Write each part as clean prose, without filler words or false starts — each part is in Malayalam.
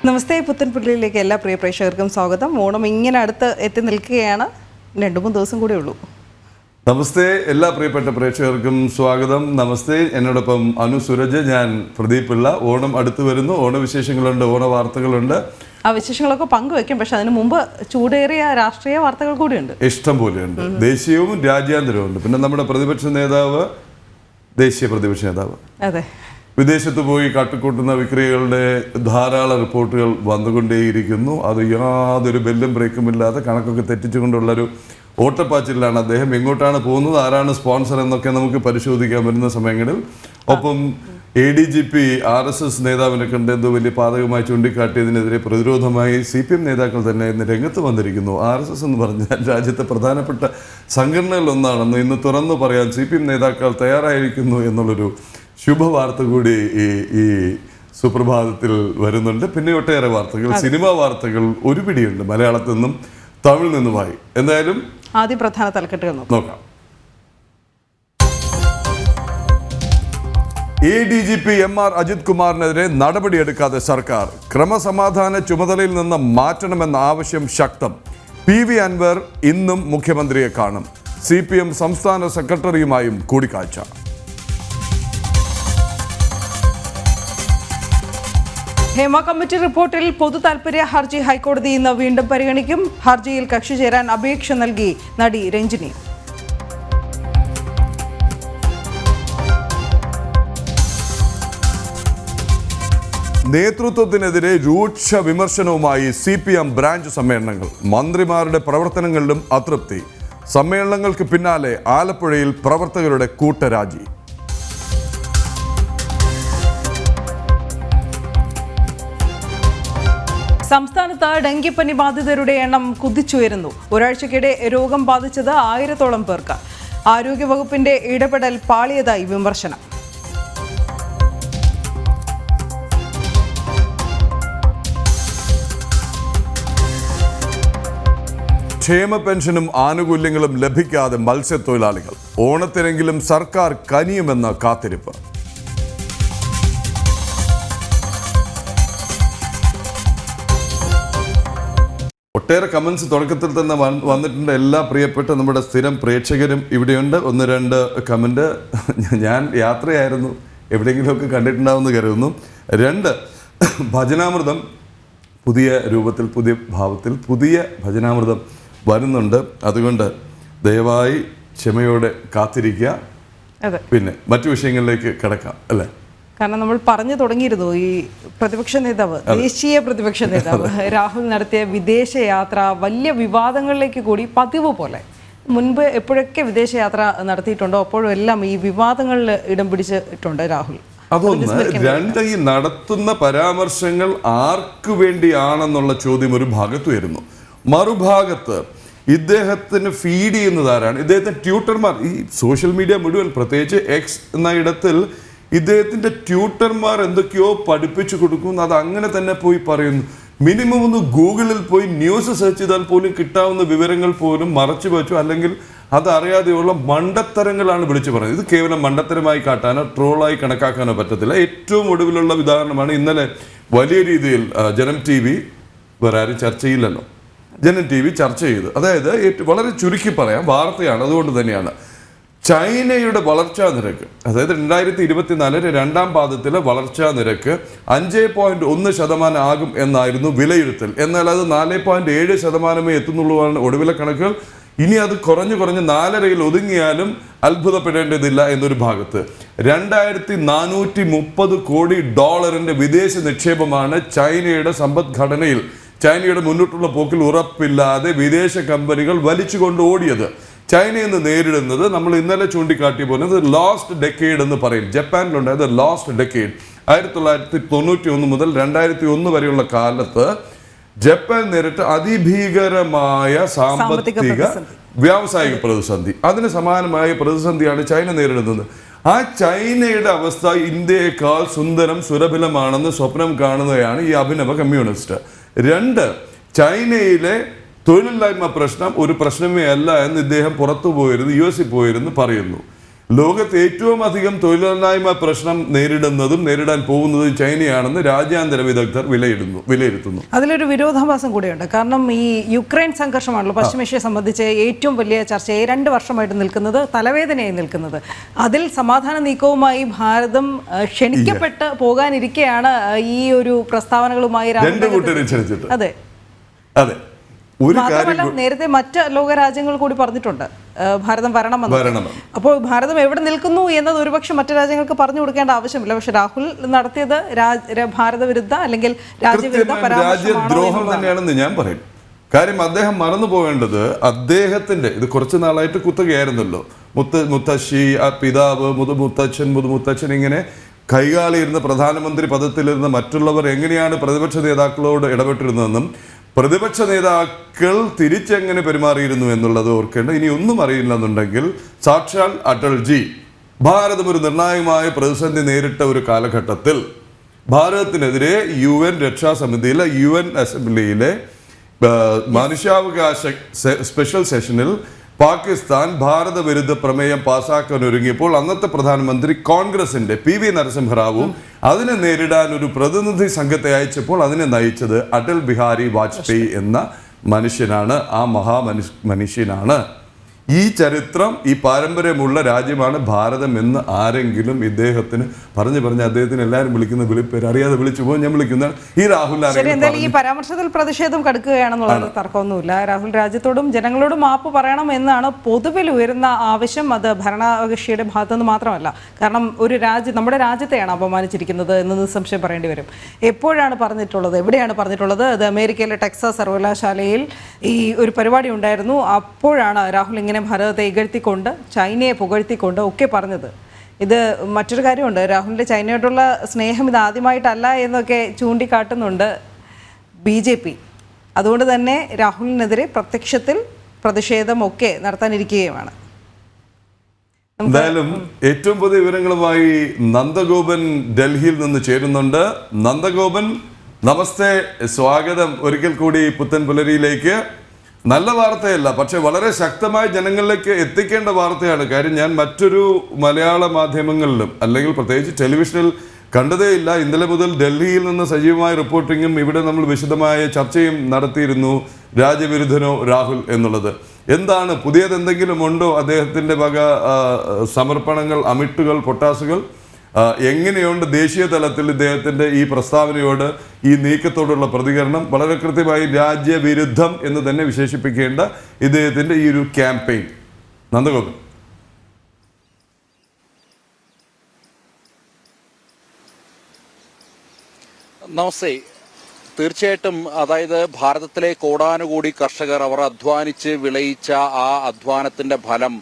നമസ്തേ, പുത്തൻപുള്ളിയിലേക്ക് എല്ലാ പ്രിയ പ്രേക്ഷകർക്കും സ്വാഗതം. ഓണം ഇങ്ങനെ അടുത്ത് എത്തി നിൽക്കുകയാണ്. 2-3 ദിവസം കൂടെ ഉള്ളൂ. നമസ്തേ, എല്ലാ പ്രിയപ്പെട്ട പ്രേക്ഷകർക്കും സ്വാഗതം. നമസ്തേ, എന്നോടൊപ്പം അനു സുരജ്, ഞാൻ പ്രദീപ് പിള്ള. ഓണം അടുത്ത് വരുന്നു. ഓണവിശേഷങ്ങളുണ്ട്, ഓണ വാർത്തകളുണ്ട്. ആ വിശേഷങ്ങളൊക്കെ പങ്കുവെക്കും. പക്ഷെ അതിന് മുമ്പ് ചൂടേറിയ രാഷ്ട്രീയ വാർത്തകൾ കൂടിയുണ്ട്, ഇഷ്ടം പോലെയുണ്ട്. ദേശീയവും രാജ്യാന്തരവും ഉണ്ട്. പിന്നെ നമ്മുടെ പ്രതിപക്ഷ നേതാവ്, ദേശീയ പ്രതിപക്ഷ നേതാവ്, അതെ, വിദേശത്ത് പോയി കാട്ടിക്കൂട്ടുന്ന വിക്രിയകളുടെ ധാരാളം റിപ്പോർട്ടുകൾ വന്നുകൊണ്ടേയിരിക്കുന്നു. അത് യാതൊരു ബെല്ലും ബ്രേക്കും ഇല്ലാതെ കണക്കൊക്കെ തെറ്റിച്ചുകൊണ്ടുള്ളൊരു ഓട്ടപ്പാച്ചിലാണ് അദ്ദേഹം. എങ്ങോട്ടാണ് പോകുന്നത്, ആരാണ് സ്പോൺസർ എന്നൊക്കെ നമുക്ക് പരിശോധിക്കാൻ വരുന്ന സമയങ്ങളിൽ. ഒപ്പം ADGP RSS നേതാവിനെ കണ്ട് എന്തോ വലിയ പാതകമായി ചൂണ്ടിക്കാട്ടിയതിനെതിരെ പ്രതിരോധമായി CPM നേതാക്കൾ തന്നെ ഇന്ന് രംഗത്ത് വന്നിരിക്കുന്നു. RSS എന്ന് പറഞ്ഞാൽ രാജ്യത്തെ പ്രധാനപ്പെട്ട സംഘടനകളിലൊന്നാണെന്ന് ഇന്ന് തുറന്നു പറയാൻ CPM നേതാക്കൾ തയ്യാറായിരിക്കുന്നു എന്നുള്ളൊരു ശുഭവാർത്ത കൂടി ഈ സുപ്രഭാതത്തിൽ വരുന്നുണ്ട്. പിന്നെ ഒട്ടേറെ വാർത്തകൾ, സിനിമാ വാർത്തകൾ ഒരു പിടിയുണ്ട്, മലയാളത്തിൽ നിന്നും തമിഴിൽ നിന്നുമായി. എന്തായാലും ആദ്യം പ്രധാന തലക്കെട്ടുകൾ നോക്കാം. ADGP MR അജിത് കുമാറിനെതിരെ നടപടിയെടുക്കാതെ സർക്കാർ. ക്രമസമാധാന ചുമതലയിൽ നിന്ന് മാറ്റണമെന്ന ആവശ്യം ശക്തം. PV അൻവർ ഇന്നും മുഖ്യമന്ത്രിയെ കാണും. CPM സംസ്ഥാന സെക്രട്ടറിയുമായും കൂടിക്കാഴ്ച. ഹേമ കമ്മിറ്റി റിപ്പോർട്ടിൽ പൊതു താൽപര്യ ഹർജി ഹൈക്കോടതി ഇന്ന് വീണ്ടും പരിഗണിക്കും. ഹർജിയിൽ കക്ഷി ചേരാൻ അപേക്ഷ നൽകി നടി രഞ്ജിനി. നേതൃത്വത്തിനെതിരെ രൂക്ഷ വിമർശനവുമായി CPM ബ്രാഞ്ച് സമ്മേളനങ്ങൾ. മന്ത്രിമാരുടെ പ്രവർത്തനങ്ങളിലും അതൃപ്തി. സമ്മേളനങ്ങൾക്ക് പിന്നാലെ ആലപ്പുഴയിൽ പ്രവർത്തകരുടെ കൂട്ടരാജി. സംസ്ഥാനത്ത് ഡെങ്കിപ്പനി ബാധിതരുടെ എണ്ണം കുതിച്ചുയരുന്നു. ഒരാഴ്ചക്കിടെ രോഗം ബാധിച്ചത് 1000-ഓളം പേർക്ക്. ആരോഗ്യവകുപ്പിന്റെ ഇടപെടൽ പാളിയതായി വിമർശനം. ക്ഷേമ പെൻഷനും ആനുകൂല്യങ്ങളും ലഭിക്കാതെ മത്സ്യത്തൊഴിലാളികൾ. ഓണത്തിനെങ്കിലും സർക്കാർ കനിയുമെന്ന കാത്തിരിപ്പ്. ഒട്ടേറെ കമൻസ് തുടക്കത്തിൽ തന്നെ വന്നിട്ടുണ്ട്. എല്ലാ പ്രിയപ്പെട്ട നമ്മുടെ സ്ഥിരം പ്രേക്ഷകരും ഇവിടെയുണ്ട്. 1-2 കമൻറ്റ്. ഞാൻ യാത്രയായിരുന്നു, എവിടെയെങ്കിലുമൊക്കെ കണ്ടിട്ടുണ്ടാവുമെന്ന് കരുതുന്നു. 2, ഭജനാമൃതം പുതിയ രൂപത്തിൽ, പുതിയ ഭാവത്തിൽ പുതിയ ഭജനാമൃതം വരുന്നുണ്ട്. അതുകൊണ്ട് ദയവായി ക്ഷമയോടെ കാത്തിരിക്കുക. പിന്നെ മറ്റു വിഷയങ്ങളിലേക്ക് കിടക്കാം അല്ലേ? കാരണം നമ്മൾ പറഞ്ഞു തുടങ്ങിയിരുന്നു, ഈ പ്രതിപക്ഷ നേതാവ്, ദേശീയ പ്രതിപക്ഷ നേതാവ് രാഹുൽ നടത്തിയ വിദേശയാത്ര വലിയ വിവാദങ്ങളിലേക്ക് കൂടി. പതിവ് പോലെ മുൻപ് എപ്പോഴൊക്കെ വിദേശയാത്ര നടത്തിയിട്ടുണ്ടോ അപ്പോഴും എല്ലാം ഈ വിവാദങ്ങളിൽ ഇടം പിടിച്ചിട്ടുണ്ട് രാഹുൽ. അതൊന്ന്. 2, ഈ നടത്തുന്ന പരാമർശങ്ങൾ ആർക്കു വേണ്ടിയാണെന്നുള്ള ചോദ്യം ഒരു ഭാഗത്ത് വരുന്നു. മറുഭാഗത്ത് ഇദ്ദേഹത്തിന് ഫീഡ് ചെയ്യുന്നത് ആരാണ്? ഇദ്ദേഹത്തെ ട്യൂട്ടർമാർ. ഈ സോഷ്യൽ മീഡിയ മുഴുവൻ, പ്രത്യേകിച്ച് X എന്ന ഇടത്തിൽ ഇദ്ദേഹത്തിൻ്റെ ട്യൂട്ടർമാർ എന്തൊക്കെയോ പഠിപ്പിച്ചു കൊടുക്കും. അത് അങ്ങനെ തന്നെ പോയി പറയുന്നു. മിനിമം ഒന്ന് ഗൂഗിളിൽ പോയി ന്യൂസ് സെർച്ച് ചെയ്താൽ പോലും കിട്ടാവുന്ന വിവരങ്ങൾ പോലും മറച്ചു വെച്ചു, അല്ലെങ്കിൽ അതറിയാതെയുള്ള മണ്ടത്തരങ്ങളാണ് വിളിച്ചു പറയുന്നത്. ഇത് കേവലം മണ്ടത്തരമായി കാട്ടാനോ ട്രോളായി കണക്കാക്കാനോ പറ്റത്തില്ല. ഏറ്റവും ഒടുവിലുള്ള ഉദാഹരണമാണ് ഇന്നലെ വലിയ രീതിയിൽ ജനം TV, വേറെ ആരും ചർച്ച ചെയ്യില്ലല്ലോ, ജനം TV ചർച്ച ചെയ്തു. അതായത് വളരെ ചുരുക്കി പറയാം, വാർത്തയാണ്, അതുകൊണ്ട് തന്നെയാണ്. ചൈനയുടെ വളർച്ചാ നിരക്ക്, അതായത് 2024 രണ്ടാം പാദത്തിലെ വളർച്ചാ നിരക്ക് 5.1% ആകും എന്നായിരുന്നു വിലയിരുത്തൽ. എന്നാൽ അത് 4.7% എത്തുന്നുള്ളതാണ് ഒടുവിലെ കണക്കുകൾ. ഇനി അത് കുറഞ്ഞ് 4.5-ൽ ഒതുങ്ങിയാലും അത്ഭുതപ്പെടേണ്ടതില്ല എന്നൊരു ഭാഗത്ത്. $2430 കോടി വിദേശ നിക്ഷേപമാണ് ചൈനയുടെ സമ്പദ്ഘടനയിൽ. ചൈനയുടെ മുന്നോട്ടുള്ള പോക്കിൽ ഉറപ്പില്ലാതെ വിദേശ കമ്പനികൾ വലിച്ചുകൊണ്ട് ഓടിയത്. ചൈന എന്ന് നേരിടുന്നത് നമ്മൾ ഇന്നലെ ചൂണ്ടിക്കാട്ടിയ പോലെ ലോസ്റ്റ് ഡെക്കേഡ് എന്ന് പറയും. ജപ്പാനിലുണ്ടായത് ലോസ്റ്റ് ഡെക്കേഡ്. 1991 മുതൽ 2001 വരെയുള്ള കാലത്ത് ജപ്പാൻ നേരിട്ട അതിഭീകരമായ സാമ്പത്തിക വ്യാവസായിക പ്രതിസന്ധി. അതിന് സമാനമായ പ്രതിസന്ധിയാണ് ചൈന നേരിടുന്നത്. ആ ചൈനയുടെ അവസ്ഥ ഇന്ത്യയേക്കാൾ സുന്ദരം സുരഭിലമാണെന്ന് സ്വപ്നം കാണുകയാണ് ഈ അഭിനവ കമ്മ്യൂണിസ്റ്റ്. 2, ചൈനയിലെ തൊഴിലില്ലായ്മ പ്രശ്നം ഒരു പ്രശ്നമേ അല്ല എന്ന് ഇദ്ദേഹം പുറത്തു പോയിരുന്നു, US പോയിരുന്നു പറയുന്നു. ലോകത്ത് ഏറ്റവും അധികം തൊഴിലില്ലായ്മ പ്രശ്നം നേരിടാൻ പോകുന്നതും ചൈനയാണെന്ന് രാജ്യാന്തര വിദഗ്ധർ വിലയിരുത്തുന്നു. അതിലൊരു വിരോധാഭാസം കൂടിയുണ്ട്. കാരണം ഈ യുക്രൈൻ സംഘർഷമാണല്ലോ പശ്ചിമേഷ്യയെ സംബന്ധിച്ച് ഏറ്റവും വലിയ ചർച്ചയായി 2 വർഷമായിട്ട് നിൽക്കുന്നത്, തലവേദനയായി നിൽക്കുന്നത്. അതിൽ സമാധാന നീക്കവുമായി ഭാരതം ക്ഷണിക്കപ്പെട്ട് പോകാനിരിക്കെയാണ് ഈ ഒരു പ്രസ്താവനകളുമായി അതെ അതെ. മാത്രമല്ല, നേരത്തെ മറ്റ് ലോകരാജ്യങ്ങൾ കൂടി പറഞ്ഞിട്ടുണ്ട് ഭാരതം വരണമെന്ന്. അപ്പോൾ ഭാരതം എവിടെ നിൽക്കുന്നു എന്നത് ഒരുപക്ഷെ മറ്റു രാജ്യങ്ങൾക്ക് പറഞ്ഞു കൊടുക്കേണ്ട ആവശ്യമില്ല. പക്ഷെ രാഹുൽ നടത്തിയത് ഭാരത വിരുദ്ധ അല്ലെങ്കിൽ രാജ്യവിരുദ്ധ രാജ്യദ്രോഹം തന്നെയാണെന്ന് ഞാൻ പറയും. കാര്യം അദ്ദേഹം മറന്നു പോകേണ്ടത് അദ്ദേഹത്തിന്റെ ഇത് കുറച്ചു നാളായിട്ട് കുത്തകയായിരുന്നല്ലോ. മുത്തശ്ശി, പിതാവ്, മുതുമുത്തച്ഛൻ ഇങ്ങനെ കൈകാളിയിരുന്ന പ്രധാനമന്ത്രി പദത്തിലിരുന്ന മറ്റുള്ളവർ എങ്ങനെയാണ് പ്രതിപക്ഷ നേതാക്കളോട് ഇടപെട്ടിരുന്നതെന്നും പ്രതിപക്ഷ നേതാക്കൾ തിരിച്ചെങ്ങനെ പെരുമാറിയിരുന്നു എന്നുള്ളത് ഓർക്കേണ്ട. ഇനി ഒന്നും അറിയില്ല എന്നുണ്ടെങ്കിൽ സാക്ഷാൽ അടൽജി ഭാരതം ഒരു നിർണായകമായ പ്രതിസന്ധി നേരിട്ട ഒരു കാലഘട്ടത്തിൽ ഭാരതത്തിനെതിരെ UN രക്ഷാസമിതിയിലെ UN അസംബ്ലിയിലെ മനുഷ്യാവകാശ സ്പെഷ്യൽ സെഷനിൽ പാകിസ്ഥാൻ ഭാരത വിരുദ്ധ പ്രമേയം പാസാക്കാൻ ഒരുങ്ങിയപ്പോൾ അന്നത്തെ പ്രധാനമന്ത്രി കോൺഗ്രസിന്റെ PV നരസിംഹറാവു അതിനെ നേരിടാൻ ഒരു പ്രതിനിധി സംഘത്തെ അയച്ചപ്പോൾ അതിനെ നയിച്ചത് അടൽ ബിഹാരി വാജ്പേയി എന്ന മനുഷ്യനാണ്. ആ മനുഷ്യനാണ്. ഈ ചരിത്രം, ഈ പാരമ്പര്യമുള്ള രാജ്യമാണ് ഭാരതം എന്ന് ആരെങ്കിലും ഇദ്ദേഹത്തിന് പറഞ്ഞ് അദ്ദേഹത്തിന് എല്ലാവരും വിളിക്കുന്ന വിളിപ്പേര് അറിയാതെ വിളിച്ചു പോകും. ഞാൻ വിളിക്കുന്ന ഈ രാഹുൽ. ഈ പരാമർശത്തിൽ പ്രതിഷേധം കടുക്കുകയാണെന്നുള്ളത് തർക്കമൊന്നുമില്ല. രാഹുൽ രാജ്യത്തോടും ജനങ്ങളോടും മാപ്പ് പറയണം എന്നാണ് പൊതുവിൽ ഉയരുന്ന ആവശ്യം. അത് ഭരണകക്ഷിയുടെ ഭാഗത്തുനിന്ന് മാത്രമല്ല. കാരണം ഒരു നമ്മുടെ രാജ്യത്തെയാണ് അപമാനിച്ചിരിക്കുന്നത് എന്ന് നിസ്സംശയം പറയേണ്ടി വരും. എപ്പോഴാണ് പറഞ്ഞിട്ടുള്ളത്, എവിടെയാണ് പറഞ്ഞിട്ടുള്ളത്? അത് അമേരിക്കയിലെ ടെക്സാസ് സർവകലാശാലയിൽ ഈ ഒരു പരിപാടി ഉണ്ടായിരുന്നു. അപ്പോഴാണ് രാഹുൽ ഇങ്ങനെ ഭാരതത്തെ ഇകഴ്ത്തിക്കൊണ്ട് ചൈനയെ പുകഴ്ത്തിക്കൊണ്ട് ഒക്കെ പറഞ്ഞത്. ഇത് മറ്റൊരു കാര്യമുണ്ട്, രാഹുലിൻ്റെ ചൈനയോടുള്ള സ്നേഹം ഇത് ആദ്യമായിട്ടല്ല എന്നൊക്കെ ചൂണ്ടിക്കാട്ടുന്നുണ്ട് BJP. അതുകൊണ്ട് തന്നെ രാഹുലിനെതിരെ പ്രത്യക്ഷത്തിൽ പ്രതിഷേധമൊക്കെ നടത്താനിരിക്കുകയുമാണ്. എന്തായാലും ഏറ്റവും പുതിയ വിവരങ്ങളുമായി നന്ദഗോപൻ ഡൽഹിയിൽ നിന്ന് ചേരുന്നുണ്ട്. നന്ദഗോപൻ, നമസ്തേ, സ്വാഗതം ഒരിക്കൽ കൂടി പുത്തൻ പുലരിയിലേക്ക്. നല്ല വാർത്തയല്ല, പക്ഷെ വളരെ ശക്തമായി ജനങ്ങളിലേക്ക് എത്തിക്കേണ്ട വാർത്തയാണ്. കാര്യം ഞാൻ മറ്റൊരു മലയാള മാധ്യമങ്ങളിലും അല്ലെങ്കിൽ പ്രത്യേകിച്ച് ടെലിവിഷനിൽ കണ്ടതേയില്ല. ഇന്നലെ മുതൽ ഡൽഹിയിൽ നിന്ന് സജീവമായ റിപ്പോർട്ടിങ്ങും ഇവിടെ നമ്മൾ വിശദമായ ചർച്ചയും നടത്തിയിരുന്നു. രാജ്യവിരുദ്ധനോ രാഹുൽ എന്നുള്ളത് എന്താണ്, പുതിയതെന്തെങ്കിലും ഉണ്ടോ? അദ്ദേഹത്തിൻ്റെ വക സമർപ്പണങ്ങൾ, അമിട്ടുകൾ, പൊട്ടാസുകൾ എങ്ങനെയുണ്ട് ദേശീയ തലത്തിൽ ഇദ്ദേഹത്തിൻ്റെ ഈ പ്രസ്താവനയോട്, ഈ നീക്കത്തോടുള്ള പ്രതികരണം? വളരെ കൃത്യമായി രാജ്യവിരുദ്ധം എന്ന് തന്നെ വിശേഷിപ്പിക്കേണ്ട ഇദ്ദേഹത്തിൻ്റെ ഈ ഒരു ക്യാമ്പയിൻ. നന്ദഗോപൻ. നമസ്തേ. തീർച്ചയായിട്ടും, അതായത് ഭാരതത്തിലെ കോടാനുകോടി കർഷകർ അവർ അധ്വാനിച്ച് വിളയിച്ച ആ അധ്വാനത്തിന്റെ ഫലം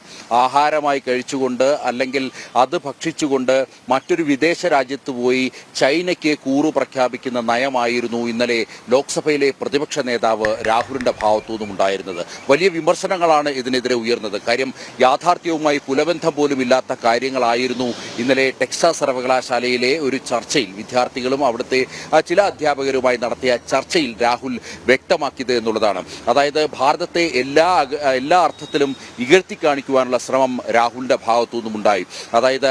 ആഹാരമായി കഴിച്ചുകൊണ്ട് അല്ലെങ്കിൽ അത് ഭക്ഷിച്ചുകൊണ്ട് മറ്റൊരു വിദേശ രാജ്യത്ത് പോയി ചൈനയ്ക്ക് കൂറു പ്രഖ്യാപിക്കുന്ന നയമായിരുന്നു ഇന്നലെ ലോക്സഭയിലെ പ്രതിപക്ഷ നേതാവ് രാഹുലിന്റെ ഭാഗത്തു നിന്നും ഉണ്ടായിരുന്നത്. വലിയ വിമർശനങ്ങളാണ് ഇതിനെതിരെ ഉയർന്നത്. കാര്യം യാഥാർത്ഥ്യവുമായി പുലബന്ധം പോലും ഇല്ലാത്ത കാര്യങ്ങളായിരുന്നു ഇന്നലെ ടെക്സാസ് സർവകലാശാലയിലെ ഒരു ചർച്ചയിൽ വിദ്യാർത്ഥികളും അവിടുത്തെ ചില അധ്യാപകരുമായി നടത്തിയ ചർച്ചയിൽ രാഹുൽ വ്യക്തമാക്കിയത് എന്നുള്ളതാണ്. അതായത് ഭാരതത്തെ എല്ലാ അർത്ഥത്തിലും ഇകഴ്ത്തി കാണിക്കുവാനുള്ള ശ്രമം രാഹുലിന്റെ ഭാഗത്തു നിന്നും ഉണ്ടായി. അതായത്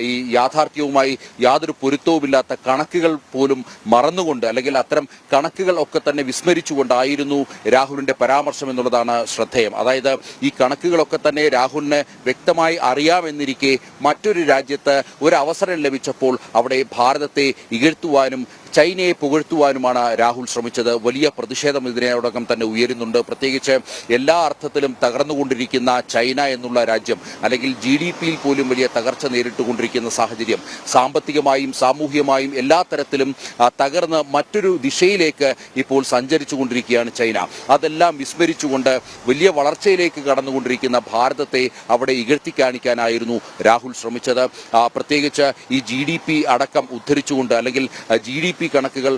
ഈ യാഥാർത്ഥ്യവുമായി യാതൊരു പൊരുത്തവുമില്ലാത്ത കണക്കുകൾ പോലും മറന്നുകൊണ്ട് അല്ലെങ്കിൽ അത്തരം കണക്കുകൾ ഒക്കെ തന്നെ വിസ്മരിച്ചുകൊണ്ടായിരുന്നു രാഹുലിന്റെ പരാമർശം എന്നുള്ളതാണ് ശ്രദ്ധേയം. അതായത് ഈ കണക്കുകളൊക്കെ തന്നെ രാഹുലിന് വ്യക്തമായി അറിയാമെന്നിരിക്കെ മറ്റൊരു രാജ്യത്ത് ഒരു അവസരം ലഭിച്ചപ്പോൾ അവിടെ ഭാരതത്തെ ഇകഴ്ത്തുവാനും ചൈനയെ പുകഴ്ത്തുവാനുമാണ് രാഹുൽ ശ്രമിച്ചത്. വലിയ പ്രതിഷേധം ഇതിനോടകം തന്നെ ഉയരുന്നുണ്ട്. പ്രത്യേകിച്ച് എല്ലാ അർത്ഥത്തിലും തകർന്നുകൊണ്ടിരിക്കുന്ന ചൈന എന്നുള്ള രാജ്യം അല്ലെങ്കിൽ GDP-യിൽ പോലും വലിയ തകർച്ച നേരിട്ടുകൊണ്ടിരിക്കുന്ന സാഹചര്യം, സാമ്പത്തികമായും സാമൂഹ്യമായും എല്ലാ തരത്തിലും തകർന്ന് മറ്റൊരു ദിശയിലേക്ക് ഇപ്പോൾ സഞ്ചരിച്ചു കൊണ്ടിരിക്കുകയാണ് ചൈന. അതെല്ലാം വിസ്മരിച്ചുകൊണ്ട് വലിയ വളർച്ചയിലേക്ക് കടന്നുകൊണ്ടിരിക്കുന്ന ഭാരതത്തെ അവിടെ ഇകഴ്ത്തി കാണിക്കാനായിരുന്നു രാഹുൽ ശ്രമിച്ചത്. പ്രത്യേകിച്ച് ഈ GDP അടക്കം ഉദ്ധരിച്ചുകൊണ്ട് അല്ലെങ്കിൽ GDP കണക്കുകൾ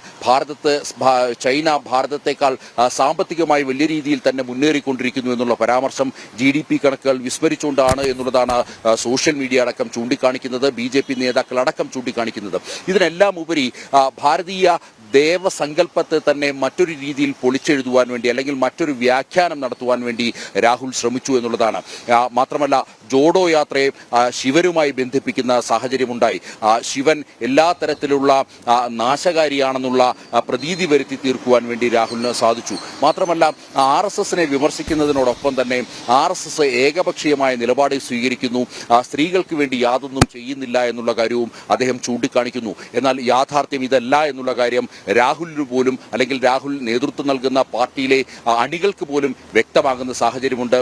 ചൈന ഭാരതത്തെക്കാൾ സാമ്പത്തികമായി വലിയ രീതിയിൽ തന്നെ മുന്നേറിക്കൊണ്ടിരിക്കുന്നു എന്നുള്ള പരാമർശം GDP കണക്കുകൾ വിസ്മരിച്ചുകൊണ്ടാണ് എന്നുള്ളതാണ് സോഷ്യൽ മീഡിയ അടക്കം ചൂണ്ടിക്കാണിക്കുന്നത്, BJP നേതാക്കൾ അടക്കം ചൂണ്ടിക്കാണിക്കുന്നത്. ഇതിനെല്ലാം ഉപരി ഭാരതീയ ദേവസങ്കല്പത്തെ തന്നെ മറ്റൊരു രീതിയിൽ പൊളിച്ചെഴുതുവാൻ വേണ്ടി അല്ലെങ്കിൽ മറ്റൊരു വ്യാഖ്യാനം നടത്തുവാൻ വേണ്ടി രാഹുൽ ശ്രമിച്ചു എന്നുള്ളതാണ്. മാത്രമല്ല ജോഡോ യാത്രയെ ശിവനുമായി ബന്ധിപ്പിക്കുന്ന സാഹചര്യമുണ്ടായി. ശിവൻ എല്ലാ തരത്തിലുള്ള നാശകാരിയാണെന്നുള്ള പ്രതീതി വരുത്തി തീർക്കുവാൻ വേണ്ടി രാഹുലിന് സാധിച്ചു. മാത്രമല്ല RSSനെ വിമർശിക്കുന്നതിനോടൊപ്പം തന്നെ RSS ഏകപക്ഷീയമായ നിലപാട് സ്വീകരിക്കുന്നു, സ്ത്രീകൾക്ക് വേണ്ടി യാതൊന്നും ചെയ്യുന്നില്ല എന്നുള്ള കാര്യവും അദ്ദേഹം ചൂണ്ടിക്കാണിക്കുന്നു. എന്നാൽ യാഥാർത്ഥ്യം ഇതല്ല എന്നുള്ള കാര്യം രാഹുലിന് പോലും അല്ലെങ്കിൽ രാഹുൽ നേതൃത്വം നൽകുന്ന പാർട്ടിയിലെ അണികൾക്ക് പോലും വ്യക്തമാകുന്ന സാഹചര്യമുണ്ട്.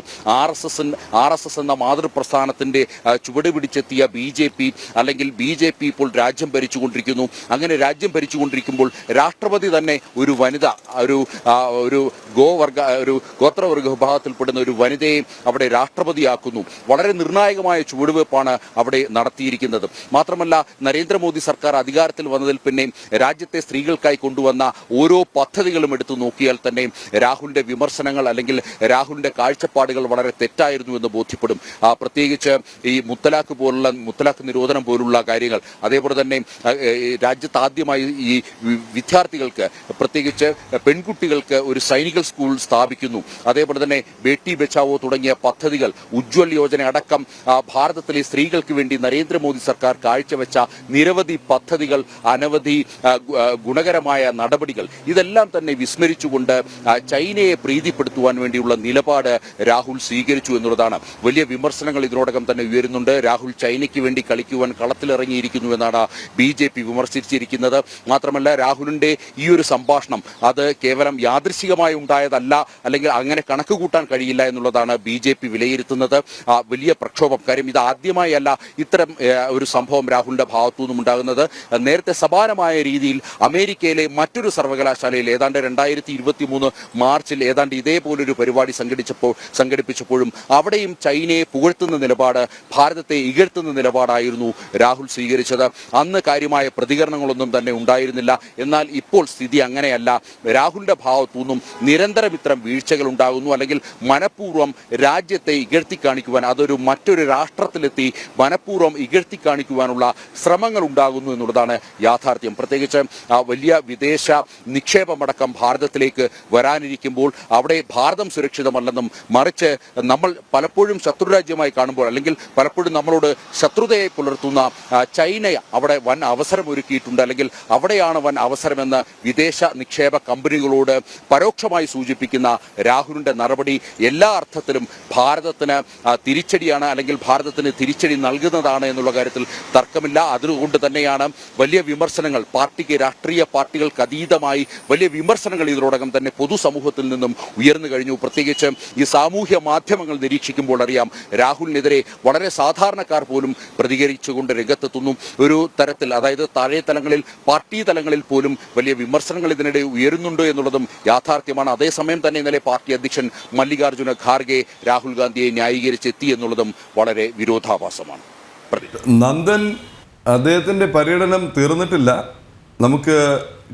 RSS എന്ന മാതൃപ്രസ്ഥാനത്തിന്റെ ചുവട് പിടിച്ചെത്തിയ BJP അല്ലെങ്കിൽ BJP ഇപ്പോൾ രാജ്യം ഭരിച്ചുകൊണ്ടിരിക്കുന്നു. അങ്ങനെ രാജ്യം ഭരിച്ചുകൊണ്ടിരിക്കുമ്പോൾ രാഷ്ട്രപതി തന്നെ ഒരു വനിത, ഒരു ഗോത്രവർഗ വിഭാഗത്തിൽപ്പെടുന്ന ഒരു വനിതയെ അവിടെ രാഷ്ട്രപതിയാക്കുന്നു. വളരെ നിർണായകമായ ചുവടുവെപ്പാണ് അവിടെ നടത്തിയിരിക്കുന്നത്. മാത്രമല്ല നരേന്ദ്രമോദി സർക്കാർ അധികാരത്തിൽ വന്നതിൽ പിന്നെ രാജ്യത്തെ സ്ത്രീകൾക്കായി കൊണ്ടുവന്ന ഓരോ പദ്ധതികളും എടുത്തു നോക്കിയാൽ തന്നെ രാഹുലിന്റെ വിമർശനങ്ങൾ അല്ലെങ്കിൽ രാഹുലിന്റെ കാഴ്ചപ്പാടുകൾ വളരെ തെറ്റായിരുന്നു എന്ന് ബോധ്യപ്പെടും. പ്രത്യേകിച്ച് ഈ മുത്തലാഖ് നിരോധനം പോലുള്ള കാര്യങ്ങൾ, അതേപോലെ തന്നെ രാജ്യത്ത് ആദ്യമായി ഈ വിദ്യാർത്ഥികൾക്ക് പ്രത്യേകിച്ച് പെൺകുട്ടികൾക്ക് ഒരു സൈനിക സ്കൂൾ സ്ഥാപിക്കുന്നു. അതേപോലെ തന്നെ ബേട്ടി ബച്ചാവോ തുടങ്ങിയ പദ്ധതികൾ, ഉജ്ജ്വൽ യോജന അടക്കം ഭാരതത്തിലെ സ്ത്രീകൾക്ക് വേണ്ടി നരേന്ദ്രമോദി സർക്കാർ കാഴ്ചവെച്ച നിരവധി പദ്ധതികൾ, അനവധി ഗുണകരമായ നടപടികൾ, ഇതെല്ലാം തന്നെ വിസ്മരിച്ചുകൊണ്ട് ചൈനയെ പ്രീതിപ്പെടുത്തുവാൻ വേണ്ടിയുള്ള നിലപാട് രാഹുൽ സ്വീകരിച്ചു എന്നുള്ളതാണ്. വലിയ വിമർശനങ്ങൾ ഇതിനോടകം തന്നെ ഉയരുന്നുണ്ട്. രാഹുൽ ചൈനയ്ക്ക് വേണ്ടി കളിക്കുവാൻ കളത്തിലിറങ്ങിയിരിക്കുന്നു എന്നാണ് BJP വിമർശിച്ചിരിക്കുന്നത്. മാത്രമല്ല രാഹുലിന്റെ ഈ ഒരു സംഭാഷണം അത് കേവലം യാദൃശികമായി ഉണ്ടായതല്ല, അല്ലെങ്കിൽ അങ്ങനെ കണക്ക് കൂട്ടാൻ കഴിയില്ല എന്നുള്ളതാണ് BJP വിലയിരുത്തുന്നത്. വലിയ പ്രക്ഷോഭം, കാര്യം ഇത് ആദ്യമായല്ല ഇത്തരം ഒരു സംഭവം രാഹുലിന്റെ ഭാഗത്തു നിന്നും ഉണ്ടാകുന്നത്. നേരത്തെ സമാനമായ രീതിയിൽ അമേരിക്കയിലെ മറ്റൊരു സർവകലാശാലയിൽ ഏതാണ്ട് 2023 മാർച്ചിൽ ഏതാണ്ട് ഇതേപോലൊരു പരിപാടി സംഘടിപ്പിച്ചപ്പോഴും അവിടെയും ചൈനയെ പുകഴ്ത്തുന്ന നിലപാട്, ഭാരതത്തെ ഇകഴ്ത്തുന്ന നിലപാടായിരുന്നു രാഹുൽ സ്വീകരിച്ചത്. അന്ന് കാര്യമായ പ്രതികരണങ്ങളൊന്നും തന്നെ ഉണ്ടായിരുന്നില്ല. എന്നാൽ ഇപ്പോൾ സ്ഥിതി അങ്ങനെയല്ല. രാഹുലിന്റെ ഭാഗത്തു നിന്നും നിരന്തരം ഇത്തരം വീഴ്ചകൾ ഉണ്ടാകുന്നു, അല്ലെങ്കിൽ മനഃപൂർവ്വം രാജ്യത്തെ ഇകഴ്ത്തി കാണിക്കുവാൻ, അതൊരു മറ്റൊരു രാഷ്ട്രത്തിലെത്തി മനഃപൂർവ്വം ഇകഴ്ത്തി കാണിക്കുവാനുള്ള ശ്രമങ്ങൾ ഉണ്ടാകുന്നു എന്നുള്ളതാണ് യാഥാർത്ഥ്യം. പ്രത്യേകിച്ച് വലിയ വിദേശ നിക്ഷേപമടക്കം ഭാരതത്തിലേക്ക് വരാനിരിക്കുമ്പോൾ അവിടെ ഭാരതം സുരക്ഷിതമല്ലെന്നും മറിച്ച് നമ്മൾ പലപ്പോഴും ശത്രുരാജ്യമായി കാണുമ്പോൾ, അല്ലെങ്കിൽ പലപ്പോഴും നമ്മളോട് ശത്രുതയെ പുലർത്തുന്ന ചൈന അവിടെ വൻ അവസരം ഒരുക്കിയിട്ടുണ്ട്, അല്ലെങ്കിൽ അവിടെയാണ് വൻ അവസരമെന്ന് വിദേശ നിക്ഷേപ കമ്പനികളോട് പരോക്ഷമായി സൂചിപ്പിക്കുന്ന രാഹുലിന്റെ നടപടി എല്ലാ അർത്ഥത്തിലും ഭാരതത്തിന് തിരിച്ചടിയാണ്, അല്ലെങ്കിൽ ഭാരതത്തിന് തിരിച്ചടി നൽകുന്നതാണ് എന്നുള്ള കാര്യത്തിൽ തർക്കമില്ല. അതുകൊണ്ട് തന്നെയാണ് വലിയ വിമർശനങ്ങൾ, രാഷ്ട്രീയ പാർട്ടികൾക്ക് അതീതമായി വലിയ വിമർശനങ്ങൾ ഇതിനോടകം തന്നെ പൊതുസമൂഹത്തിൽ നിന്നും ഉയർന്നു കഴിഞ്ഞു. പ്രത്യേകിച്ച് ഈ സാമൂഹ്യ മാധ്യമങ്ങൾ നിരീക്ഷിക്കുമ്പോൾ അറിയാം, രാഹുലിനെതിരെ വളരെ സാധാരണക്കാർ പോലും പ്രതികരിച്ചുകൊണ്ട് രംഗത്തെത്തുന്നു. ഒരു തരത്തിൽ, അതായത് താഴെ തലങ്ങളിൽ, പാർട്ടി തലങ്ങളിൽ പോലും വലിയ വിമർശനങ്ങൾ ഇതിനിടെ ഉയരുന്നുണ്ട് എന്നുള്ളതും യാഥാർത്ഥ്യമാണ്. അതേസമയം തന്നെ ഇന്നലെ പാർട്ടി അധ്യക്ഷൻ മല്ലികാർജുന ഖാർഗെ രാഹുൽ ഗാന്ധിയെ ന്യായീകരിച്ചെത്തി എന്നുള്ളതും വളരെ വിരോധാഭാസമാണ്. നന്ദൻ, അദ്ദേഹത്തിന്റെ പര്യടനം തീർന്നിട്ടില്ല. നമുക്ക്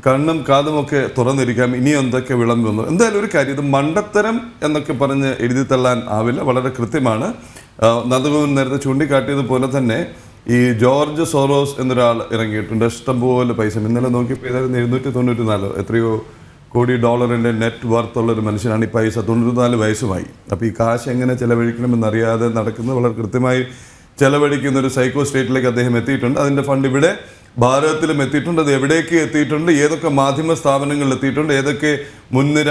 കണ്ണും കാതുമൊക്കെ തുറന്നിരിക്കാം, ഇനി എന്തൊക്കെ വിളമ്പുന്നു. എന്തായാലും ഒരു കാര്യം, ഇത് മണ്ടത്തരം എന്നൊക്കെ പറഞ്ഞ് എഴുതി തള്ളാൻ ആവില്ല, വളരെ കൃത്യമാണ്. നന്ദഗോപൻ നേരത്തെ ചൂണ്ടിക്കാട്ടിയതുപോലെ തന്നെ ഈ ജോർജ് സോറോസ് എന്നൊരാൾ ഇറങ്ങിയിട്ടുണ്ട്. ഇഷ്ടംപോലെ പൈസ, ഇന്നലെ നോക്കിയപ്പോൾ ഏതായിരുന്നു 794 എത്രയോ കോടി ഡോളറിൻ്റെ നെറ്റ് വർത്ത് ഉള്ളൊരു മനുഷ്യനാണ്. ഈ പൈസ 94 വയസ്സുമായി. അപ്പോൾ ഈ കാശ് എങ്ങനെ ചെലവഴിക്കണമെന്നറിയാതെ നടക്കുന്നത്, വളരെ കൃത്യമായി ചെലവഴിക്കുന്ന ഒരു സൈക്കോ സ്റ്റേറ്റിലേക്ക് അദ്ദേഹം എത്തിയിട്ടുണ്ട്. അതിൻ്റെ ഫണ്ട് ഇവിടെ ഭാരതത്തിലും എത്തിയിട്ടുണ്ട്. അത് എവിടേക്ക് എത്തിയിട്ടുണ്ട്, ഏതൊക്കെ മാധ്യമ സ്ഥാപനങ്ങളിൽ എത്തിയിട്ടുണ്ട്, ഏതൊക്കെ മുൻനിര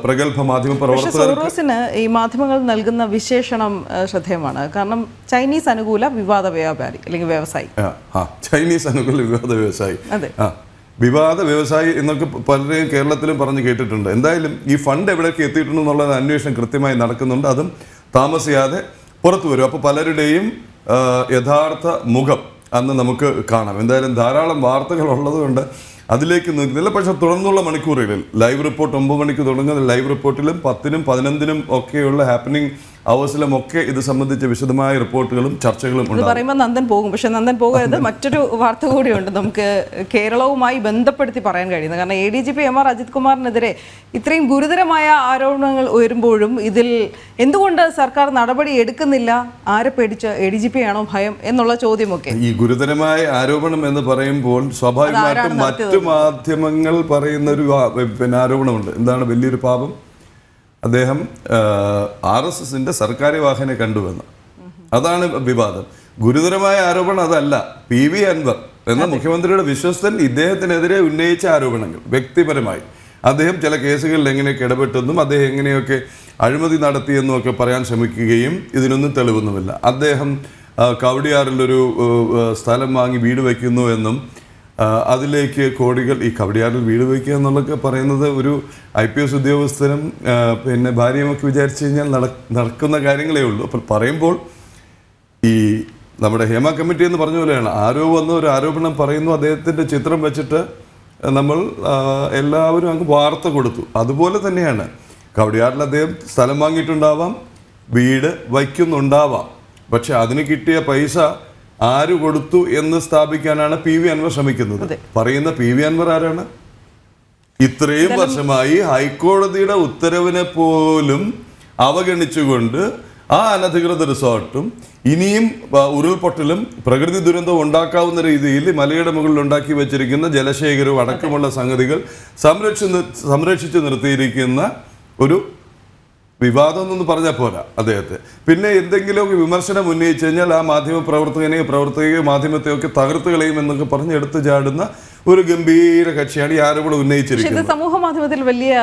പ്രഗത്ഭ മാധ്യമ പ്രവർത്തകർക്ക് ഈ മാധ്യമങ്ങൾ നൽകുന്ന വിശേഷണം ശ്രദ്ധേയമാണ്. കാരണം ചൈനീസ് അനുകൂല വിവാദ വ്യാപാരി അല്ലെങ്കിൽ വ്യവസായി, ചൈനീസ് അനുകൂല വിവാദ വ്യവസായി, വിവാദ വ്യവസായി എന്നൊക്കെ പലരെയും കേരളത്തിലും പറഞ്ഞ് കേട്ടിട്ടുണ്ട്. എന്തായാലും ഈ ഫണ്ട് എവിടേക്ക് എത്തിയിട്ടുണ്ടെന്നുള്ള അന്വേഷണം കൃത്യമായി നടക്കുന്നുണ്ട്. അതും താമസിയാതെ പുറത്തു വരും. അപ്പോൾ പലരുടെയും യഥാർത്ഥ മുഖം അന്ന് നമുക്ക് കാണാം. എന്തായാലും ധാരാളം വാർത്തകൾ ഉള്ളതുകൊണ്ട് അതിലേക്ക് നിൽക്കുന്നില്ല. പക്ഷെ തുടർന്നുള്ള മണിക്കൂറുകളിൽ ലൈവ് റിപ്പോർട്ട് 9 മണിക്ക് തുടങ്ങുന്ന ലൈവ് റിപ്പോർട്ടിലും 10-നും 11-നും ഒക്കെയുള്ള ഹാപ്പനിങ് ഹൗസിലും ഒക്കെ ഇത് സംബന്ധിച്ച വിശദമായ റിപ്പോർട്ടുകളും ചർച്ചകളും ഇത് ഉണ്ടാകും. പറയുമ്പോൾ നന്ദൻ പോകും, പക്ഷെ നന്ദൻ പോകരുത്. മറ്റൊരു വാർത്ത കൂടിയുണ്ട് നമുക്ക് കേരളവുമായി ബന്ധപ്പെടുത്തി പറയാൻ കഴിയുന്നത്. കാരണം ADGP MR അജിത് കുമാറിനെതിരെ ഇത്രയും ഗുരുതരമായ ആരോപണങ്ങൾ ഉയരുമ്പോഴും ഇതിൽ എന്തുകൊണ്ട് സർക്കാർ നടപടി എടുക്കുന്നില്ല? ആരെ പേടിച്ച്? ADGP ആണോ ഭയം എന്നുള്ള ചോദ്യമൊക്കെ. ഈ ഗുരുതരമായ ആരോപണം എന്ന് പറയുമ്പോൾ സ്വാഭാവികമായിട്ടും മറ്റു മാധ്യമങ്ങൾ പറയുന്ന ഒരു ആരോപണമുണ്ട്. എന്താണ് വലിയൊരു പാപം? അദ്ദേഹം RSSന്റെ സർക്കാർ വാഹനെ കണ്ടുവെന്ന്. അതാണ് വിവാദം. ഗുരുതരമായ ആരോപണം അതല്ല. PV അൻവർ എന്ന മുഖ്യമന്ത്രിയുടെ വിശ്വസ്തൻ ഇദ്ദേഹത്തിനെതിരെ ഉന്നയിച്ച ആരോപണങ്ങൾ വ്യക്തിപരമായി അദ്ദേഹം ചില കേസുകളിൽ എങ്ങനെയൊക്കെ ഇടപെട്ടെന്നും അദ്ദേഹം എങ്ങനെയൊക്കെ അഴിമതി നടത്തിയെന്നും ഒക്കെ പറയാൻ ശ്രമിക്കുകയും ഇതിനൊന്നും തെളിവൊന്നുമില്ല. അദ്ദേഹം കവടിയാറിലൊരു സ്ഥലം വാങ്ങി വീട് വയ്ക്കുന്നു എന്നും അതിലേക്ക് കോടികൾ, ഈ കവടിയാറിൽ വീട് വയ്ക്കുക എന്നുള്ളതൊക്കെ പറയുന്നത് ഒരു IPS ഉദ്യോഗസ്ഥനും പിന്നെ ഭാര്യയുമൊക്കെ വിചാരിച്ചു കഴിഞ്ഞാൽ നടക്കുന്ന കാര്യങ്ങളേ ഉള്ളൂ. അപ്പോൾ പറയുമ്പോൾ ഈ നമ്മുടെ ഹേമ കമ്മിറ്റി എന്ന് പറഞ്ഞ പോലെയാണ്, ആരോ വന്ന് ഒരു ആരോപണം പറയുന്നു, അദ്ദേഹത്തിൻ്റെ ചിത്രം വെച്ചിട്ട് നമ്മൾ എല്ലാവരും അങ്ങ് വാർത്ത കൊടുത്തു. അതുപോലെ തന്നെയാണ് കവടിയാറിൽ അദ്ദേഹം സ്ഥലം വാങ്ങിയിട്ടുണ്ടാവാം, വീട് വയ്ക്കുന്നുണ്ടാവാം, പക്ഷെ അതിന് കിട്ടിയ പൈസ ആര് കൊടുത്തു എന്ന് സ്ഥാപിക്കാനാണ് PV അൻവർ ശ്രമിക്കുന്നത്. പറയുന്ന PV അൻവർ ആരാണ്? ഇത്രയും വർഷമായി ഹൈക്കോടതിയുടെ ഉത്തരവിനെ പോലും അവഗണിച്ചുകൊണ്ട് ആ അനധികൃത റിസോർട്ടും ഇനിയും ഉരുൾപൊട്ടലും പ്രകൃതി ദുരന്തവും ഉണ്ടാക്കാവുന്ന രീതിയിൽ മലയുടെ മുകളിൽ ഉണ്ടാക്കി വെച്ചിരിക്കുന്ന ജലശേഖരവും അടക്കമുള്ള സംഗതികൾ സംരക്ഷിച്ചു നിർത്തിയിരിക്കുന്ന ഒരു വിവാദം എന്നൊന്നും പറഞ്ഞാൽ പോരാ അദ്ദേഹത്തെ. പിന്നെ എന്തെങ്കിലുമൊക്കെ വിമർശനം ഉന്നയിച്ചു കഴിഞ്ഞാൽ ആ മാധ്യമ പ്രവർത്തകയോ മാധ്യമത്തെയൊക്കെ തകർത്ത് കളയും എന്നൊക്കെ പറഞ്ഞ് എടുത്തു ചാടുന്ന ഒരു ഗംഭീര കക്ഷിയാണ് ഈ ആരോപണം ഉന്നയിച്ചിരിക്കുന്നത്. ഇത് സമൂഹ മാധ്യമത്തിൽ വലിയ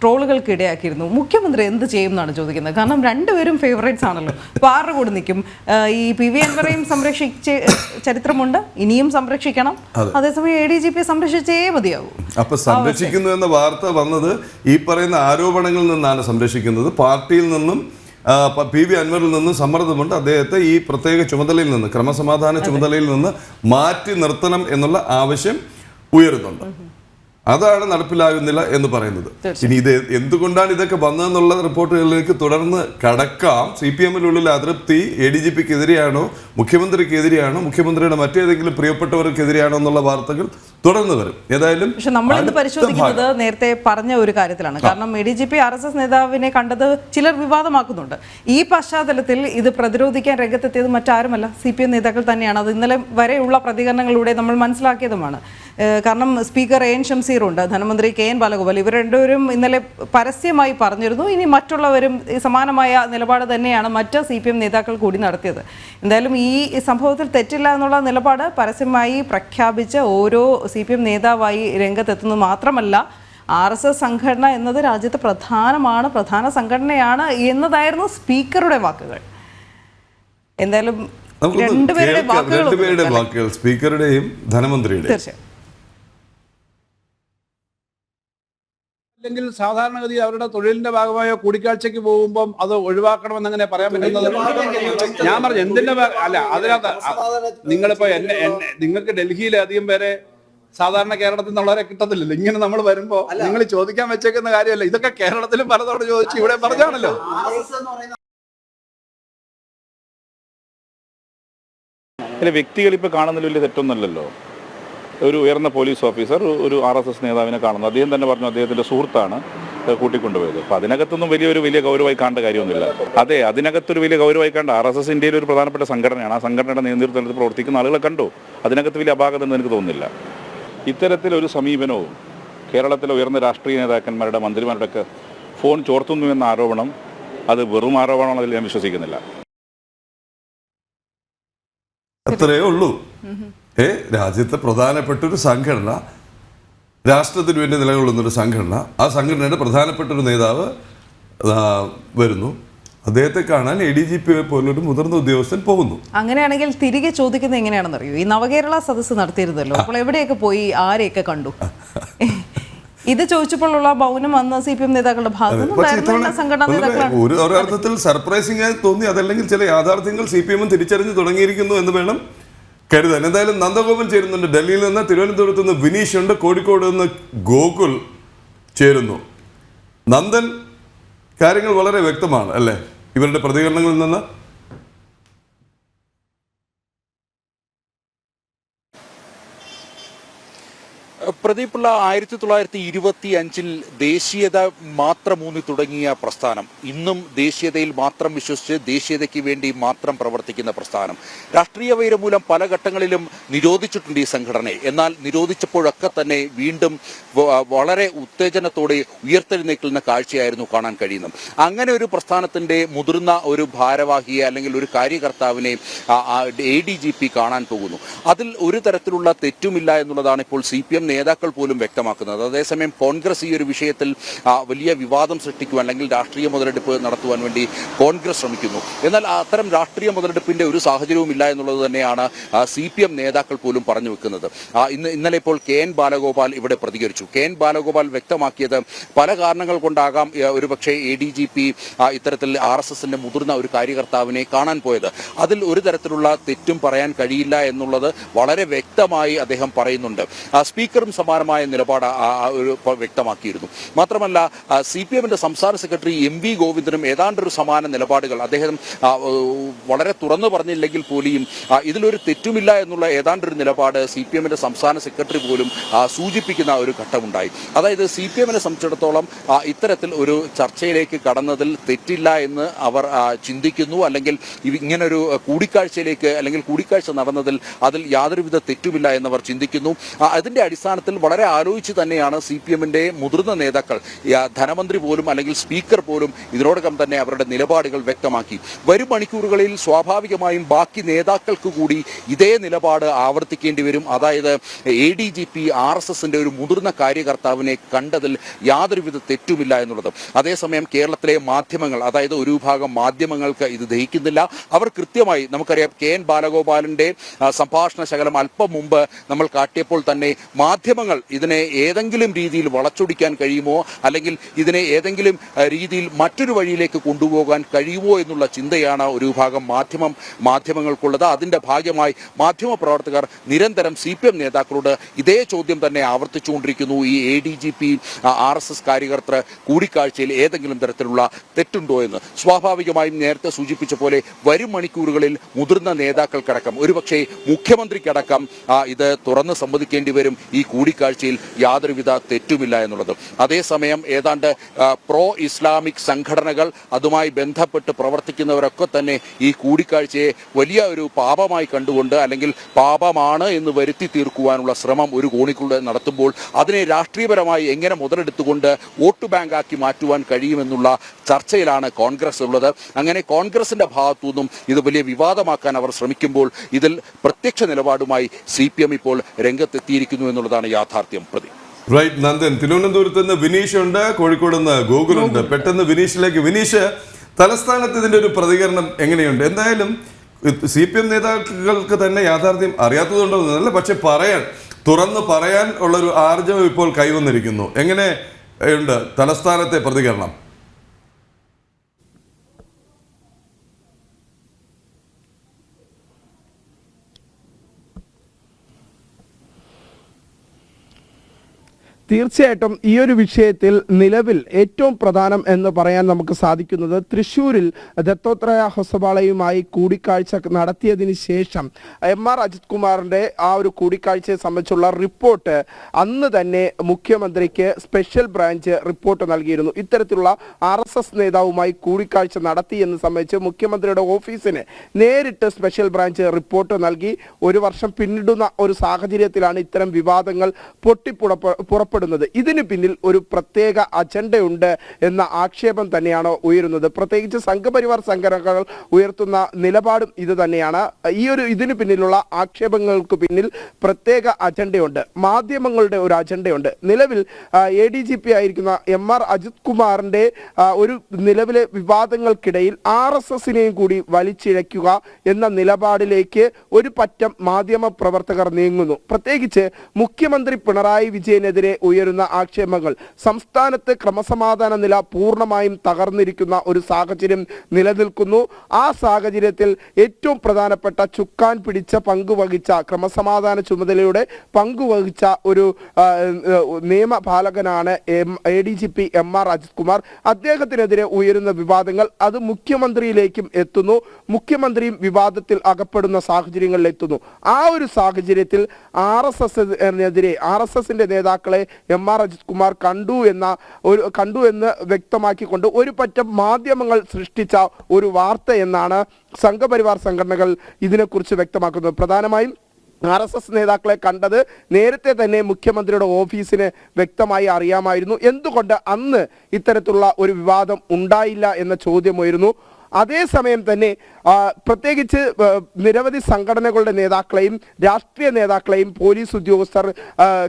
ട്രോളുകൾക്ക് ഇടയാക്കിയിരുന്നു. മുഖ്യമന്ത്രി എന്ത് ചെയ്യും എന്നാണ് ചോദിക്കുന്നത്. കാരണം രണ്ടുപേരും ഫേവറേറ്റ്സ് ആണല്ലോ. അപ്പോൾ ആരുടെ കൂടെ നിൽക്കും? ഈ PV അൻവറേയും സംരക്ഷിച്ച ചരിത്രമുണ്ട്, ഇനിയും സംരക്ഷിക്കണം. അതേസമയം ADGP സംരക്ഷിച്ചേ മതിയാവും. അപ്പൊ സംരക്ഷിക്കുന്നു എന്ന വാർത്ത വന്നത് ഈ പറയുന്ന ആരോപണങ്ങളിൽ നിന്നാണ് സംരക്ഷിക്കുന്നത്. പാർട്ടിയിൽ നിന്നും PV അൻവറിൽ നിന്നും സമ്മർദ്ദമുണ്ട്. അദ്ദേഹത്തെ ഈ പ്രത്യേക ചുമതലയിൽ നിന്ന്, ക്രമസമാധാന ചുമതലയിൽ നിന്ന് മാറ്റി നിർത്തണം എന്നുള്ള ആവശ്യം ഉയരുന്നുണ്ട്. അതാണ് നടപ്പിലാകുന്നില്ല എന്ന് പറയുന്നത്. ഇനി ഇത് എന്തുകൊണ്ടാണ് ഇതൊക്കെ വന്നതെന്നുള്ള റിപ്പോർട്ടുകളിലേക്ക് തുടർന്ന് കടക്കാം. CPM-നുള്ളിൽ അതൃപ്തി ADGP-ക്കെതിരെയാണോ, മുഖ്യമന്ത്രിക്കെതിരെയാണോ, മുഖ്യമന്ത്രിയുടെ മറ്റേതെങ്കിലും പ്രിയപ്പെട്ടവർക്കെതിരെയാണോ എന്നുള്ള വാർത്തകൾ തുടർന്ന് വരും. ഏതായാലും പക്ഷെ നമ്മളിത് പരിശോധിക്കുന്നത് നേരത്തെ പറഞ്ഞ ഒരു കാര്യത്തിലാണ്. കാരണം ADGP RSS നേതാവിനെ കണ്ടത് ചിലർ വിവാദമാക്കുന്നുണ്ട്. ഈ പശ്ചാത്തലത്തിൽ ഇത് പ്രതിരോധിക്കാൻ രംഗത്തെത്തിയത് മറ്റാരുമല്ല, CPM നേതാക്കൾ തന്നെയാണ്. അത് ഇന്നലെ വരെയുള്ള പ്രതികരണങ്ങളിലൂടെ നമ്മൾ മനസ്സിലാക്കിയതുമാണ്. കാരണം സ്പീക്കർ AN ഷംസീർ ഉണ്ട്, ധനമന്ത്രി KN ബാലഗോപാൽ, ഇവർ രണ്ടുപേരും ഇന്നലെ പരസ്യമായി പറഞ്ഞിരുന്നു. ഇനി മറ്റുള്ളവരും സമാനമായ നിലപാട് തന്നെയാണ് മറ്റ് CPM നേതാക്കൾ കൂടി നടത്തിയത്. എന്തായാലും ഈ സംഭവത്തിൽ തെറ്റില്ല എന്നുള്ള നിലപാട് പരസ്യമായി പ്രഖ്യാപിച്ച് ഓരോ CPM നേതാവായി രംഗത്തെത്തുന്നത് മാത്രമല്ല, RSS സംഘടന എന്നത് രാജ്യത്ത് പ്രധാന സംഘടനയാണ് എന്നതായിരുന്നു സ്പീക്കറുടെ വാക്കുകൾ. എന്തായാലും രണ്ടുപേരുടെ വാക്കുകൾ, സ്പീക്കറുടെയും ധനമന്ത്രിയുടെയും. തീർച്ചയായും. അല്ലെങ്കിൽ സാധാരണഗതി അവരുടെ തൊഴിലിന്റെ ഭാഗമായോ കൂടിക്കാഴ്ചക്ക് പോകുമ്പം അത് ഒഴിവാക്കണമെന്ന് അങ്ങനെ പറയാൻ പറ്റുന്നത്? ഞാൻ പറഞ്ഞു എന്തിന്റെ അല്ല, അതിനകത്ത് നിങ്ങളിപ്പോ നിങ്ങൾക്ക് ഡൽഹിയിൽ അധികം പേരെ സാധാരണ കേരളത്തിൽ നിന്നുള്ളവരെ കിട്ടത്തില്ലല്ലോ. ഇങ്ങനെ നമ്മൾ വരുമ്പോ നിങ്ങൾ ചോദിക്കാൻ വെച്ചേക്കുന്ന കാര്യമല്ല, ഇതൊക്കെ കേരളത്തിലും പലതവണ ചോദിച്ചു ഇവിടെ പറഞ്ഞാണല്ലോ. വ്യക്തികൾ ഇപ്പൊ കാണുന്നതിൽ വലിയ തെറ്റൊന്നുമല്ലല്ലോ. ഒരു ഉയർന്ന പോലീസ് ഓഫീസർ ഒരു RSS നേതാവിനെ കാണുന്നു. അദ്ദേഹം തന്നെ പറഞ്ഞു അദ്ദേഹത്തിന്റെ സുഹൃത്താണ് കൂട്ടിക്കൊണ്ടുപോയത്. അപ്പൊ അതിനകത്തൊന്നും വലിയ ഗൗരവമായി കാണേണ്ട കാര്യമൊന്നുമില്ല. അതെ, അതിനകത്തൊരു വലിയ ഗൗരവമായി കണ്ട RSS ഇന്ത്യയിലെ ഒരു പ്രധാനപ്പെട്ട സംഘടനയാണ്. ആ സംഘടനയുടെ നേതൃത്വത്തിൽ പ്രവർത്തിക്കുന്ന ആളുകളെ കണ്ടു. അതിനകത്ത് വലിയ അപാകതയെന്ന് എനിക്ക് തോന്നുന്നില്ല. ഇത്തരത്തിലൊരു സമീപനവും കേരളത്തിലെ ഉയർന്ന രാഷ്ട്രീയ നേതാക്കന്മാരുടെ മന്ത്രിമാരുടെ ഒക്കെ ഫോൺ ചോർത്തുന്നു എന്ന ആരോപണം അത് വെറും ആരോപണമാണെന്നതിൽ ഞാൻ വിശ്വസിക്കുന്നില്ല. അത്രയേ ഉള്ളൂ. രാജ്യത്തെ പ്രധാനപ്പെട്ട ഒരു സംഘടന, രാഷ്ട്രത്തിന് വേണ്ടി നിലകൊള്ളുന്നൊരു സംഘടന, ആ സംഘടനയുടെ പ്രധാനപ്പെട്ട ഒരു നേതാവ് വരുന്നു. അദ്ദേഹത്തെ കാണാൻ ADGP പോലൊരു മുതിർന്ന ഉദ്യോഗസ്ഥൻ പോകുന്നു. അങ്ങനെയാണെങ്കിൽ തിരികെ ചോദിക്കുന്നത് എങ്ങനെയാണെന്ന് അറിയൂ. ഈ നവകേരള സദസ്സ് നടത്തിയിരുന്നല്ലോ, അപ്പോൾ എവിടെയൊക്കെ പോയി, ആരെയൊക്കെ കണ്ടു? ഇത് ചോദിച്ചപ്പോഴുള്ള മൗനം അന്ന് CPM നേതാക്കളുടെ ഭാഗത്തുനിന്ന് ഒരു അർത്ഥത്തിൽ സർപ്രൈസിംഗ് ആയി തോന്നി. അതല്ലെങ്കിൽ ചില യാഥാർത്ഥ്യങ്ങൾ CPM തിരിച്ചറിഞ്ഞു തുടങ്ങിയിരിക്കുന്നു എന്ന് വേണം കരുതാൻ. എന്തായാലും നന്ദഗോപൻ ചേരുന്നുണ്ട്. ഡൽഹിയിൽ നിന്ന്, തിരുവനന്തപുരത്ത് നിന്ന് വിനീഷ് ഉണ്ട്, കോഴിക്കോട് നിന്ന് ഗോകുൽ ചേരുന്നു. നന്ദൻ, കാര്യങ്ങൾ വളരെ വ്യക്തമാണ് അല്ലേ? ഇവരുടെ പ്രതികരണങ്ങളിൽ നിന്ന്? പ്രദീപുള്ള 1925 ദേശീയത മാത്രം ഊന്നി തുടങ്ങിയ പ്രസ്ഥാനം ഇന്നും ദേശീയതയിൽ മാത്രം വിശ്വസിച്ച് ദേശീയതയ്ക്ക് വേണ്ടി മാത്രം പ്രവർത്തിക്കുന്ന പ്രസ്ഥാനം. രാഷ്ട്രീയ വൈരം മൂലം പല ഘട്ടങ്ങളിലും നിരോധിച്ചിട്ടുണ്ട് ഈ സംഘടനയെ. എന്നാൽ നിരോധിച്ചപ്പോഴൊക്കെ തന്നെ വീണ്ടും വളരെ ഉത്തേജനത്തോടെ ഉയർത്തെഴുന്നേൽക്കുന്ന കാഴ്ചയായിരുന്നു കാണാൻ കഴിയുന്നത്. അങ്ങനെ ഒരു പ്രസ്ഥാനത്തിന്റെ മുതിർന്ന ഒരു ഭാരവാഹിയെ അല്ലെങ്കിൽ ഒരു കാര്യകർത്താവിനെ ADGP കാണാൻ പോകുന്നു. അതിൽ ഒരു തരത്തിലുള്ള തെറ്റുമില്ല എന്നുള്ളതാണ് ഇപ്പോൾ CPM നേതാക്കൾ പോലും വ്യക്തമാക്കുന്നത്. അതേസമയം കോൺഗ്രസ് ഈ ഒരു വിഷയത്തിൽ വലിയ വിവാദം സൃഷ്ടിക്കുവാൻ അല്ലെങ്കിൽ രാഷ്ട്രീയ മുതലെടുപ്പ് നടത്തുവാൻ വേണ്ടി കോൺഗ്രസ് ശ്രമിക്കുന്നു. എന്നാൽ അത്തരം രാഷ്ട്രീയ മുതലെടുപ്പിന്റെ ഒരു സാഹചര്യവും ഇല്ല എന്നുള്ളത് തന്നെയാണ് CPM നേതാക്കൾ പോലും പറഞ്ഞു വെക്കുന്നത്. ഇന്നലെ ഇപ്പോൾ KN ബാലഗോപാൽ ഇവിടെ പ്രതികരിച്ചു. KN ബാലഗോപാൽ വ്യക്തമാക്കിയത് പല കാരണങ്ങൾ കൊണ്ടാകാം ഒരുപക്ഷെ ADGP ഇത്തരത്തിൽ RSSന്റെ മുതിർന്ന ഒരു കാര്യകർത്താവിനെ കാണാൻ പോയത്. അതിൽ ഒരു തരത്തിലുള്ള തെറ്റും പറയാൻ കഴിയില്ല എന്നുള്ളത് വളരെ വ്യക്തമായി അദ്ദേഹം പറയുന്നുണ്ട്. സ്പീക്കറും സമാനമായ നിലപാട് വ്യക്തമാക്കിയിരുന്നു. മാത്രമല്ല CPMന്റെ സംസ്ഥാന സെക്രട്ടറി MV ഗോവിന്ദനും ഏതാണ്ടൊരു സമാന നിലപാടുകൾ അദ്ദേഹം വളരെ തുറന്നു പറഞ്ഞില്ലെങ്കിൽ പോലും ഇതിലൊരു തെറ്റുമില്ല എന്നുള്ള ഏതാണ്ടൊരു നിലപാട് CPMന്റെ സംസ്ഥാന സെക്രട്ടറി പോലും സൂചിപ്പിക്കുന്ന ഒരു ഘട്ടമുണ്ടായി. അതായത് CPMനെ സംബന്ധിച്ചിടത്തോളം ഇത്തരത്തിൽ ഒരു ചർച്ചയിലേക്ക് കടന്നതിൽ തെറ്റില്ല എന്ന് അവർ ചിന്തിക്കുന്നു. അല്ലെങ്കിൽ ഇങ്ങനൊരു കൂടിക്കാഴ്ചയിലേക്ക് അല്ലെങ്കിൽ കൂടിക്കാഴ്ച നടന്നതിൽ അതിൽ യാതൊരുവിധ തെറ്റുമില്ല എന്നവർ ചിന്തിക്കുന്നു. അതിന്റെ അടിസ്ഥാനത്തിൽ വളരെ ആലോചിച്ച് തന്നെയാണ് CPMന്റെ മുതിർന്ന നേതാക്കൾ ധനമന്ത്രി പോലും അല്ലെങ്കിൽ സ്പീക്കർ പോലും ഇതിനോടകം തന്നെ അവരുടെ നിലപാടുകൾ വ്യക്തമാക്കി. വരും മണിക്കൂറുകളിൽ സ്വാഭാവികമായും ബാക്കി നേതാക്കൾക്ക് കൂടി ഇതേ നിലപാട് ആവർത്തിക്കേണ്ടി വരും. അതായത് ADGP RSSന്റെ ഒരു മുതിർന്ന കാര്യകർത്താവിനെ കണ്ടതിൽ യാതൊരുവിധ തെറ്റുമില്ല എന്നുള്ളത്. അതേസമയം കേരളത്തിലെ മാധ്യമങ്ങൾ അതായത് ഒരു വിഭാഗം മാധ്യമങ്ങൾക്ക് ഇത് ദഹിക്കുന്നില്ല. അവർ കൃത്യമായി നമുക്കറിയാം KN ബാലഗോപാലിന്റെ സംഭാഷണ ശകലം അല്പം മുമ്പ് നമ്മൾ കാട്ടിയപ്പോൾ തന്നെ മാധ്യമങ്ങൾ ഇതിനെ ഏതെങ്കിലും രീതിയിൽ വളച്ചൊടിക്കാൻ കഴിയുമോ അല്ലെങ്കിൽ ഇതിനെ ഏതെങ്കിലും രീതിയിൽ മറ്റൊരു വഴിയിലേക്ക് കൊണ്ടുപോകാൻ കഴിയുമോ എന്നുള്ള ചിന്തയാണ് ഒരു വിഭാഗം മാധ്യമങ്ങൾക്കുള്ളത്. അതിന്റെ ഭാഗമായി മാധ്യമപ്രവർത്തകർ നിരന്തരം CPM നേതാക്കളോട് ഇതേ ചോദ്യം തന്നെ ആവർത്തിച്ചുകൊണ്ടിരിക്കുന്നു. ഈ ADGP RSS കാര്യകർത്തർ കൂടിക്കാഴ്ചയിൽ ഏതെങ്കിലും തരത്തിലുള്ള തെറ്റുണ്ടോ എന്ന്. സ്വാഭാവികമായും നേരത്തെ സൂചിപ്പിച്ച പോലെ വരും മണിക്കൂറുകളിൽ മുതിർന്ന നേതാക്കൾക്കടക്കം ഒരുപക്ഷെ മുഖ്യമന്ത്രിക്കടക്കം ഇത് തുറന്ന് സമ്മതിക്കേണ്ടി വരും ഈ കൂടിക്കാഴ്ചയിൽ യാതൊരുവിധ തെറ്റുമില്ല എന്നുള്ളത്. അതേസമയം ഏതാണ്ട് പ്രോ ഇസ്ലാമിക് സംഘടനകൾ അതുമായി ബന്ധപ്പെട്ട് പ്രവർത്തിക്കുന്നവരൊക്കെ തന്നെ ഈ കൂടിക്കാഴ്ചയെ വലിയ ഒരു പാപമായി കണ്ടുകൊണ്ട് അല്ലെങ്കിൽ പാപമാണ് എന്ന് വരുത്തി തീർക്കുവാനുള്ള ശ്രമം ഒരു കോണിക്കൂടെ നടത്തുമ്പോൾ അതിനെ രാഷ്ട്രീയപരമായി എങ്ങനെ മുതലെടുത്തുകൊണ്ട് വോട്ട് ബാങ്കാക്കി മാറ്റുവാൻ കഴിയുമെന്നുള്ള ചർച്ചയിലാണ് കോൺഗ്രസ് ഉള്ളത്. അങ്ങനെ കോൺഗ്രസിന്റെ ഭാഗത്തുനിന്നും ഇത് വലിയ വിവാദമാക്കാൻ അവർ ശ്രമിക്കുമ്പോൾ ഇതിൽ പ്രത്യക്ഷ നിലപാടുമായി CPM ഇപ്പോൾ രംഗത്തെത്തിയിരിക്കുന്നു എന്നുള്ളതാണ് യാഥാർത്ഥ്യം. പ്രതി റൈറ്റ് നന്ദൻ, തിരുവനന്തപുരത്ത് നിന്ന് വിനീഷ് ഉണ്ട്, കോഴിക്കോട് നിന്ന് ഗോകുലുണ്ട്. പെട്ടെന്ന് വിനീഷിലേക്ക്. വിനീഷ്, തലസ്ഥാനത്ത് ഇതിന്റെ ഒരു പ്രതികരണം എങ്ങനെയുണ്ട്? എന്തായാലും CPM നേതാക്കൾക്ക് തന്നെ യാഥാർത്ഥ്യം അറിയാത്തതുകൊണ്ടൊന്നുമല്ല, പക്ഷെ തുറന്ന് പറയാൻ ഉള്ളൊരു ആർജവം ഇപ്പോൾ കൈവന്നിരിക്കുന്നു. എങ്ങനെ ഉണ്ട് തലസ്ഥാനത്തെ പ്രതികരണം? തീർച്ചയായിട്ടും ഈ ഒരു വിഷയത്തിൽ നിലവിൽ ഏറ്റവും പ്രധാനം എന്ന് പറയാൻ നമുക്ക് സാധിക്കുന്നത് തൃശ്ശൂരിൽ ദത്തോത്രേയ ഹൊസബാളയുമായി കൂടിക്കാഴ്ച നടത്തിയതിന് ശേഷം MR അജിത് കുമാറിന്റെ ആ ഒരു കൂടിക്കാഴ്ചയെ സംബന്ധിച്ചുള്ള റിപ്പോർട്ട് അന്ന് തന്നെ മുഖ്യമന്ത്രിക്ക് സ്പെഷ്യൽ ബ്രാഞ്ച് റിപ്പോർട്ട് നൽകിയിരുന്നു. ഇത്തരത്തിലുള്ള RSS നേതാവുമായി കൂടിക്കാഴ്ച നടത്തി എന്ന് സംബന്ധിച്ച് മുഖ്യമന്ത്രിയുടെ ഓഫീസിന് നേരിട്ട് സ്പെഷ്യൽ ബ്രാഞ്ച് റിപ്പോർട്ട് നൽകി. ഒരു വർഷം പിന്നിടുന്ന ഒരു സാഹചര്യത്തിലാണ് ഇത്തരം വിവാദങ്ങൾ പുറപ്പെടുന്നത്. ഇതിന് പിന്നിൽ ഒരു പ്രത്യേക അജണ്ടയുണ്ട് എന്ന ആക്ഷേപം തന്നെയാണ് ഉയരുന്നത്. പ്രത്യേകിച്ച് സംഘപരിവാർ സംഘടനകൾ ഉയർത്തുന്ന നിലപാടും ഇത് തന്നെയാണ്. ഇതിന് പിന്നിലുള്ള ആക്ഷേപങ്ങൾക്ക് പിന്നിൽ പ്രത്യേക അജണ്ടയുണ്ട്, മാധ്യമങ്ങളുടെ ഒരു അജണ്ടയുണ്ട്. നിലവിൽ ADGP ആയിരിക്കുന്ന MR അജിത് കുമാറിന്റെ ഒരു നിലവിലെ വിവാദങ്ങൾക്കിടയിൽ RSSനെയും കൂടി വലിച്ചിഴയ്ക്കുക എന്ന നിലപാടിലേക്ക് ഒരു പറ്റം മാധ്യമ പ്രവർത്തകർ നീങ്ങുന്നു. പ്രത്യേകിച്ച് മുഖ്യമന്ത്രി പിണറായി വിജയനെതിരെ ഉയരുന്ന ആക്ഷേപങ്ങൾ സംസ്ഥാനത്ത് ക്രമസമാധാന നില പൂർണ്ണമായും തകർന്നിരിക്കുന്ന ഒരു സാഹചര്യം നിലനിൽക്കുന്നു. ആ സാഹചര്യത്തിൽ ഏറ്റവും പ്രധാനപ്പെട്ട ചുക്കാൻ പിടിച്ച പങ്കുവഹിച്ച ക്രമസമാധാന ചുമതലയുടെ പങ്കുവഹിച്ച ഒരു നിയമപാലകനാണ് ADGP MR അജിത് കുമാർ. അദ്ദേഹത്തിനെതിരെ ഉയരുന്ന വിവാദങ്ങൾ അത് മുഖ്യമന്ത്രിയിലേക്കും എത്തുന്നു. മുഖ്യമന്ത്രിയും വിവാദത്തിൽ അകപ്പെടുന്ന സാഹചര്യങ്ങളിൽ എത്തുന്നു. ആ ഒരു സാഹചര്യത്തിൽ RSSന്റെ നേതാക്കളെ MR അജിത് കുമാർ കണ്ടു എന്ന് വ്യക്തമാക്കിക്കൊണ്ട് ഒരു പറ്റം മാധ്യമങ്ങൾ സൃഷ്ടിച്ച ഒരു വാർത്ത എന്നാണ് സംഘപരിവാർ സംഘടനകൾ ഇതിനെക്കുറിച്ച് വ്യക്തമാക്കുന്നത്. പ്രധാനമായും RSS നേതാക്കളെ കണ്ടത് നേരത്തെ തന്നെ മുഖ്യമന്ത്രിയുടെ ഓഫീസിന് വ്യക്തമായി അറിയാമായിരുന്നു. എന്തുകൊണ്ട് അന്ന് ഇത്തരത്തിലുള്ള ഒരു വിവാദം ഉണ്ടായില്ല എന്ന ചോദ്യമായിരുന്നു. അതേസമയം തന്നെ പ്രത്യേകിച്ച് നിരവധി സംഘടനകളുടെ നേതാക്കളെയും രാഷ്ട്രീയ നേതാക്കളെയും പോലീസ് ഉദ്യോഗസ്ഥർ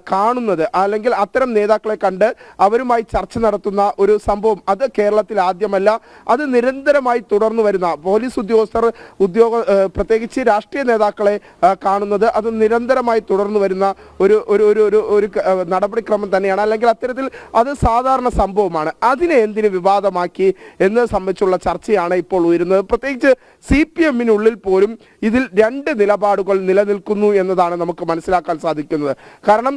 കാണുന്നത് അല്ലെങ്കിൽ അത്തരം നേതാക്കളെ കണ്ട് അവരുമായി ചർച്ച നടത്തുന്ന ഒരു സംഭവം അത് കേരളത്തിൽ ആദ്യമല്ല. അത് നിരന്തരമായി തുടർന്നു വരുന്ന പോലീസ് ഉദ്യോഗസ്ഥർ പ്രത്യേകിച്ച് രാഷ്ട്രീയ നേതാക്കളെ കാണുന്നത് അത് നിരന്തരമായി തുടർന്നു വരുന്ന ഒരു നടപടിക്രമം തന്നെയാണ്. അല്ലെങ്കിൽ അത്തരത്തിൽ അത് സാധാരണ സംഭവമാണ്. അതിനെ എന്തിന് വിവാദമാക്കി എന്നത് സംബന്ധിച്ചുള്ള ചർച്ചയാണ് ഇപ്പോൾ ഉയരുന്നത്. പ്രത്യേകിച്ച് CPM-നുള്ളിൽ പോലും ഇതിൽ രണ്ട് നിലപാടുകൾ നിലനിൽക്കുന്നു എന്നതാണ് നമുക്ക് മനസ്സിലാക്കാൻ സാധിക്കുന്നത്. കാരണം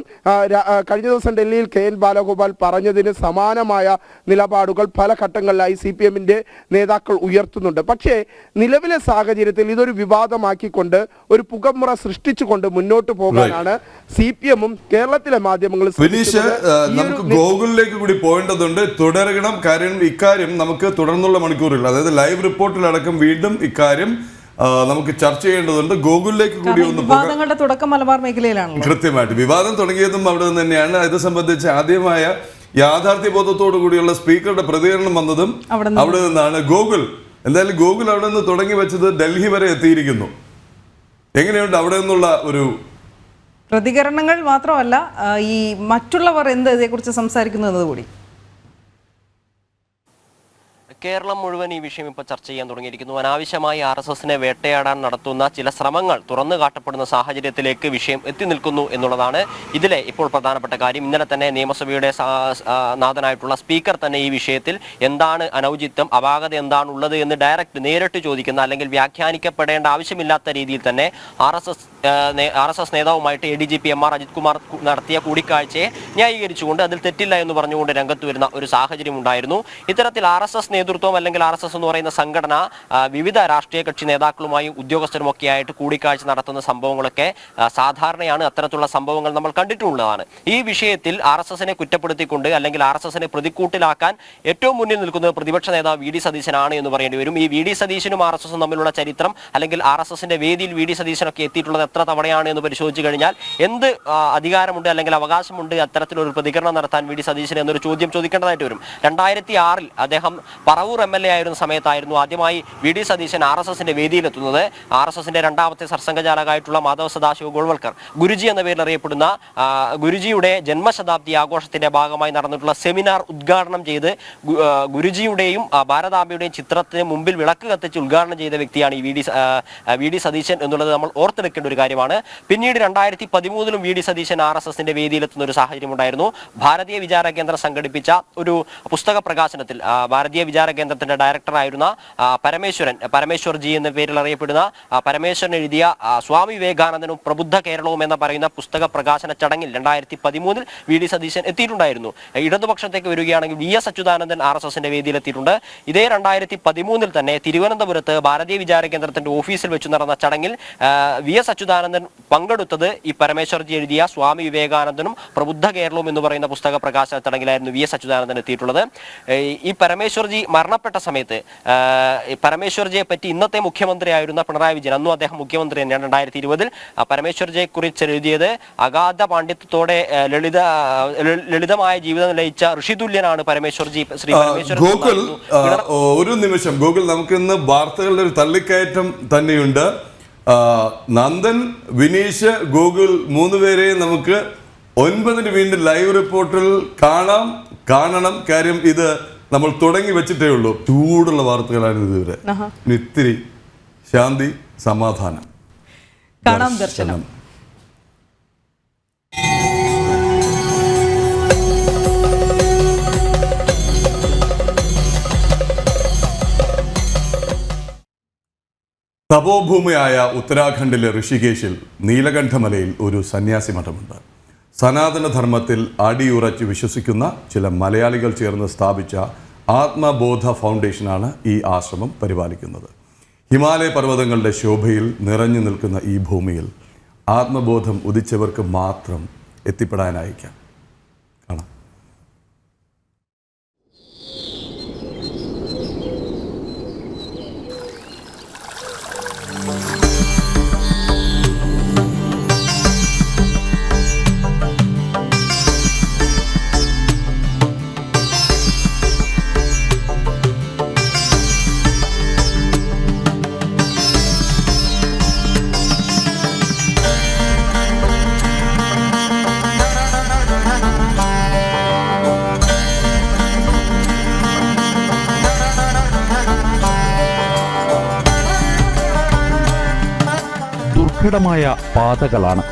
കഴിഞ്ഞ ദിവസം ഡൽഹിയിൽ KN ബാലഗോപാൽ പറഞ്ഞതിന് സമാനമായ നിലപാടുകൾ പല ഘട്ടങ്ങളിലായി CPM-ന്റെ നേതാക്കൾ ഉയർത്തുന്നുണ്ട്. പക്ഷേ നിലവിലെ സാഹചര്യത്തിൽ ഇതൊരു വിവാദമാക്കിക്കൊണ്ട് ഒരു പുകമുറ സൃഷ്ടിച്ചുകൊണ്ട് മുന്നോട്ട് പോകാനാണ് CPM-ഉം കേരളത്തിലെ മാധ്യമങ്ങളും. നമുക്ക് ഗൂഗിളിലേക്ക് കൂടി പോകേണ്ടതുണ്ട്, തുടരണം. കാര്യം ഇക്കാര്യം നമുക്ക് തുടർന്നുള്ള മണിക്കൂറിൽ, അതായത് ലൈവ് റിപ്പോർട്ടിലടക്കം വീണ്ടും ഇക്കാര്യം നമുക്ക് ചർച്ച ചെയ്യേണ്ടതുണ്ട്. ഗൂഗിളിലേക്ക് കൂടി ഒന്ന് വിവാദങ്ങളുടെ തുടക്കം മലബാർ മേഖലയിലാണ്. കൃത്യമായിട്ട് വിവാദം തുടങ്ങിയതും അവിടെ നിന്ന് തന്നെയാണ്. ഇത് സംബന്ധിച്ച് ആദ്യമായ യാഥാർത്ഥ്യബോധത്തോടു കൂടിയുള്ള സ്പീക്കറുടെ പ്രതികരണം വന്നതും അവിടെ നിന്നാണ്. ഗൂഗിൾ എന്തായാലും ഗൂഗിൾ അവിടെ നിന്ന് തുടങ്ങി വെച്ചത് ഡൽഹി വരെ എത്തിയിരിക്കുന്നു. എങ്ങനെയുണ്ട് അവിടെ നിന്നുള്ള ഒരു പ്രതികരണങ്ങൾ? മാത്രമല്ല ഈ മറ്റുള്ളവർ എന്ത് ഇതേക്കുറിച്ച് സംസാരിക്കുന്നു എന്നത് കൂടി. കേരളം മുഴുവൻ ഈ വിഷയം ഇപ്പോൾ ചർച്ച ചെയ്യാൻ തുടങ്ങിയിരിക്കുന്നു. അനാവശ്യമായി RSSനെ വേട്ടയാടാൻ നടത്തുന്ന ചില ശ്രമങ്ങൾ തുറന്നു കാട്ടപ്പെടുന്ന സാഹചര്യത്തിലേക്ക് വിഷയം എത്തി നിൽക്കുന്നു എന്നുള്ളതാണ് ഇതിലെ ഇപ്പോൾ പ്രധാനപ്പെട്ട കാര്യം. ഇന്നലെ തന്നെ നിയമസഭയുടെ നാഥനായിട്ടുള്ള സ്പീക്കർ തന്നെ ഈ വിഷയത്തിൽ എന്താണ് അനൗചിത്യം, അപാകത എന്താണുള്ളത് എന്ന് നേരിട്ട് ചോദിക്കുന്ന അല്ലെങ്കിൽ വ്യാഖ്യാനിക്കപ്പെടേണ്ട ആവശ്യമില്ലാത്ത രീതിയിൽ തന്നെ RSS നേതാവുമായിട്ട് ADGP MR Ajith Kumar നടത്തിയ കൂടിക്കാഴ്ചയെ ന്യായീകരിച്ചുകൊണ്ട് അതിൽ തെറ്റില്ല എന്ന് പറഞ്ഞുകൊണ്ട് രംഗത്ത് വരുന്ന ഒരു സാഹചര്യം ഉണ്ടായിരുന്നു. ഇത്തരത്തിൽ RSS നേതൃത്വം അല്ലെങ്കിൽ RSS എന്ന് പറയുന്ന സംഘടന വിവിധ രാഷ്ട്രീയ കക്ഷി നേതാക്കളുമായും ഉദ്യോഗസ്ഥരുമൊക്കെ ആയിട്ട് കൂടിക്കാഴ്ച നടത്തുന്ന സംഭവങ്ങളൊക്കെ സാധാരണയാണ്. അത്തരത്തിലുള്ള സംഭവങ്ങൾ നമ്മൾ കണ്ടിട്ടുള്ളതാണ്. ഈ വിഷയത്തിൽ RSSനെ കുറ്റപ്പെടുത്തിക്കൊണ്ട് അല്ലെങ്കിൽ RSSനെ പ്രതിക്കൂട്ടിലാക്കാൻ ഏറ്റവും മുന്നിൽ നിൽക്കുന്നത് പ്രതിപക്ഷ നേതാവ് VD സതീശനാണ് എന്ന് പറയേണ്ടി വരും. ഈ VD സതീശനും RSSും തമ്മിലുള്ള ചരിത്രം അല്ലെങ്കിൽ RSSന്റെ വേദിയിൽ VD സതീശനൊക്കെ എത്തിയിട്ടുള്ളത് എത്ര തവണയാണ് എന്ന് പരിശോധിച്ചു കഴിഞ്ഞാൽ എന്ത് അധികാരമുണ്ട് അല്ലെങ്കിൽ അവകാശമുണ്ട് അത്തരത്തിലൊരു പ്രതികരണം നടത്താൻ VD സതീശന് എന്നൊരു ചോദ്യം ചോദിക്കേണ്ടതായിട്ട് വരും. 2006-ൽ അദ്ദേഹം പറവൂർ MLA ആയിരുന്ന സമയത്തായിരുന്നു ആദ്യമായി VD സതീശൻ RSSന്റെ വേദിയിലെത്തുന്നത്. RSSന്റെ രണ്ടാമത്തെ സർസംഘചാലകമായിട്ടുള്ള മാധവ് സദാശിവ ഗോൾവൽക്കർ ഗുരുജി എന്ന പേരിൽ അറിയപ്പെടുന്ന ഗുരുജിയുടെ ജന്മശതാബ്ദി ആഘോഷത്തിന്റെ ഭാഗമായി നടന്നിട്ടുള്ള സെമിനാർ ഉദ്ഘാടനം ചെയ്ത് ഗുരുജിയുടെയും ഭാരതാംബയുടെയും ചിത്രത്തിന് മുമ്പിൽ വിളക്ക് കത്തിച്ച് ഉദ്ഘാടനം ചെയ്ത വ്യക്തിയാണ് ഈ VD സതീശൻ എന്നുള്ളത് നമ്മൾ ഓർത്തെടുക്കേണ്ട ഒരു കാര്യമാണ്. പിന്നീട് 2013-ലും VD സതീശൻ RSSന്റെ വേദിയിലെത്തുന്ന ഒരു സാഹചര്യം ഉണ്ടായിരുന്നു. ഭാരതീയ വിചാര കേന്ദ്രം സംഘടിപ്പിച്ച ഒരു പുസ്തക പ്രകാശനത്തിൽ ഭാരതീയ വിചാര കേന്ദ്രത്തിന്റെ ഡയറക്ടറായിരുന്ന പരമേശ്വർജി എന്ന പേരിൽ അറിയപ്പെടുന്ന പരമേശ്വരൻ എഴുതിയ സ്വാമി വിവേകാനന്ദനും പ്രബുദ്ധ കേരളവും എന്ന് പറയുന്ന പുസ്തക പ്രകാശന ചടങ്ങിൽ 2013-ൽ VD സതീശൻ എത്തിയിട്ടുണ്ടായിരുന്നു. ഇടതുപക്ഷത്തേക്ക് വരികയാണെങ്കിൽ VS അച്യുതാനന്ദൻ RSSന്റെ വേദിയിലെത്തിയിട്ടുണ്ട്. ഇതേ 2013-ൽ തന്നെ തിരുവനന്തപുരത്ത് ഭാരതീയ വിചാര കേന്ദ്രത്തിന്റെ ഓഫീസിൽ വെച്ച് നടന്ന ചടങ്ങിൽ VS അച്യുതാനന്ദൻ പങ്കെടുത്തത് ഈ പരമേശ്വർജി എഴുതിയ സ്വാമി വിവേകാനന്ദനും പ്രബുദ്ധ കേരളവും എന്ന് പറയുന്ന പുസ്തക പ്രകാശന ചടങ്ങിലായിരുന്നു VS അച്യുതാനന്ദൻ എത്തിയിട്ടുള്ളത്. ഈ പരമേശ്വർജി മരണപ്പെട്ട സമയത്ത് പരമേശ്വർജിയെ പറ്റി ഇന്നത്തെ മുഖ്യമന്ത്രിയായിരുന്ന പിണറായി വിജയൻ, അന്നും അദ്ദേഹം മുഖ്യമന്ത്രി തന്നെയാണ്, 2020-ൽ പരമേശ്വർജിയെ കുറിച്ച് എഴുതിയത് അഗാധ പാണ്ഡിത്യത്തോടെ ലളിതമായ ജീവിതം നയിച്ച ഋഷിതുല്യനാണ് പരമേശ്വർജി. ശ്രീ ഗൂഗിൾ ഒരു നിമിഷം, ഗൂഗിൾ നമുക്ക് ഇന്ന് വാർത്തകളുടെ ഒരു തള്ളിക്കയറ്റം തന്നെയുണ്ട്. നന്ദൻ, വിനീഷ്, ഗൂഗിൾ 3 പേരെയും നമുക്ക് 9-ന് വീണ്ടും ലൈവ് റിപ്പോർട്ടിൽ കാണണം. കാര്യം ഇത് നമ്മൾ തുടങ്ങി വെച്ചിട്ടേ ഉള്ളൂ. ചൂടുള്ള വാർത്തകളാണ് ഇതുവരെ. ഇത്തിരി ശാന്തി, സമാധാനം. കാണാം ദർശനം. തപോഭൂമിയായ ഉത്തരാഖണ്ഡിലെ ഋഷികേശിൽ നീലകണ്ഠമലയിൽ ഒരു സന്യാസി മഠമുണ്ട്. സനാതനധർമ്മത്തിൽ അടിയുറച്ച് വിശ്വസിക്കുന്ന ചില മലയാളികൾ ചേർന്ന് സ്ഥാപിച്ച ആത്മബോധ ഫൗണ്ടേഷനാണ് ഈ ആശ്രമം പരിപാലിക്കുന്നത്. ഹിമാലയ പർവ്വതങ്ങളുടെ ശോഭയിൽ നിറഞ്ഞു നിൽക്കുന്ന ഈ ഭൂമിയിൽ ആത്മബോധം ഉദിച്ചവർക്ക് മാത്രം എത്തിപ്പെടാനായിരിക്കാം. കാണാം. ദുർഘടമായ പാതകളാണ്.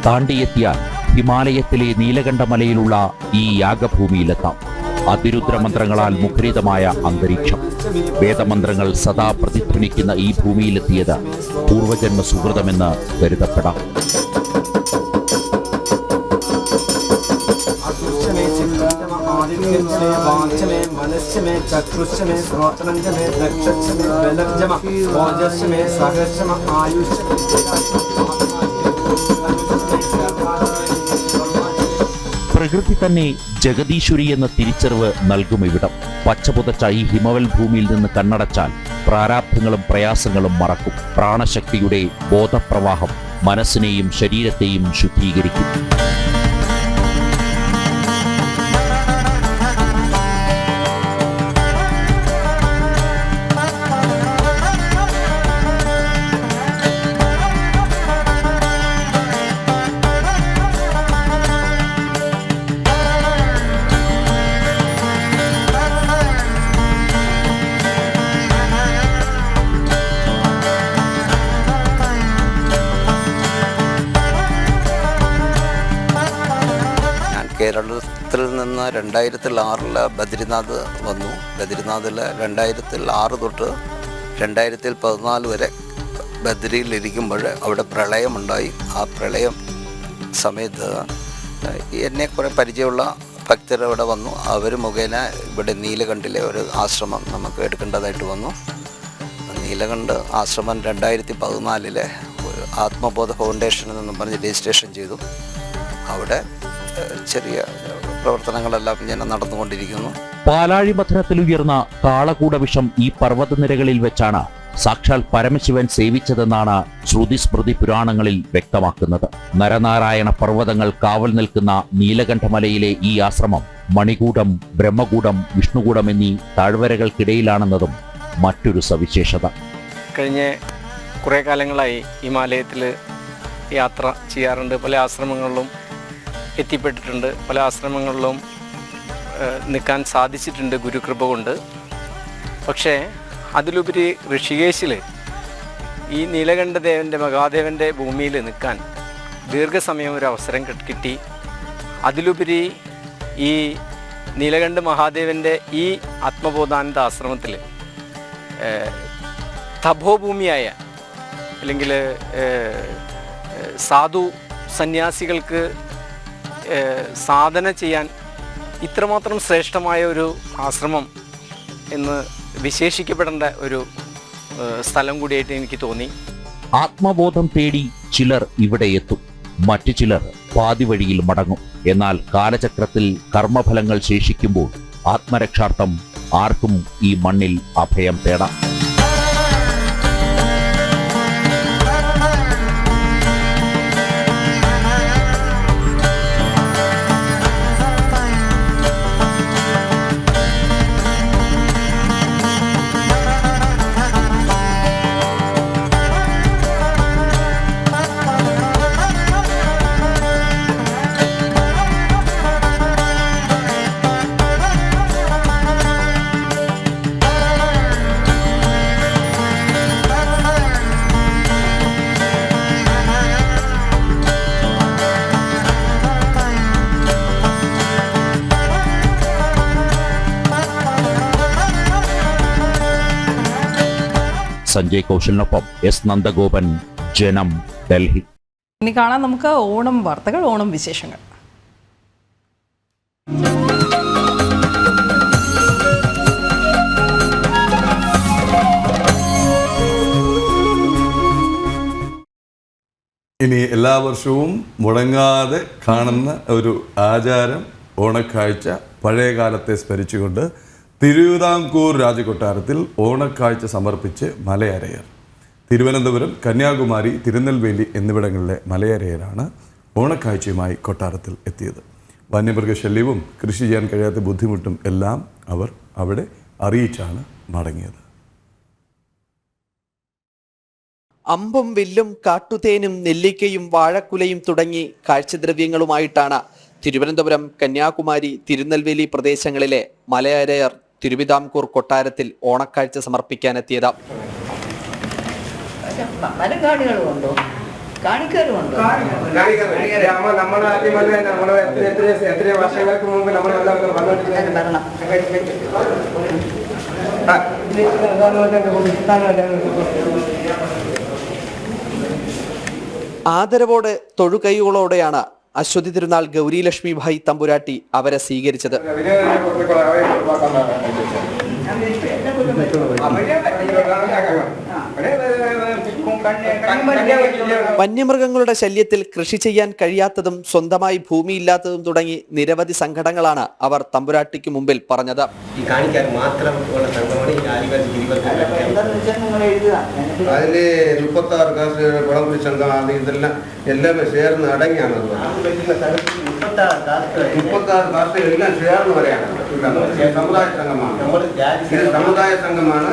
താണ്ടിയെത്തിയാൽ ഹിമാലയത്തിലെ നീലകണ്ഠമലയിലുള്ള ഈ യാഗഭൂമിയിലെത്താം. അതിരുദ്രമന്ത്രങ്ങളാൽ മുഖരിതമായ അന്തരീക്ഷം. വേദമന്ത്രങ്ങൾ സദാ പ്രതിധ്വനിക്കുന്ന ഈ ഭൂമിയിലെത്തിയത് പൂർവജന്മ സുഹൃതമെന്ന് കരുതപ്പെടാം. പ്രകൃതി തന്നെ ജഗദീശ്വരി എന്ന തിരിച്ചറിവ് നൽകും ഇവിടം. പച്ചപുതച്ച ഈ ഹിമവൽ ഭൂമിയിൽ നിന്ന് കണ്ണടച്ചാൽ പ്രാരാബ്ധങ്ങളും പ്രയാസങ്ങളും മറക്കും. പ്രാണശക്തിയുടെ ബോധപ്രവാഹം മനസ്സിനെയും ശരീരത്തെയും ശുദ്ധീകരിക്കും. കേരളത്തിൽ നിന്ന് 2006 ബദ്രിനാഥ് വന്നു. ബദ്രിനാഥിൽ 2006 തൊട്ട് 2014 വരെ ബദ്രിയിലിരിക്കുമ്പോൾ അവിടെ പ്രളയമുണ്ടായി. ആ പ്രളയം സമയത്ത് എന്നെ കുറേ പരിചയമുള്ള ഭക്തർ ഇവിടെ വന്നു. അവർ മുഖേന ഇവിടെ നീലകണ്ഠിലെ ഒരു ആശ്രമം നമുക്ക് എടുക്കേണ്ടതായിട്ട് വന്നു. നീലകണ്ഠ് ആശ്രമം 2014 ആത്മബോധ ഫൗണ്ടേഷൻ എന്നും പറഞ്ഞ് രജിസ്ട്രേഷൻ ചെയ്തു. അവിടെ ചെറിയ പ്രവർത്തനങ്ങളെല്ലാം ഇങ്ങനെ നടന്നുകൊണ്ടിരിക്കുന്നു. പാലാഴി മഥനത്തിൽ ഉയർന്ന കാളകൂട വിഷം ഈ പർവ്വതനിരകളിൽ വെച്ചാണ് സാക്ഷാൽ പരമശിവൻ സേവിച്ചതെന്നാണ് ശ്രുതിസ്മൃതി പുരാണങ്ങളിൽ വ്യക്തമാക്കുന്നത്. നരനാരായണ പർവ്വതങ്ങൾ കാവൽ നിൽക്കുന്ന നീലകണ്ഠമലയിലെ ഈ ആശ്രമം മണികൂടം, ബ്രഹ്മകൂടം, വിഷ്ണുകൂടം എന്നീ താഴ്വരകൾക്കിടയിലാണെന്നതും മറ്റൊരു സവിശേഷത. കഴിഞ്ഞ കുറേ കാലങ്ങളായി ഹിമാലയത്തിൽ യാത്ര ചെയ്യാറുണ്ട്. പല ആശ്രമങ്ങളിലും എത്തിപ്പെട്ടിട്ടുണ്ട്. പല ആശ്രമങ്ങളിലും നിൽക്കാൻ സാധിച്ചിട്ടുണ്ട് ഗുരുകൃപ കൊണ്ട്. പക്ഷേ അതിലുപരി ഋഷികേശിൽ ഈ നീലകണ്ഠദേവൻ്റെ മഹാദേവൻ്റെ ഭൂമിയിൽ നിൽക്കാൻ ദീർഘസമയം ഒരു അവസരം കിട്ടി. അതിലുപരി ഈ നീലകണ്ഠ മഹാദേവൻ്റെ ഈ ആത്മബോധാനന്ദ ആശ്രമത്തിൽ തപോഭൂമിയായ അല്ലെങ്കിൽ സാധു സന്യാസികൾക്ക് സാധന ചെയ്യാൻ ഇത്രമാത്രം ശ്രേഷ്ഠമായ ഒരു ആശ്രമം എന്ന് വിശേഷിക്കപ്പെടേണ്ട ഒരു സ്ഥലം കൂടിയായിട്ട് എനിക്ക് തോന്നി. ആത്മബോധം തേടി ചിലർ ഇവിടെ എത്തും, മറ്റു ചിലർ പാതി വഴിയിൽ മടങ്ങും. എന്നാൽ കാലചക്രത്തിൽ കർമ്മഫലങ്ങൾ ശേഷിക്കുമ്പോൾ ആത്മരക്ഷാർത്ഥം ആർക്കും ഈ മണ്ണിൽ അഭയം തേടാം. സഞ്ജയ് കൗശലിനൊപ്പം എസ് നന്ദഗോപൻ, ജനം, ഡൽഹി. ഇനി കാണാം നമുക്ക് ഓണം വാർത്തകൾ, ഓണം വിശേഷങ്ങൾ. ഇനി എല്ലാ വർഷവും മുടങ്ങാതെ കാണുന്ന ഒരു ആചാരം, ഓണക്കാഴ്ച. പഴയ കാലത്തെ സ്മരിച്ചുകൊണ്ട് തിരുവിതാംകൂർ രാജകൊട്ടാരത്തിൽ ഓണക്കാഴ്ച സമർപ്പിച്ച് മലയരയർ. തിരുവനന്തപുരം, കന്യാകുമാരി, തിരുനെൽവേലി എന്നിവിടങ്ങളിലെ മലയരയരാണ് ഓണക്കാഴ്ചയുമായി കൊട്ടാരത്തിൽ എത്തിയത്. വന്യമൃഗശല്യവും കൃഷി ചെയ്യാൻ കഴിയാത്ത ബുദ്ധിമുട്ടും എല്ലാം അവർ അവിടെ അറിയിച്ചാണ് മടങ്ങിയത്. അമ്പും വില്ലും കാട്ടുതേനും നെല്ലിക്കയും വാഴക്കുലയും തുടങ്ങി കാഴ്ചദ്രവ്യങ്ങളുമായിട്ടാണ് തിരുവനന്തപുരം, കന്യാകുമാരി, തിരുനെൽവേലി പ്രദേശങ്ങളിലെ മലയരയർ തിരുവിതാംകൂർ കൊട്ടാരത്തിൽ ഓണക്കാഴ്ച സമർപ്പിക്കാനെത്തിയത്. ആദരവോടെ തൊഴുകൈകളോടെയാണ് അശ്വതി തിരുനാൾ ഗൗരിലക്ഷ്മി ഭായ് തമ്പുരാട്ടി അവരെ സ്വീകരിച്ചത്. വന്യമൃഗങ്ങളുടെ ശല്യത്തിൽ കൃഷി ചെയ്യാൻ കഴിയാത്തതും സ്വന്തമായി ഭൂമിയില്ലാത്തതും തുടങ്ങി നിരവധി സങ്കടങ്ങളാണ് അവർ തമ്പുരാട്ടിക്ക് മുമ്പിൽ പറഞ്ഞത്. അതില് 36 കാസ് കുളംകുടി സംഘം ഇതെല്ലാം എല്ലാമേ ചേർന്ന് അടങ്ങിയാണ്. 36 കാസ് എല്ലാം ചേർന്ന് വരെയാണ് സമുദായ സംഘമാണ്. സമുദായ സംഘമാണ്.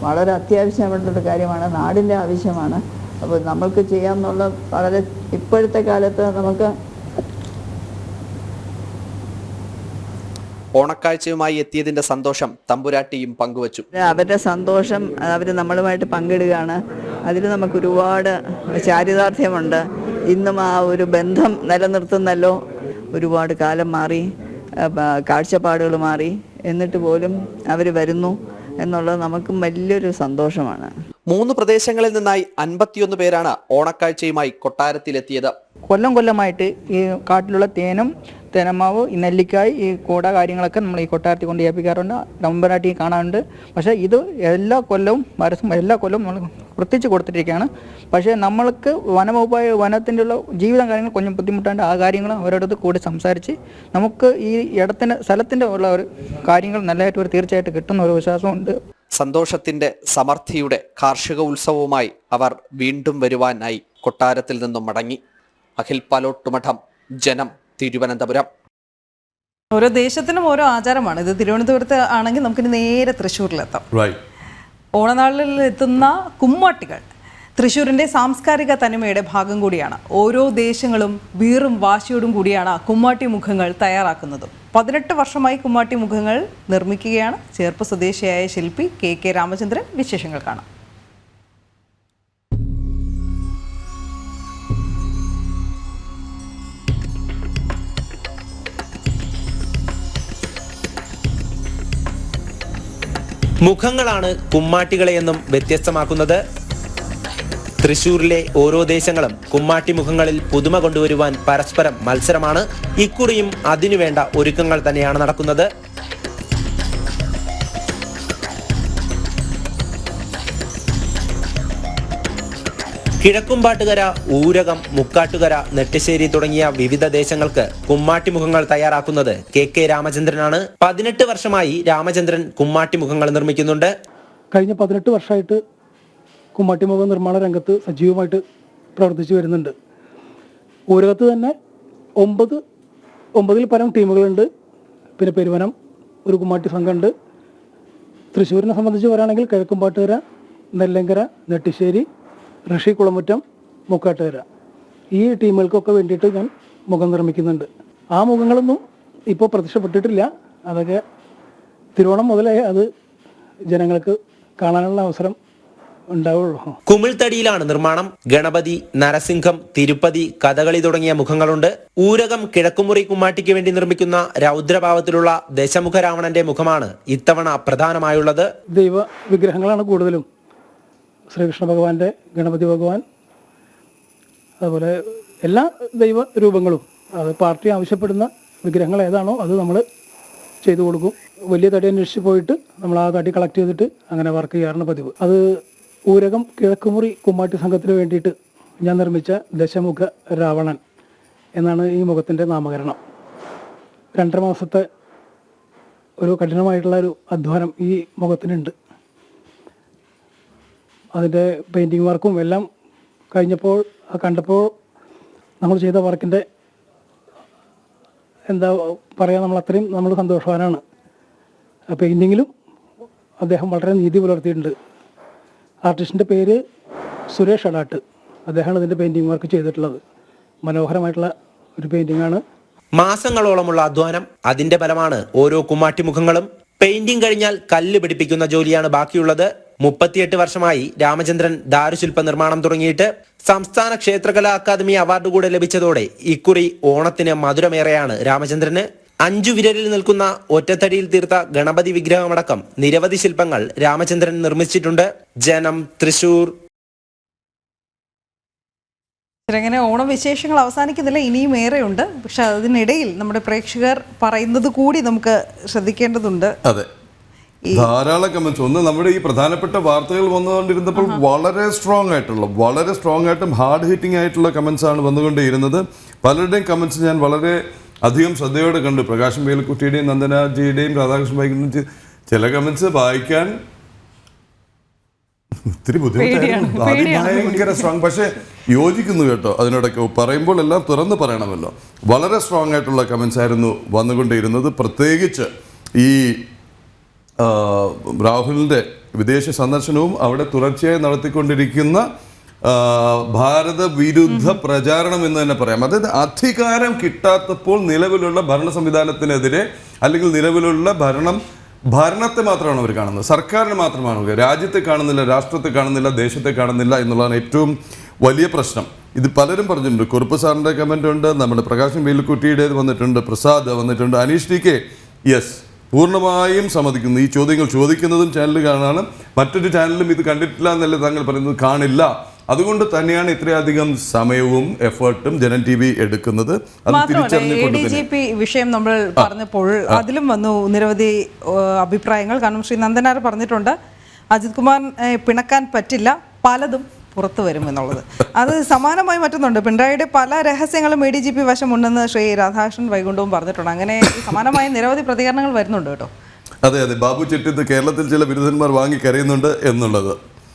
വളരെ അത്യാവശ്യമായിട്ടുള്ള കാര്യമാണ്, നാടിൻ്റെ ആവശ്യമാണ്. അപ്പോൾ നമ്മൾക്ക് ചെയ്യാമെന്നുള്ള വളരെ ഇപ്പോഴത്തെ കാലത്ത് നമുക്ക് ഓണക്കാഴ്ചയുമായി എത്തിയതിന്റെ സന്തോഷം തമ്പുരാട്ടിയും പങ്കുവച്ചു. അവരുടെ സന്തോഷം അവർ നമ്മളുമായിട്ട് പങ്കിടുകയാണ്. അതിൽ നമുക്ക് ഒരുപാട് ചാരിതാർത്ഥ്യമുണ്ട്. ഇന്നും ആ ഒരു ബന്ധം നിലനിർത്തുന്നല്ലോ. ഒരുപാട് കാലം മാറി, കാഴ്ചപ്പാടുകൾ മാറി, എന്നിട്ട് പോലും അവർ വരുന്നു എന്നുള്ളത് നമുക്കും വലിയൊരു സന്തോഷമാണ്. 3 പ്രദേശങ്ങളിൽ നിന്നായി 51 പേരാണ് ഓണക്കാഴ്ചയുമായി കൊട്ടാരത്തിലെത്തിയത്. കൊല്ലമായിട്ട് ഈ കാട്ടിലുള്ള തേനും തേനമാവ്, ഈ നെല്ലിക്കായ്, ഈ കൂട കാര്യങ്ങളൊക്കെ നമ്മൾ ഈ കൊട്ടാരത്തിൽ കൊണ്ട് ഏൽപ്പിക്കാറുണ്ട്. തമ്പുരാട്ടി കാണാറുണ്ട്. പക്ഷേ ഇത് എല്ലാ കൊല്ലവും നമ്മൾ വൃത്തിച്ച് കൊടുത്തിരിക്കുകയാണ്. പക്ഷേ നമ്മൾക്ക് വനത്തിൻ്റെ ഉള്ള ജീവിതം കാര്യങ്ങൾ கொஞ்சம் ബുദ്ധിമുട്ടാണ്ട് ആ കാര്യങ്ങൾ അവരോടത്ത് കൂടി സംസാരിച്ച് നമുക്ക് ഈ സ്ഥലത്തിൻ്റെ ഉള്ള ഒരു കാര്യങ്ങൾ നല്ലതായിട്ട് തീർച്ചയായിട്ടും കിട്ടുന്ന ഒരു വിശ്വാസമുണ്ട്. സന്തോഷത്തിന്റെ സമൃദ്ധിയുടെ കാർഷിക ഉത്സവവുമായി അവർ വീണ്ടും വരുവാനായി കൊട്ടാരത്തിൽ നിന്നും മടങ്ങി. അഖിൽ പാലോട്ടുമഠം, ജനം, തിരുവനന്തപുരം. ഓരോ ദേശത്തിനും ഓരോ ആചാരമാണ്. ഇത് തിരുവനന്തപുരത്ത് ആണെങ്കിൽ നമുക്കിനി നേരെ തൃശ്ശൂരിലെത്താം. ഓണനാളിൽ എത്തുന്ന കുമ്മാട്ടികൾ തൃശ്ശൂരിൻ്റെ സാംസ്കാരിക തനിമയുടെ ഭാഗം കൂടിയാണ്. ഓരോ ദേശങ്ങളും വീറും വാശിയോടും കൂടിയാണ് കുമ്മാട്ടി മുഖങ്ങൾ തയ്യാറാക്കുന്നത്. 18 വർഷമായി കുമ്മാട്ടി മുഖങ്ങൾ നിർമ്മിക്കുകയാണ് ചേർപ്പ് സ്വദേശിയായ ശില്പി കെ രാമചന്ദ്രൻ. വിശേഷങ്ങൾ കാണാം. മുഖങ്ങളാണ് കുമ്മാട്ടികളെയെന്നും വ്യത്യസ്തമാക്കുന്നത്. തൃശ്ശൂരിലെ ഓരോ ദേശങ്ങളും കുമ്മാട്ടി മുഖങ്ങളിൽ പുതുമ കൊണ്ടുവരുവാൻ പരസ്പരം മത്സരമാണ്. ഇക്കുറിയും അതിനുവേണ്ട ഒരുക്കങ്ങൾ തന്നെയാണ് നടക്കുന്നത്. കിഴക്കുംപാട്ടുകര, ഊരകം, മുക്കാട്ടുകര, നെട്ടിശ്ശേരി തുടങ്ങിയ വിവിധ ദേശങ്ങൾക്ക് കുമ്മാട്ടി മുഖങ്ങൾ തയ്യാറാക്കുന്നത് കെ രാമചന്ദ്രനാണ്. 18 വർഷമായി രാമചന്ദ്രൻ കുമ്മാട്ടി മുഖങ്ങൾ നിർമ്മിക്കുന്നുണ്ട്. കഴിഞ്ഞ 18 വർഷമായിട്ട് കുമ്മാട്ടി മുഖ നിർമ്മാണ രംഗത്ത് സജീവമായിട്ട് പ്രവർത്തിച്ചു വരുന്നുണ്ട്. ഊരകത്ത് തന്നെ 9 പരം ടീമുകളുണ്ട്. പിന്നെ പെരുവനം ഒരു കുമ്മാട്ടി സംഘമുണ്ട്. തൃശ്ശൂരിനെ സംബന്ധിച്ച് പറയുകയാണെങ്കിൽ കിഴക്കുംപാട്ടുകര, നെല്ലങ്കര, നെട്ടിശ്ശേരി, ഋഷി, കുളമുറ്റം, മുക്കാട്ടുകര ഈ ടീമുകൾക്കൊക്കെ വേണ്ടിയിട്ട് ഞാൻ മുഖം നിർമ്മിക്കുന്നുണ്ട്. ആ മുഖങ്ങളൊന്നും ഇപ്പോൾ പ്രത്യക്ഷപ്പെട്ടിട്ടില്ല. അതൊക്കെ തിരുവോണം മുതലേ അത് ജനങ്ങൾക്ക് കാണാനുള്ള അവസരം ഉണ്ടാവുള്ളൂ. കുമിൾത്തടിയിലാണ് നിർമ്മാണം. ഗണപതി, നരസിംഹം, തിരുപ്പതി, കഥകളി തുടങ്ങിയ മുഖങ്ങളുണ്ട്. ഊരകം കിഴക്കുമുറി കുമ്മാട്ടിക്ക് വേണ്ടി നിർമ്മിക്കുന്ന രൗദ്രഭാവത്തിലുള്ള ദശമുഖ രാവണന്റെ മുഖമാണ് ഇത്തവണ പ്രധാനമായുള്ളത്. ദൈവ വിഗ്രഹങ്ങളാണ് കൂടുതലും. ശ്രീകൃഷ്ണ ഭഗവാന്റെ, ഗണപതി ഭഗവാൻ, അതുപോലെ എല്ലാ ദൈവ രൂപങ്ങളും, അത് പാർട്ടി ആവശ്യപ്പെടുന്ന വിഗ്രഹങ്ങൾ ഏതാണോ അത് നമ്മൾ ചെയ്തു കൊടുക്കും. വലിയ തടി അന്വേഷിച്ച് പോയിട്ട് നമ്മൾ ആ തടി കളക്ട് ചെയ്തിട്ട് അങ്ങനെ വർക്ക് ചെയ്യാറാണ് പതിവ്. അത് ഊരകം കിഴക്കുമുറി കുമ്മാട്ടി സംഘത്തിന് വേണ്ടിയിട്ട് ഞാൻ നിർമ്മിച്ച ദശമുഖ രാവണൻ എന്നാണ് ഈ മുഖത്തിൻ്റെ നാമകരണം. 2.5 മാസത്തെ ഒരു കഠിനമായിട്ടുള്ള ഒരു അധ്വാനം ഈ മുഖത്തിനുണ്ട്. അതിൻ്റെ പെയിൻറ്റിങ് വർക്കും എല്ലാം കഴിഞ്ഞപ്പോൾ കണ്ടപ്പോൾ നമ്മൾ ചെയ്ത വർക്കിൻ്റെ എന്താ പറയുക, നമ്മൾ അത്രയും നമ്മൾ സന്തോഷവാനാണ്. പെയിൻറ്റിങ്ങിലും അദ്ദേഹം വളരെ നീതി പുലർത്തിയിട്ടുണ്ട്. ആർട്ടിസ്റ്റിൻ്റെ പേര് സുരേഷ് അടാട്ട്. അദ്ദേഹമാണ് ഇതിൻ്റെ പെയിൻറ്റിങ് വർക്ക് ചെയ്തിട്ടുള്ളത്. മനോഹരമായിട്ടുള്ള ഒരു പെയിൻറ്റിങ്ങാണ്. മാസങ്ങളോളമുള്ള അധ്വാനം, അതിന്റെ ഫലമാണ് ഓരോ കുമ്മാട്ടിമുഖങ്ങളും. പെയിന്റിംഗ് കഴിഞ്ഞാൽ കല്ല് പിടിപ്പിക്കുന്ന ജോലിയാണ് ബാക്കിയുള്ളത്. 38 വർഷമായി രാമചന്ദ്രൻ ദാരുശില്പ നിർമ്മാണം തുടങ്ങിയിട്ട്. സംസ്ഥാന ക്ഷേത്രകലാ അക്കാദമി അവാർഡ് കൂടെ ലഭിച്ചതോടെ ഇക്കുറി ഓണത്തിന് മധുരമേറെയാണ് രാമചന്ദ്രന്. 5 വിരലിൽ നിൽക്കുന്ന ഒറ്റത്തടിയിൽ തീർത്ത ഗണപതി വിഗ്രഹമടക്കം നിരവധി ശില്പങ്ങൾ രാമചന്ദ്രൻ നിർമ്മിച്ചിട്ടുണ്ട്. ജനം, തൃശൂർ. അങ്ങനെ ഓണവിശേഷങ്ങൾ അവസാനിക്കുന്നില്ല, ഇനിയും ഏറെയുണ്ട്. പക്ഷെ അതിനിടയിൽ നമ്മുടെ പ്രേക്ഷകർ പറയുന്നത് കൂടി നമുക്ക് ശ്രദ്ധിക്കേണ്ടതുണ്ട്. അതെ, ധാരാളം കമന്റ്സ്. ഒന്ന്, നമ്മുടെ ഈ പ്രധാനപ്പെട്ട വാർത്തകൾ വന്നുകൊണ്ടിരുന്നപ്പോൾ വളരെ സ്ട്രോങ് ആയിട്ടും ഹാർഡ് ഹിറ്റിംഗ് ആയിട്ടുള്ള കമന്റ്സ് ആണ് വന്നുകൊണ്ടേയിരുന്നത്. പലരുടെയും കമന്റ്സ് ഞാൻ വളരെ അധികം ശ്രദ്ധയോടെ കണ്ടു. പ്രകാശം വേലുക്കുട്ടിയുടെയും നന്ദനാജിയുടെയും രാധാകൃഷ്ണൻ വായിക്കുന്ന ചില കമന്റ്സ് വായിക്കാൻ ഒത്തിരി ബുദ്ധിമുട്ടായിരുന്നു. ഭയങ്കര സ്ട്രോങ്, പക്ഷെ യോജിക്കുന്നു കേട്ടോ. അതിനോടൊക്കെ പറയുമ്പോൾ എല്ലാം തുറന്ന് പറയണമല്ലോ. വളരെ സ്ട്രോങ് ആയിട്ടുള്ള കമന്റ്സ് ആയിരുന്നു വന്നുകൊണ്ടേയിരുന്നത്. പ്രത്യേകിച്ച് ഈ രാഹുലിൻ്റെ വിദേശ സന്ദർശനവും അവിടെ തുടർച്ചയായി നടത്തിക്കൊണ്ടിരിക്കുന്ന ഭാരത വിരുദ്ധ പ്രചാരണം എന്ന് തന്നെ പറയാം. അതായത് അധികാരം കിട്ടാത്തപ്പോൾ നിലവിലുള്ള ഭരണ സംവിധാനത്തിനെതിരെ, അല്ലെങ്കിൽ നിലവിലുള്ള ഭരണത്തെ മാത്രമാണ് അവർ കാണുന്നത്, സർക്കാരിനെ മാത്രമാണ്. രാജ്യത്തെ കാണുന്നില്ല, രാഷ്ട്രത്തെ കാണുന്നില്ല, ദേശത്തെ കാണുന്നില്ല എന്നുള്ളതാണ് ഏറ്റവും വലിയ പ്രശ്നം. ഇത് പലരും പറഞ്ഞിട്ടുണ്ട്. കുറുപ്പ് സാറിൻ്റെ കമൻ്റ് ഉണ്ട്, നമ്മുടെ പ്രകാശം വേലുക്കുട്ടിയുടേത് വന്നിട്ടുണ്ട്, പ്രസാദ് വന്നിട്ടുണ്ട്, അനീഷ് ടി കെ. യെസ്, പൂർണ്ണമായും സമ്മതിക്കുന്നു. ഈ ചോദ്യങ്ങൾ ചോദിക്കുന്നതും ചാനൽ കാണാണ്. മറ്റൊരു ചാനലും ഇത് കണ്ടിട്ടില്ല എന്നല്ല താങ്കൾ പറയുന്നത്, കാണില്ല. അതുകൊണ്ട് തന്നെയാണ് ഇത്രയധികം സമയവും എഫേർട്ടും ജനം ടി വി എടുക്കുന്നത്. ADGP വിഷയം നമ്മൾ പറഞ്ഞപ്പോൾ അതിലും വന്നു നിരവധി അഭിപ്രായങ്ങൾ. കാരണം ശ്രീ നന്ദനാർ പറഞ്ഞിട്ടുണ്ട് അജിത് കുമാർ പിണക്കാൻ പറ്റില്ല, പലതും പുറത്തു വരും എന്നുള്ളത്. അത് സമാനമായി മറ്റൊന്നുണ്ട്. പിണറായിയുടെ പല രഹസ്യങ്ങളും ADGP വശമുണ്ടെന്ന് ശ്രീ രാധാകൃഷ്ണൻ വൈകുണ്ഠവും പറഞ്ഞിട്ടുണ്ട്. അങ്ങനെ സമാനമായ നിരവധി പ്രതികരണങ്ങൾ വരുന്നുണ്ട് കേട്ടോ. അതെ, ബാബു ചെട്ടിത്ത് കേരളത്തിൽ ചില ബിരുദന്മാർ വാങ്ങി കരയുന്നുണ്ട് എന്നുള്ളത്.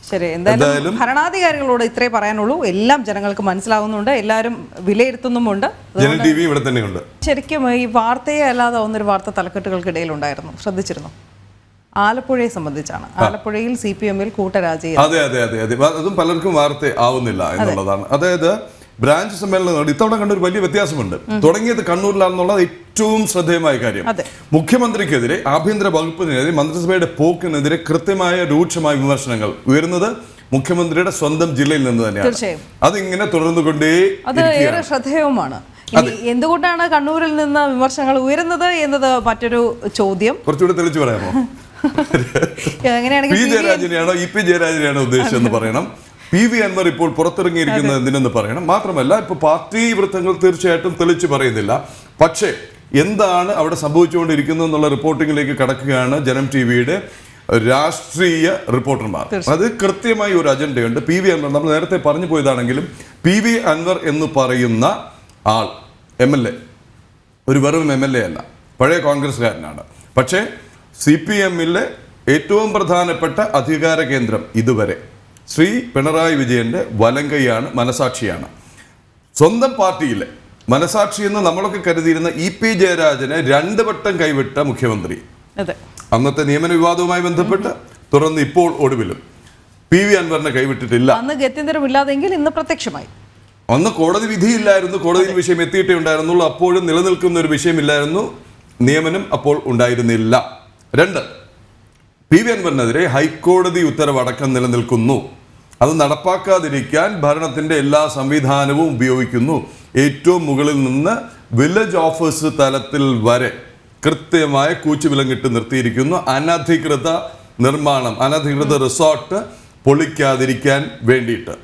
ശരി, എന്തായാലും ഭരണാധികാരികളോട് ഇത്രേ പറയാനുള്ളൂ. എല്ലാം ജനങ്ങൾക്ക് മനസ്സിലാവുന്നുണ്ട്, എല്ലാവരും വിലയിരുത്തുന്നുമുണ്ട്. ഇവിടെ തന്നെയുണ്ട്. ശരിക്കും ഈ വാർത്തയെ അല്ലാതെ ഒന്നൊരു വാർത്ത തലക്കെട്ടുകൾക്കിടയിൽ ഉണ്ടായിരുന്നു, ശ്രദ്ധിച്ചിരുന്നു. ആലപ്പുഴയെ സംബന്ധിച്ചാണ്. ആലപ്പുഴയിൽ CPM-ൽ കൂട്ടരാജി. അതെ, അതും പലർക്കും വാർത്ത ആവുന്നില്ല എന്നുള്ളതാണ്. അതായത് ബ്രാഞ്ച് സമ്മേളനം ഇത്തവണ കണ്ടൊരു വലിയ വ്യത്യാസമുണ്ട്. തുടങ്ങിയത് കണ്ണൂരിലാണെന്നുള്ളത് ഏറ്റവും ശ്രദ്ധേയമായ കാര്യം. മുഖ്യമന്ത്രിക്കെതിരെ, ആഭ്യന്തര വകുപ്പിനെതിരെ, മന്ത്രിസഭയുടെ പോക്കിനെതിരെ കൃത്യമായ രൂക്ഷമായ വിമർശനങ്ങൾ ഉയരുന്നത് മുഖ്യമന്ത്രിയുടെ സ്വന്തം ജില്ലയിൽ നിന്ന് തന്നെയാണ്. അതിങ്ങനെ തുടർന്നുകൊണ്ടേ അത് ഏറെ ശ്രദ്ധേയവുമാണ്. എന്തുകൊണ്ടാണ് കണ്ണൂരിൽ നിന്ന് വിമർശനങ്ങൾ ഉയരുന്നത് എന്നത് മറ്റൊരു ചോദ്യം. കുറച്ചുകൂടി തെളിച്ചു പറയാമോ? പി ജയരാജനെയാണോ EP ജയരാജനെയാണോ ഉദ്ദേശിച്ചെന്ന് പറയണം. PV അൻവർ ഇപ്പോൾ പുറത്തിറങ്ങിയിരിക്കുന്നത് എന്തിനെന്ന് പറയണം. മാത്രമല്ല, ഇപ്പോൾ പാർട്ടി വൃത്തങ്ങൾ തീർച്ചയായിട്ടും തെളിച്ചു പറയുന്നില്ല. പക്ഷേ എന്താണ് അവിടെ സംഭവിച്ചുകൊണ്ടിരിക്കുന്നത് എന്നുള്ള റിപ്പോർട്ടിങ്ങിലേക്ക് കടക്കുകയാണ് ജനം TV-യുടെ രാഷ്ട്രീയ റിപ്പോർട്ടർമാർ. അത് കൃത്യമായി ഒരു അജണ്ടയുണ്ട്. PV അൻവർ, നമ്മൾ നേരത്തെ പറഞ്ഞു പോയതാണെങ്കിലും PV അൻവർ എന്ന് പറയുന്ന ആൾ MLA, ഒരു വെറും MLA അല്ല, പഴയ കോൺഗ്രസ്സുകാരനാണ്. പക്ഷേ CPM-ലെ ഏറ്റവും പ്രധാനപ്പെട്ട അധികാര കേന്ദ്രം ഇതുവരെ ശ്രീ പിണറായി വിജയന്റെ വലങ്കൈയാണ്, മനസാക്ഷിയാണ്. സ്വന്തം പാർട്ടിയിലെ മനസാക്ഷി എന്ന് നമ്മളൊക്കെ കരുതിയിരുന്ന EP ജയരാജനെ 2 വട്ടം കൈവിട്ട മുഖ്യമന്ത്രി. അന്നത്തെ നിയമന വിവാദവുമായി ബന്ധപ്പെട്ട്, തുടർന്ന് ഇപ്പോൾ ഒടുവിലും PV അൻവറിനെ കൈവിട്ടിട്ടില്ല. അന്ന് ഗത്യന്തരമില്ലാതെങ്കിൽ ഇന്ന് പ്രത്യക്ഷമായി. അന്ന് കോടതി വിധിയില്ലായിരുന്നു, കോടതിയിൽ വിഷയം എത്തിയിട്ടേ ഉണ്ടായിരുന്നുള്ളൂ. അപ്പോഴും നിലനിൽക്കുന്ന ഒരു വിഷയമില്ലായിരുന്നു, നിയമനം അപ്പോൾ ഉണ്ടായിരുന്നില്ല. 2, PV അൻവറിനെതിരെ ഹൈക്കോടതി ഉത്തരവടക്കം നിലനിൽക്കുന്നു. അത് നടപ്പാക്കാതിരിക്കാൻ ഭരണത്തിന്റെ എല്ലാ സംവിധാനവും ഉപയോഗിക്കുന്നു. ഏറ്റവും മുകളിൽ നിന്ന് വില്ലേജ് ഓഫീസ് തലത്തിൽ വരെ കൃത്യമായ കൂച്ചുവിലങ്ങിട്ട് നിർത്തിയിരിക്കുന്നു. അനധികൃത നിർമ്മാണം, അനധികൃത റിസോർട്ട്, പൊളിക്കാതിരിക്കാൻ വേണ്ടിയിട്ട്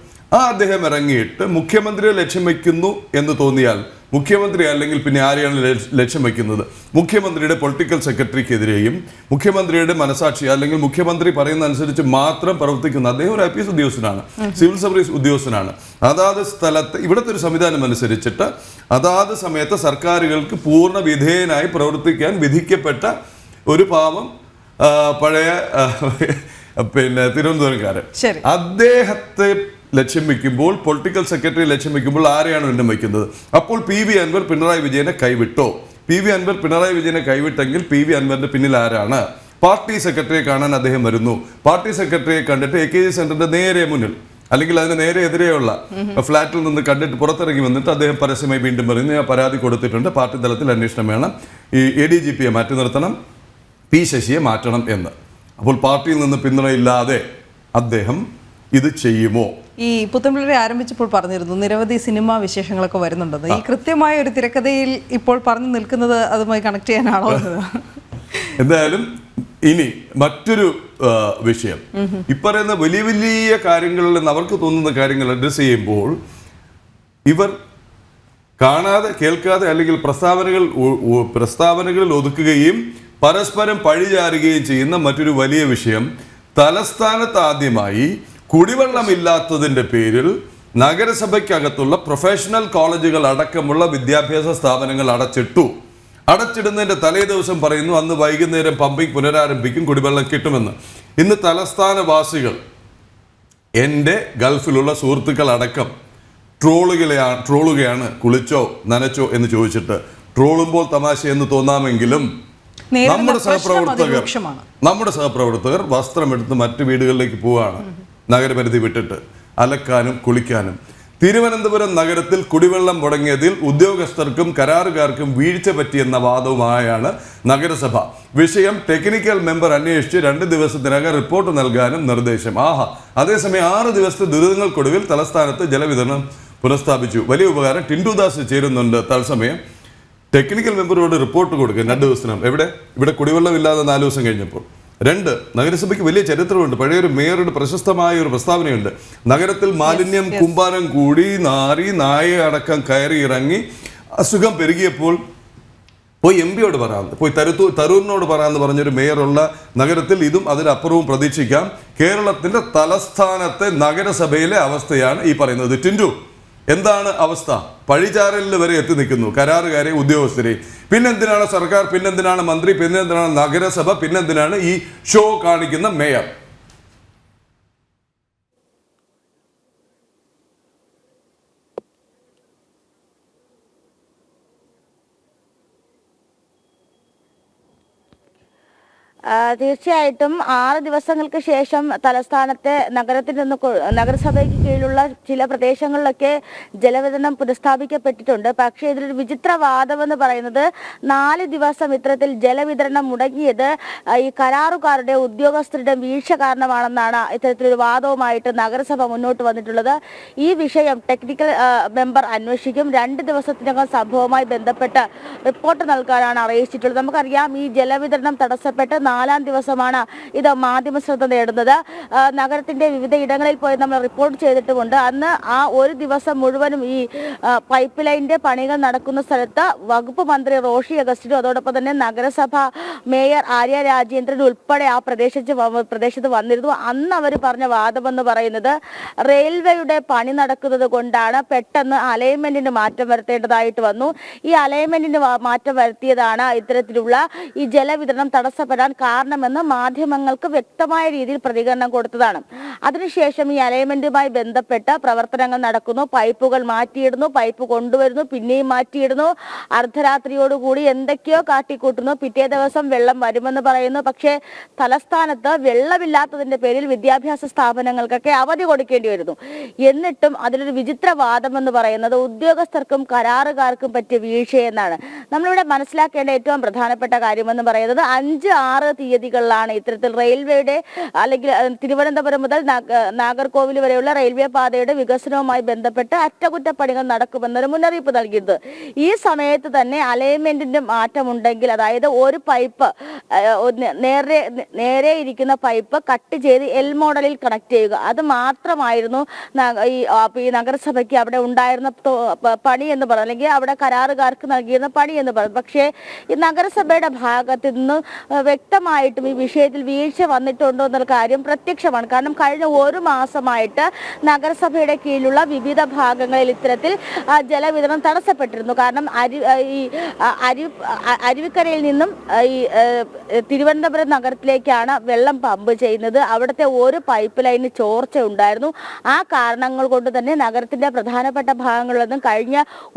അദ്ദേഹം ഇറങ്ങിയിട്ട് മുഖ്യമന്ത്രിയെ ലക്ഷ്യം വയ്ക്കുന്നു എന്ന് തോന്നിയാൽ മുഖ്യമന്ത്രി അല്ലെങ്കിൽ പിന്നെ ആരെയാണ് ലക്ഷ്യം വയ്ക്കുന്നത്? മുഖ്യമന്ത്രിയുടെ പൊളിറ്റിക്കൽ സെക്രട്ടറിക്കെതിരെയും മുഖ്യമന്ത്രിയുടെ മനസാക്ഷി അല്ലെങ്കിൽ മുഖ്യമന്ത്രി പറയുന്ന അനുസരിച്ച് മാത്രം പ്രവർത്തിക്കുന്ന അദ്ദേഹം ഒരു IPS ഉദ്യോഗസ്ഥനാണ്, സിവിൽ സർവീസ് ഉദ്യോഗസ്ഥനാണ്. അതാത് സ്ഥലത്ത് ഇവിടുത്തെ ഒരു സംവിധാനം അനുസരിച്ചിട്ട് അതാത് സമയത്ത് സർക്കാരുകൾക്ക് പൂർണ്ണ വിധേയനായി പ്രവർത്തിക്കാൻ വിധിക്കപ്പെട്ട ഒരു പാവം പഴയ പിന്നെ തിരുവനന്തപുരംകാരൻ. അദ്ദേഹത്തെ ലക്ഷ്യം വയ്ക്കുമ്പോൾ, പൊളിറ്റിക്കൽ സെക്രട്ടറി ലക്ഷ്യം വയ്ക്കുമ്പോൾ ആരെയാണ് ഉന്നം വയ്ക്കുന്നത്? അപ്പോൾ PV അൻവർ പിണറായി വിജയനെ കൈവിട്ടോ? PV അൻവർ പിണറായി വിജയനെ കൈവിട്ടെങ്കിൽ PV അൻവറിന്റെ പിന്നിൽ ആരാണ്? പാർട്ടി സെക്രട്ടറിയെ കാണാൻ അദ്ദേഹം വരുന്നു. പാർട്ടി സെക്രട്ടറിയെ കണ്ടിട്ട് AKG സെന്ററിന്റെ നേരെ മുന്നിൽ അല്ലെങ്കിൽ അതിന് നേരെ എതിരെയുള്ള ഫ്ലാറ്റിൽ നിന്ന് കണ്ടിട്ട് പുറത്തിറങ്ങി വന്നിട്ട് അദ്ദേഹം പരസ്യമായി വീണ്ടും പറയുന്നു, ഞാൻ പരാതി കൊടുത്തിട്ടുണ്ട്, പാർട്ടി തലത്തിൽ അന്വേഷണം വേണം, ഈ ADGPയെ മാറ്റി നിർത്തണം, P ശശിയെ മാറ്റണം എന്ന്. അപ്പോൾ പാർട്ടിയിൽ നിന്ന് പിന്തുണയില്ലാതെ അദ്ദേഹം ഇത് ചെയ്യുമോ? ഈ പുത്തൻപിള്ളരെ ആരംഭിച്ചപ്പോൾ പറഞ്ഞിരുന്നു നിരവധി സിനിമാ വിശേഷങ്ങളൊക്കെ വരുന്നുണ്ടെന്ന്. ഈ കൃത്യമായ ഒരു തിരക്കഥയിൽ ഇപ്പോൾ പറഞ്ഞു നിൽക്കുന്നത് അതുമായി കണക്ട് ചെയ്യാനാണോ? എന്തായാലും ഇനി മറ്റൊരു വിഷയം, ഇപ്പറയുന്ന വലിയ വലിയ കാര്യങ്ങളിൽ നിന്ന് അവർക്ക് തോന്നുന്ന കാര്യങ്ങൾ അഡ്രസ് ചെയ്യുമ്പോൾ ഇവർ കാണാതെ കേൾക്കാതെ അല്ലെങ്കിൽ പ്രസ്താവനകളിൽ ഒതുക്കുകയും പരസ്പരം പഴിചാരുകയും ചെയ്യുന്ന മറ്റൊരു വലിയ വിഷയം, തലസ്ഥാനത്ത് ആദ്യമായി കുടിവെള്ളമില്ലാത്തതിൻ്റെ പേരിൽ നഗരസഭയ്ക്കകത്തുള്ള പ്രൊഫഷണൽ കോളേജുകൾ അടക്കമുള്ള വിദ്യാഭ്യാസ സ്ഥാപനങ്ങൾ അടച്ചിടുന്നതിൻ്റെ തലേ ദിവസം പറയുന്നു അന്ന് വൈകുന്നേരം പമ്പിംഗ് പുനരാരംഭിക്കും, കുടിവെള്ളം കിട്ടുമെന്ന്. ഇന്ന് തലസ്ഥാനവാസികൾ, എൻ്റെ ഗൾഫിലുള്ള സുഹൃത്തുക്കൾ അടക്കം ട്രോളുകയാണ് കുളിച്ചോ നനച്ചോ എന്ന് ചോദിച്ചിട്ട്. ട്രോളുമ്പോൾ തമാശ എന്ന് തോന്നാമെങ്കിലും നമ്മുടെ സഹപ്രവർത്തകർ വസ്ത്രമെടുത്ത് മറ്റു വീടുകളിലേക്ക് പോവുകയാണ്, നഗരപരിധി വിട്ടിട്ട് അലക്കാനും കുളിക്കാനും. തിരുവനന്തപുരം നഗരത്തിൽ കുടിവെള്ളം മുടങ്ങിയതിൽ ഉദ്യോഗസ്ഥർക്കും കരാറുകാർക്കും വീഴ്ച പറ്റിയെന്ന വാദവുമായാണ് നഗരസഭ. വിഷയം ടെക്നിക്കൽ മെമ്പർ അന്വേഷിച്ച് 2 ദിവസത്തിനകം റിപ്പോർട്ട് നൽകാനും നിർദ്ദേശം. അതേസമയം 6 ദിവസത്തെ ദുരിതങ്ങൾക്കൊടുവിൽ തലസ്ഥാനത്ത് ജലവിതരണം പുനഃസ്ഥാപിച്ചു. വലിയ ഉപകാരം. ടിൻഡുദാസ് ചേരുന്നുണ്ട് തത്സമയം. ടെക്നിക്കൽ മെമ്പറോട് റിപ്പോർട്ട് കൊടുക്കുക 2 ദിവസത്തിനും. ഇവിടെ കുടിവെള്ളമില്ലാതെ 4 ദിവസം കഴിഞ്ഞപ്പോൾ. 2, നഗരസഭയ്ക്ക് വലിയ ചരിത്രമുണ്ട്. പഴയൊരു മേയറുടെ പ്രശസ്തമായ ഒരു പ്രസ്താവനയുണ്ട്. നഗരത്തിൽ മാലിന്യം കുമ്പാരം കൂടി നായ അടക്കം കയറി ഇറങ്ങി അസുഖം പെരുകിയപ്പോൾ പോയി MP പറയാമെന്ന്, പോയി തരൂരിനോട് പറയാമെന്ന് പറഞ്ഞൊരു മേയറുള്ള നഗരത്തിൽ ഇതും അതിനപ്പുറവും പ്രതീക്ഷിക്കാം. കേരളത്തിന്റെ തലസ്ഥാനത്തെ നഗരസഭയിലെ അവസ്ഥയാണ് ഈ പറയുന്നത്. ടിൻഡു, എന്താണ് അവസ്ഥ? പഴിചാരലിൽ വരെ എത്തി നിൽക്കുന്നു കരാറുകാരെ, ഉദ്യോഗസ്ഥരെ. പിന്നെന്തിനാണ് സർക്കാർ, പിന്നെന്തിനാണ് മന്ത്രി, പിന്നെന്തിനാണ് നഗരസഭ, പിന്നെന്തിനാണ് ഈ ഷോ കാണിക്കുന്ന മേയർ? തീർച്ചയായിട്ടും 6 ദിവസങ്ങൾക്ക് ശേഷം തലസ്ഥാനത്തെ നഗരത്തിൽ നിന്ന് നഗരസഭയ്ക്ക് കീഴിലുള്ള ചില പ്രദേശങ്ങളിലൊക്കെ ജലവിതരണം പുനഃസ്ഥാപിക്കപ്പെട്ടിട്ടുണ്ട്. പക്ഷേ ഇതിലൊരു വിചിത്ര വാദമെന്ന് പറയുന്നത് 4 ദിവസം ഇത്തരത്തിൽ ജലവിതരണം മുടങ്ങിയത് ഈ കരാറുകാരുടെ ഉദ്യോഗസ്ഥരുടെ വീഴ്ച കാരണമാണെന്നാണ് ഇത്തരത്തിലൊരു വാദവുമായിട്ട് നഗരസഭ മുന്നോട്ട് വന്നിട്ടുള്ളത്. ഈ വിഷയം ടെക്നിക്കൽ മെമ്പർ അന്വേഷിക്കും. 2 ദിവസത്തിനകം സംഭവവുമായി ബന്ധപ്പെട്ട് റിപ്പോർട്ട് നൽകാനാണ് അറിയിച്ചിട്ടുള്ളത്. നമുക്കറിയാം ഈ ജലവിതരണം തടസ്സപ്പെട്ട് 4-ാം ദിവസമാണ് ഇത് മാധ്യമ ശ്രദ്ധ നേടുന്നത്. നഗരത്തിന്റെ വിവിധ ഇടങ്ങളിൽ പോയി നമ്മൾ റിപ്പോർട്ട് ചെയ്തിട്ടുമുണ്ട്. അന്ന് ആ ഒരു ദിവസം മുഴുവനും ഈ പൈപ്പ് ലൈനിന്റെ പണികൾ നടക്കുന്ന സ്ഥലത്ത് വകുപ്പ് മന്ത്രി റോഷി അഗസ്റ്റിനും അതോടൊപ്പം തന്നെ നഗരസഭ മേയർ ആര്യ രാജേന്ദ്രൻ ഉൾപ്പെടെ ആ പ്രദേശത്ത് വന്നിരുന്നു. അന്ന് അവർ പറഞ്ഞ വാദമെന്ന് പറയുന്നത് റെയിൽവേയുടെ പണി നടക്കുന്നത് കൊണ്ടാണ് പെട്ടെന്ന് അലൈൻമെന്റിന് മാറ്റം വരുത്തേണ്ടതായിട്ട് വന്നു. ഈ അലൈൻമെന്റിന് മാറ്റം വരുത്തിയതാണ് ഇത്തരത്തിലുള്ള ഈ ജലവിതരണം തടസ്സപ്പെടാൻ കാരണമെന്ന് മാധ്യമങ്ങൾക്ക് വ്യക്തമായ രീതിയിൽ പ്രതികരണം കൊടുത്തതാണ്. അതിനുശേഷം ഈ അലൈൻമെന്റുമായി ബന്ധപ്പെട്ട പ്രവർത്തനങ്ങൾ നടക്കുന്നു. പൈപ്പുകൾ മാറ്റിയിടുന്നു, പൈപ്പ് കൊണ്ടുവരുന്നു, പിന്നെയും മാറ്റിയിടുന്നു. അർദ്ധരാത്രിയോടുകൂടി എന്തൊക്കെയോ കാട്ടിക്കൂട്ടുന്നു. പിറ്റേ ദിവസം വെള്ളം വരുമെന്ന് പറയുന്നു. പക്ഷേ തലസ്ഥാനത്ത് വെള്ളമില്ലാത്തതിന്റെ പേരിൽ വിദ്യാഭ്യാസ സ്ഥാപനങ്ങൾക്കൊക്കെ അവധി കൊടുക്കേണ്ടി വരുന്നു. എന്നിട്ടും അതിലൊരു വിചിത്ര വാദം എന്ന് പറയുന്നത് ഉദ്യോഗസ്ഥർക്കും കരാറുകാർക്കും പറ്റിയ വീഴ്ചയെന്നാണ്. നമ്മളിവിടെ മനസ്സിലാക്കേണ്ട ഏറ്റവും പ്രധാനപ്പെട്ട കാര്യമെന്ന് പറയുന്നത് 5-6 തീയതികളിലാണ് ഇത്തരത്തിൽ റെയിൽവേയുടെ അല്ലെങ്കിൽ തിരുവനന്തപുരം മുതൽ നാഗർകോവിൽ വരെയുള്ള റെയിൽവേ പാതയുടെ വികസനവുമായി ബന്ധപ്പെട്ട് അറ്റകുറ്റപ്പണികൾ നടക്കുമെന്നൊരു മുന്നറിയിപ്പ് നൽകിയത്. ഈ സമയത്ത് തന്നെ അലൈൻമെന്റിന്റെ മാറ്റമുണ്ടെങ്കിൽ, അതായത് ഒരു പൈപ്പ് നേരെ ഇരിക്കുന്ന പൈപ്പ് കട്ട് ചെയ്ത് എൽ മോഡലിൽ കണക്ട് ചെയ്യുക, അത് മാത്രമായിരുന്നു ഈ നഗരസഭയ്ക്ക് അവിടെ ഉണ്ടായിരുന്ന പണി എന്ന് പറയുന്നത്, അല്ലെങ്കിൽ അവിടെ കരാറുകാർക്ക് നൽകിയിരുന്ന പണി എന്ന് പറയുന്നത്. പക്ഷേ ഈ നഗരസഭയുടെ ഭാഗത്ത് നിന്ന് വ്യക്തമായിട്ടും ഈ വിഷയത്തിൽ വീഴ്ച വന്നിട്ടുണ്ടോ എന്നുള്ള കാര്യം പ്രത്യക്ഷമാണ്. കാരണം കഴിഞ്ഞ ഒരു മാസമായിട്ട് നഗരസഭയുടെ കീഴിലുള്ള വിവിധ ഭാഗങ്ങളിൽ ഇത്തരത്തിൽ ജലവിതരണം തടസ്സപ്പെട്ടിരുന്നു. കാരണം അരുവിക്കരയിൽ നിന്നും ഈ തിരുവനന്തപുരം നഗരത്തിലേക്കാണ് വെള്ളം പമ്പ് ചെയ്യുന്നത്. അവിടുത്തെ ഒരു പൈപ്പ് ലൈനിന് ചോർച്ച ഉണ്ടായിരുന്നു. ആ കാരണങ്ങൾ കൊണ്ട് തന്നെ നഗരത്തിന്റെ പ്രധാനപ്പെട്ട ഭാഗങ്ങളിലൊന്നും കഴിഞ്ഞ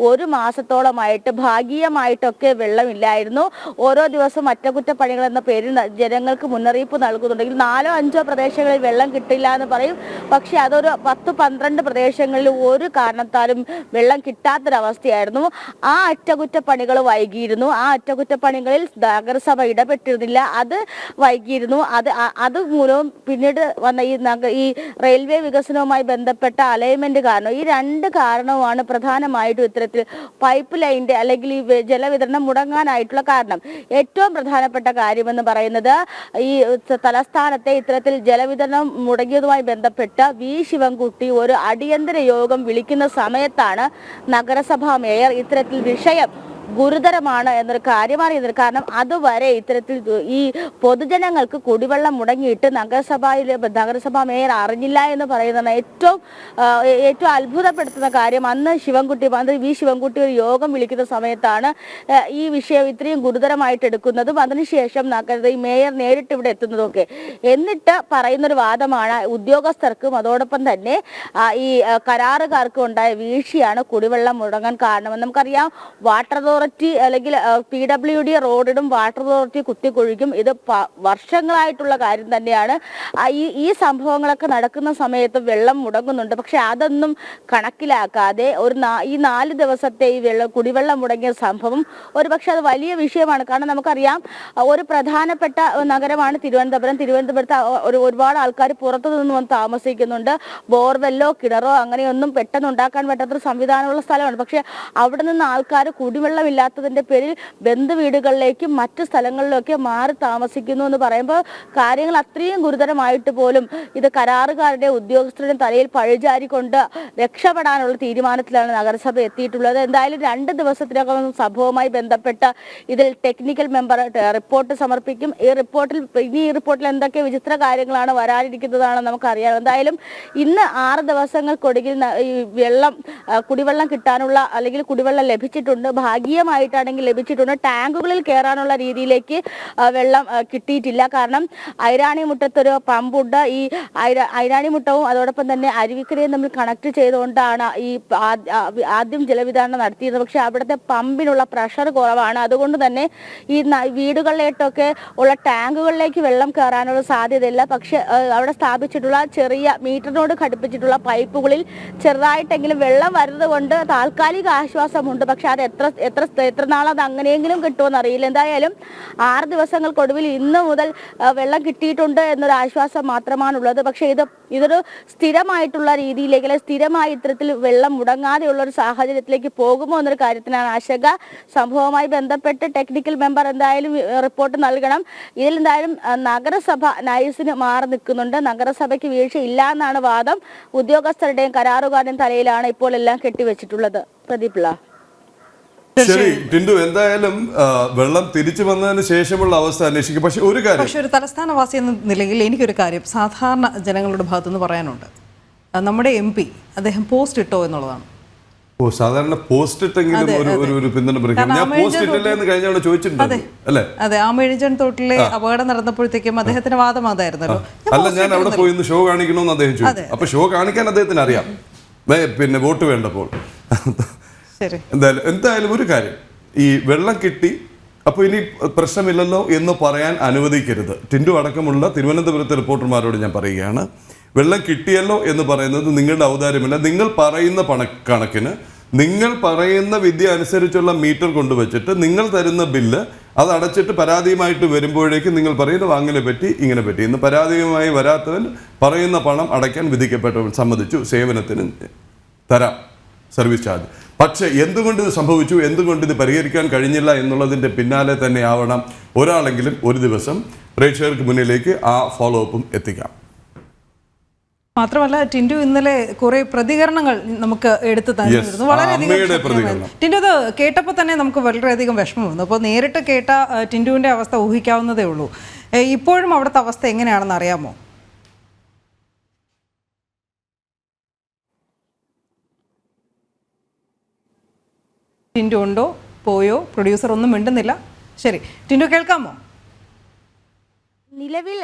ഒരു മാസത്തോളമായിട്ട് ഭാഗികമായിട്ടൊക്കെ വെള്ളമില്ലായിരുന്നു. ഓരോ ദിവസവും അറ്റകുറ്റപ്പണികൾ എന്ന പേരിൽ ജനങ്ങൾക്ക് മുന്നറിയിപ്പ് നൽകുന്നുണ്ടെങ്കിൽ 4-5 പ്രദേശങ്ങളിൽ വെള്ളം കിട്ടില്ല എന്ന് പറയും. പക്ഷെ അതൊരു 10-12 പ്രദേശങ്ങളിൽ ഒരു കാരണത്താലും വെള്ളം കിട്ടാത്തൊരവസ്ഥയായിരുന്നു. ആ അറ്റകുറ്റപ്പണികൾ വൈകിയിരുന്നു. ആ അറ്റകുറ്റപ്പണികളിൽ നഗരസഭ ഇടപെട്ടിരുന്നില്ല, അത് വൈകിയിരുന്നു. അത് മൂലവും പിന്നീട് വന്ന ഈ റെയിൽവേ വികസനവുമായി ബന്ധപ്പെട്ട അലൈൻമെന്റ് കാരണം, ഈ 2 കാരണവുമാണ് പ്രധാനമായിട്ടും ഇത്തരത്തിൽ പൈപ്പ് ലൈനിന്റെ അല്ലെങ്കിൽ ഈ ജലവിതരണം മുടങ്ങാനായിട്ടുള്ള കാരണം. ഏറ്റവും പ്രധാനപ്പെട്ട കാര്യമെന്ന് പറയുന്നത് ഈ തലസ്ഥാനത്തെ ഇത്തരത്തിൽ ജലവിതരണം മുടങ്ങിയതുമായി ബന്ധപ്പെട്ട് വി ശിവൻകുട്ടി ഒരു അടിയന്തര യോഗം വിളിക്കുന്ന സമയത്താണ് നഗരസഭാ മേയർ ഇത്തരത്തിൽ വിഷയം ഗുരുതരമാണ് എന്നൊരു കാര്യം അറിയുന്നത്. കാരണം അതുവരെ ഇത്തരത്തിൽ ഈ പൊതുജനങ്ങൾക്ക് കുടിവെള്ളം മുടങ്ങിയിട്ട് നഗരസഭാ മേയർ അറിഞ്ഞില്ല എന്ന് പറയുന്നതാണ് ഏറ്റവും അത്ഭുതപ്പെടുത്തുന്ന കാര്യം. അന്ന് വി ശിവൻകുട്ടി ഒരു യോഗം വിളിക്കുന്ന സമയത്താണ് ഈ വിഷയം ഇത്രയും ഗുരുതരമായിട്ട് എടുക്കുന്നതും അതിനുശേഷം ഈ മേയർ നേരിട്ട് ഇവിടെ എത്തുന്നതൊക്കെ. എന്നിട്ട് പറയുന്നൊരു വാദമാണ് ഉദ്യോഗസ്ഥർക്കും അതോടൊപ്പം തന്നെ ഈ കരാറുകാർക്കും ഉണ്ടായ വീഴ്ചയാണ് കുടിവെള്ളം മുടങ്ങാൻ കാരണമെന്ന് നമുക്കറിയാം. വാട്ടർ അതോറിറ്റി അല്ലെങ്കിൽ PWD റോഡിടും, വാട്ടർ അതോറിറ്റി കുത്തിക്കൊഴിക്കും. ഇത് വർഷങ്ങളായിട്ടുള്ള കാര്യം തന്നെയാണ്. ഈ സംഭവങ്ങളൊക്കെ നടക്കുന്ന സമയത്ത് വെള്ളം മുടങ്ങുന്നുണ്ട്. പക്ഷെ അതൊന്നും കണക്കിലാക്കാതെ ഈ 4 ദിവസത്തെ ഈ കുടിവെള്ളം മുടങ്ങിയ സംഭവം ഒരുപക്ഷെ അത് വലിയ വിഷയമാണ്. കാരണം നമുക്കറിയാം ഒരു പ്രധാനപ്പെട്ട നഗരമാണ് തിരുവനന്തപുരത്ത് ഒരുപാട് ആൾക്കാർ പുറത്തു നിന്ന് വന്ന് താമസിക്കുന്നുണ്ട്. ബോർവെല്ലോ കിണറോ അങ്ങനെയൊന്നും പെട്ടെന്ന് ഉണ്ടാക്കാൻ പറ്റാത്തൊരു സംവിധാനമുള്ള സ്ഥലമാണ്. പക്ഷെ അവിടെ നിന്ന് ആൾക്കാർ കുടിവെള്ളം ഇല്ലാത്തതിന്റെ പേരിൽ ബന്ധു വീടുകളിലേക്കും മറ്റു സ്ഥലങ്ങളിലൊക്കെ മാറി താമസിക്കുന്നു എന്ന് പറയുമ്പോൾ കാര്യങ്ങൾ അത്രയും ഗുരുതരമായിട്ട് പോലും ഇത് കരാറുകാരുടെ ഉദ്യോഗസ്ഥരുടെ തലയിൽ പഴിചാരിക്കൊണ്ട് രക്ഷപ്പെടാനുള്ള തീരുമാനത്തിലാണ് നഗരസഭ എത്തിയിട്ടുള്ളത്. എന്തായാലും 2 ദിവസത്തിനകം സംഭവവുമായി ബന്ധപ്പെട്ട് ഇതിൽ ടെക്നിക്കൽ മെമ്പർ റിപ്പോർട്ട് സമർപ്പിക്കും. ഈ റിപ്പോർട്ടിൽ എന്തൊക്കെ വിചിത്ര കാര്യങ്ങളാണ് വരാനിരിക്കുന്നതാണ് നമുക്കറിയാം. എന്തായാലും ഇന്ന് 6 ദിവസങ്ങൾക്കൊടുകിൽ ഈ കുടിവെള്ളം കിട്ടാനുള്ള അല്ലെങ്കിൽ കുടിവെള്ളം ലഭിച്ചിട്ടുണ്ട്. ഭാഗികമായിട്ടാണെങ്കിൽ ലഭിച്ചിട്ടുണ്ട്. ടാങ്കുകളിൽ കയറാനുള്ള രീതിയിലേക്ക് വെള്ളം കിട്ടിയിട്ടില്ല. കാരണം ഐരാണിമുട്ടത്തൊരു പമ്പുണ്ട്. ഈ ഐരാണിമുട്ടവും അതോടൊപ്പം തന്നെ അരുവിക്കരയും തമ്മിൽ കണക്ട് ചെയ്തുകൊണ്ടാണ് ഈ ആദ്യം ജലവിതരണം നടത്തിയിരുന്നത്. പക്ഷെ അവിടുത്തെ പമ്പിനുള്ള പ്രഷർ കുറവാണ്. അതുകൊണ്ട് തന്നെ ഈ വീടുകളിലേക്കൊക്കെ ഉള്ള ടാങ്കുകളിലേക്ക് വെള്ളം കയറാനുള്ള സാധ്യതയില്ല. പക്ഷെ അവിടെ സ്ഥാപിച്ചിട്ടുള്ള ചെറിയ മീറ്ററിനോട് ഘടിപ്പിച്ചിട്ടുള്ള പൈപ്പുകളിൽ ചെറുതായിട്ടെങ്കിലും വെള്ളം വരുന്നത് കൊണ്ട് താൽക്കാലിക ആശ്വാസമുണ്ട്. പക്ഷെ അത് എത്ര നാൾ അത് അങ്ങനെയെങ്കിലും കിട്ടുമെന്ന് അറിയില്ല. എന്തായാലും 6 ദിവസങ്ങൾക്കൊടുവിൽ ഇന്ന് മുതൽ വെള്ളം കിട്ടിയിട്ടുണ്ട് എന്നൊരു ആശ്വാസം മാത്രമാണുള്ളത്. പക്ഷെ ഇതൊരു സ്ഥിരമായിട്ടുള്ള രീതിയിലേക്ക്, അല്ലെങ്കിൽ സ്ഥിരമായി ഇത്തരത്തിൽ വെള്ളം മുടങ്ങാതെയുള്ള ഒരു സാഹചര്യത്തിലേക്ക് പോകുമോ എന്നൊരു കാര്യത്തിനാണ് ആശങ്ക. സംഭവവുമായി ബന്ധപ്പെട്ട് ടെക്നിക്കൽ മെമ്പർ എന്തായാലും റിപ്പോർട്ട് നൽകണം. ഇതിൽ എന്തായാലും നഗരസഭ നൈസിന് മാറി നിൽക്കുന്നുണ്ട്. നഗരസഭയ്ക്ക് വീഴ്ച ഇല്ല എന്നാണ് വാദം. ഉദ്യോഗസ്ഥരുടെയും കരാറുകാരുടെയും തലയിലാണ് ഇപ്പോൾ എല്ലാം കെട്ടിവെച്ചിട്ടുള്ളത്. പ്രദീപ്ല. ശരി ടിൻഡു, എന്തായാലും വെള്ളം തിരിച്ചു വന്നതിന് ശേഷമുള്ള അവസ്ഥ അന്വേഷിക്കും. പക്ഷെ ഒരു തലസ്ഥാനവാസി എന്ന നിലയിൽ എനിക്കൊരു കാര്യം സാധാരണ ജനങ്ങളുടെ ഭാഗത്തുനിന്ന് പറയാനുണ്ട്. നമ്മുടെ MP അദ്ദേഹം പോസ്റ്റ് ഇട്ടോ എന്നുള്ളതാണ്. സാധാരണ പോസ്റ്റ് ഇട്ടെങ്കിലും ഒരു പിന്തുണ പറയും. ഞാൻ പോസ്റ്റ് ഇട്ടില്ല എന്ന് കഴിഞ്ഞ തവണ ചോദിച്ചിട്ടുണ്ട് അല്ലേ? അതെ, ആമേഴഞ്ചൻ തോട്ടിലെ അപകടം നടന്നപ്പോഴത്തേക്കും അദ്ദേഹത്തിന്റെ വാദം അതായിരുന്നല്ലോ. അല്ല, ഞാൻ അവിടെ പോയി ഷോ കാണിക്കണമെന്ന് അദ്ദേഹം ചോദിച്ചു. അപ്പൊ ഷോ കാണിക്കാൻ അദ്ദേഹത്തിന് അറിയാം, പിന്നെ വോട്ട് വേണ്ടപ്പോൾ. എന്തായാലും ഒരു കാര്യം, ഈ വെള്ളം കിട്ടി അപ്പോൾ ഇനി പ്രശ്നമില്ലല്ലോ എന്ന് പറയാൻ അനുവദിക്കരുത്. ടിൻഡു അടക്കമുള്ള തിരുവനന്തപുരത്തെ റിപ്പോർട്ടർമാരോട് ഞാൻ പറയുകയാണ്, വെള്ളം കിട്ടിയല്ലോ എന്ന് പറയുന്നത് നിങ്ങളുടെ ഔദാര്യമല്ല. നിങ്ങൾ പറയുന്ന കണക്കിന് നിങ്ങൾ പറയുന്ന വിദ്യ അനുസരിച്ചുള്ള മീറ്റർ കൊണ്ടുവച്ചിട്ട് നിങ്ങൾ തരുന്ന ബില്ല് അത് അടച്ചിട്ട് പരാതിയുമായിട്ട് വരുമ്പോഴേക്കും നിങ്ങൾ പറയുന്നത് അങ്ങനെ പറ്റി ഇങ്ങനെ പറ്റി. ഇന്ന് പരാതിയുമായി വരാത്തവൻ പറയുന്ന പണം അടയ്ക്കാൻ വിധിക്കപ്പെട്ടവൻ സമ്മതിച്ചു, സേവനത്തിന് തരാം സർവീസ് ചാർജ്. പക്ഷേ എന്തുകൊണ്ട് ഇത് സംഭവിച്ചു, എന്തുകൊണ്ട് ഇത് പരിഹരിക്കാൻ കഴിഞ്ഞില്ല എന്നുള്ളതിൻ്റെ പിന്നാലെ തന്നെ ആവണം ഒരാളെങ്കിലും ഒരു ദിവസം പ്രേക്ഷകർക്ക് മുന്നിലേക്ക് ആ ഫോളോ അപ്പും എത്തിക്കാം. മാത്രമല്ല ടിൻഡു ഇന്നലെ കുറെ പ്രതികരണങ്ങൾ നമുക്ക് എടുത്തു തന്നിരുന്നു. വളരെയധികം ടിൻഡു ഇത് കേട്ടപ്പോൾ തന്നെ നമുക്ക് വളരെയധികം വിഷമം വന്നു. അപ്പോൾ നേരിട്ട് കേട്ട ടിൻഡുവിൻ്റെ അവസ്ഥ ഊഹിക്കാവുന്നതേ ഉള്ളൂ. ഇപ്പോഴും അവിടുത്തെ അവസ്ഥ എങ്ങനെയാണെന്ന് അറിയാമോ? ടിൻഡു ഉണ്ടോ, പോയോ? പ്രൊഡ്യൂസർ ഒന്നും മിണ്ടുന്നില്ല. ശരി, ടിൻഡു കേൾക്കാമോ? നിലവിൽ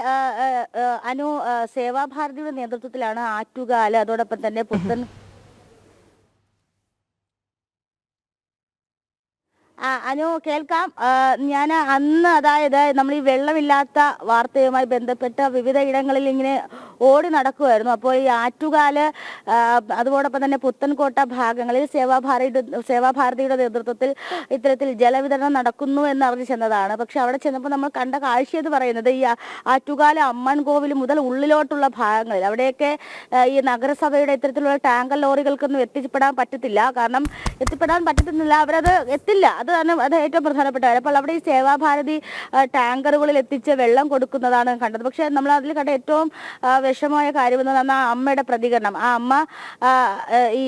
അനു സേവാഭാരതിയുടെ നേതൃത്വത്തിലാണ് ആറ്റുകാല്, അതോടൊപ്പം തന്നെ പുത്തൻ അനു കേൾക്കാം. ഞാൻ അന്ന് അതായത് നമ്മൾ ഈ വെള്ളമില്ലാത്ത വാർത്തയുമായി ബന്ധപ്പെട്ട വിവിധ ഇടങ്ങളിൽ ഇങ്ങനെ ഓടി നടക്കുമായിരുന്നു. അപ്പോൾ ഈ ആറ്റുകാല് അതോടൊപ്പം തന്നെ പുത്തൻകോട്ട ഭാഗങ്ങളിൽ സേവാഭാരതിയുടെ നേതൃത്വത്തിൽ ഇത്തരത്തിൽ ജലവിതരണം നടക്കുന്നു എന്നറിഞ്ഞ് ചെന്നതാണ്. പക്ഷെ അവിടെ ചെന്നപ്പോൾ നമ്മൾ കണ്ട കാഴ്ചയെന്ന് പറയുന്നത് ഈ ആറ്റുകാല് അമ്മൻ കോവിൽ മുതൽ ഉള്ളിലോട്ടുള്ള ഭാഗങ്ങളിൽ അവിടെയൊക്കെ ഈ നഗരസഭയുടെ ഇത്തരത്തിലുള്ള ടാങ്കർ ലോറികൾക്കൊന്നും എത്തിപ്പെടാൻ പറ്റത്തില്ല. കാരണം എത്തിപ്പെടാൻ പറ്റത്തുന്നില്ല, അവരത് എത്തില്ല. അത് ഏറ്റവും പ്രധാനപ്പെട്ട കാര്യം. അപ്പോൾ അവിടെ ഈ സേവാഭാരതി ടാങ്കറുകളിൽ എത്തിച്ച് വെള്ളം കൊടുക്കുന്നതാണ് കണ്ടത്. പക്ഷെ നമ്മൾ അതിൽ കണ്ട ഏറ്റവും വിഷമമായ കാര്യം എന്ന് പറഞ്ഞാൽ ആ അമ്മയുടെ പ്രതികരണം. ആ അമ്മ ഈ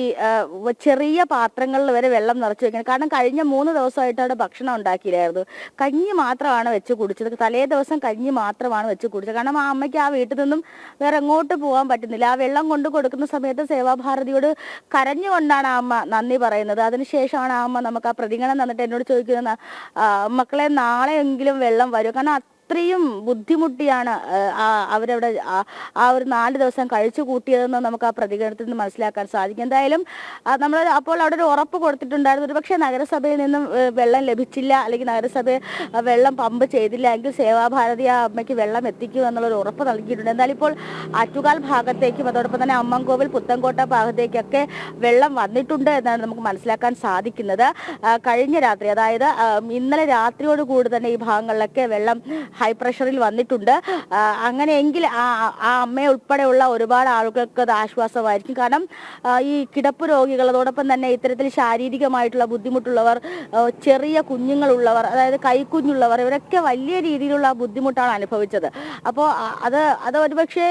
ചെറിയ പാത്രങ്ങളിൽ വരെ വെള്ളം നിറച്ചു വെക്കുന്നത്. കാരണം കഴിഞ്ഞ 3 ദിവസമായിട്ട് അവിടെ ഭക്ഷണം ഉണ്ടാക്കിയില്ലായിരുന്നു. കഞ്ഞി മാത്രമാണ് വെച്ച് കുടിച്ചത്. തലേ ദിവസം കഞ്ഞി മാത്രമാണ് വെച്ച് കുടിച്ചത്. കാരണം ആ അമ്മയ്ക്ക് ആ വീട്ടിൽ നിന്നും വേറെ എങ്ങോട്ട് പോകാൻ പറ്റുന്നില്ല. ആ വെള്ളം കൊണ്ട് കൊടുക്കുന്ന സമയത്ത് സേവാഭാരതിയോട് കരഞ്ഞുകൊണ്ടാണ് ആ അമ്മ നന്ദി പറയുന്നത്. അതിനുശേഷമാണ് ആ അമ്മ നമുക്ക് ആ പ്രതികരണം തന്നിട്ട് എന്നോട് ചോദിക്കുന്ന മക്കളെ നാളെയെങ്കിലും വെള്ളം വരും. കാരണം അത്രയും ബുദ്ധിമുട്ടിയാണ് അവരവിടെ ആ ഒരു 4 ദിവസം കഴിച്ചു കൂട്ടിയതെന്ന് നമുക്ക് ആ പ്രതികരണത്തിൽ നിന്ന് മനസ്സിലാക്കാൻ സാധിക്കും. എന്തായാലും നമ്മൾ അപ്പോൾ അവിടെ ഒരു ഉറപ്പ് കൊടുത്തിട്ടുണ്ടായിരുന്നു, ഒരു പക്ഷേ നഗരസഭയിൽ നിന്നും വെള്ളം ലഭിച്ചില്ല, അല്ലെങ്കിൽ നഗരസഭ വെള്ളം പമ്പ് ചെയ്തില്ല എങ്കിൽ സേവാഭാരതി ആ അമ്മയ്ക്ക് വെള്ളം എത്തിക്കും എന്നുള്ളൊരു ഉറപ്പ് നൽകിയിട്ടുണ്ട്. എന്തായാലും ഇപ്പോൾ ആറ്റുകാൽ ഭാഗത്തേക്കും അതോടൊപ്പം തന്നെ അമ്മൻകോവിൽ പുത്തൻകോട്ട ഭാഗത്തേക്കൊക്കെ വെള്ളം വന്നിട്ടുണ്ട് എന്നാണ് നമുക്ക് മനസ്സിലാക്കാൻ സാധിക്കുന്നത്. കഴിഞ്ഞ രാത്രി, അതായത് ഇന്നലെ രാത്രിയോടുകൂടി തന്നെ ഈ ഭാഗങ്ങളിലൊക്കെ വെള്ളം ഹൈ പ്രഷറിൽ വന്നിട്ടുണ്ട്. അങ്ങനെയെങ്കിൽ ആ അമ്മയെ ഉൾപ്പെടെയുള്ള ഒരുപാട് ആളുകൾക്ക് അത് ആശ്വാസമായിരിക്കും. കാരണം ഈ കിടപ്പ് രോഗികൾ, അതോടൊപ്പം തന്നെ ഇത്തരത്തിൽ ശാരീരികമായിട്ടുള്ള ബുദ്ധിമുട്ടുള്ളവർ, ചെറിയ കുഞ്ഞുങ്ങളുള്ളവർ, അതായത് കൈക്കുഞ്ഞുള്ളവർ, ഇവരൊക്കെ വലിയ രീതിയിലുള്ള ബുദ്ധിമുട്ടാണ് അനുഭവിച്ചത്. അപ്പോൾ അത് ഒരുപക്ഷെ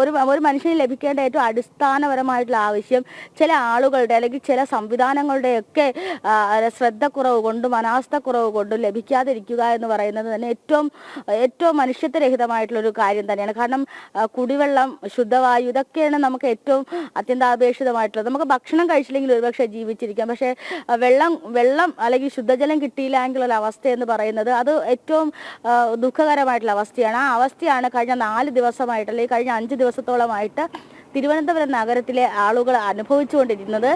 ഒരു മനുഷ്യന് ലഭിക്കേണ്ട ഏറ്റവും അടിസ്ഥാനപരമായിട്ടുള്ള ആവശ്യം ചില ആളുകളുടെ അല്ലെങ്കിൽ ചില സംവിധാനങ്ങളുടെയൊക്കെ ശ്രദ്ധക്കുറവ് കൊണ്ടും അനാസ്ഥക്കുറവ് കൊണ്ടും ലഭിക്കാതിരിക്കുക എന്ന് പറയുന്നത് തന്നെ ഏറ്റവും മനുഷ്യത്വരഹിതമായിട്ടുള്ളൊരു കാര്യം തന്നെയാണ്. കാരണം കുടിവെള്ളം, ശുദ്ധവായു, ഇതൊക്കെയാണ് നമുക്ക് ഏറ്റവും അത്യന്താപേക്ഷിതമായിട്ടുള്ളത്. നമുക്ക് ഭക്ഷണം കഴിച്ചില്ലെങ്കിൽ ഒരുപക്ഷെ ജീവിച്ചിരിക്കാം. പക്ഷേ വെള്ളം അല്ലെങ്കിൽ ശുദ്ധജലം കിട്ടിയില്ല എങ്കിലുള്ള അവസ്ഥ എന്ന് പറയുന്നത് അത് ഏറ്റവും ദുഃഖകരമായിട്ടുള്ള അവസ്ഥയാണ്. ആ അവസ്ഥയാണ് കഴിഞ്ഞ 4 ദിവസമായിട്ട് അല്ലെങ്കിൽ കഴിഞ്ഞ 5 ദിവസത്തോളമായിട്ട് തിരുവനന്തപുരം നഗരത്തിലെ ആളുകൾ അനുഭവിച്ചുകൊണ്ടിരിക്കുന്നത്.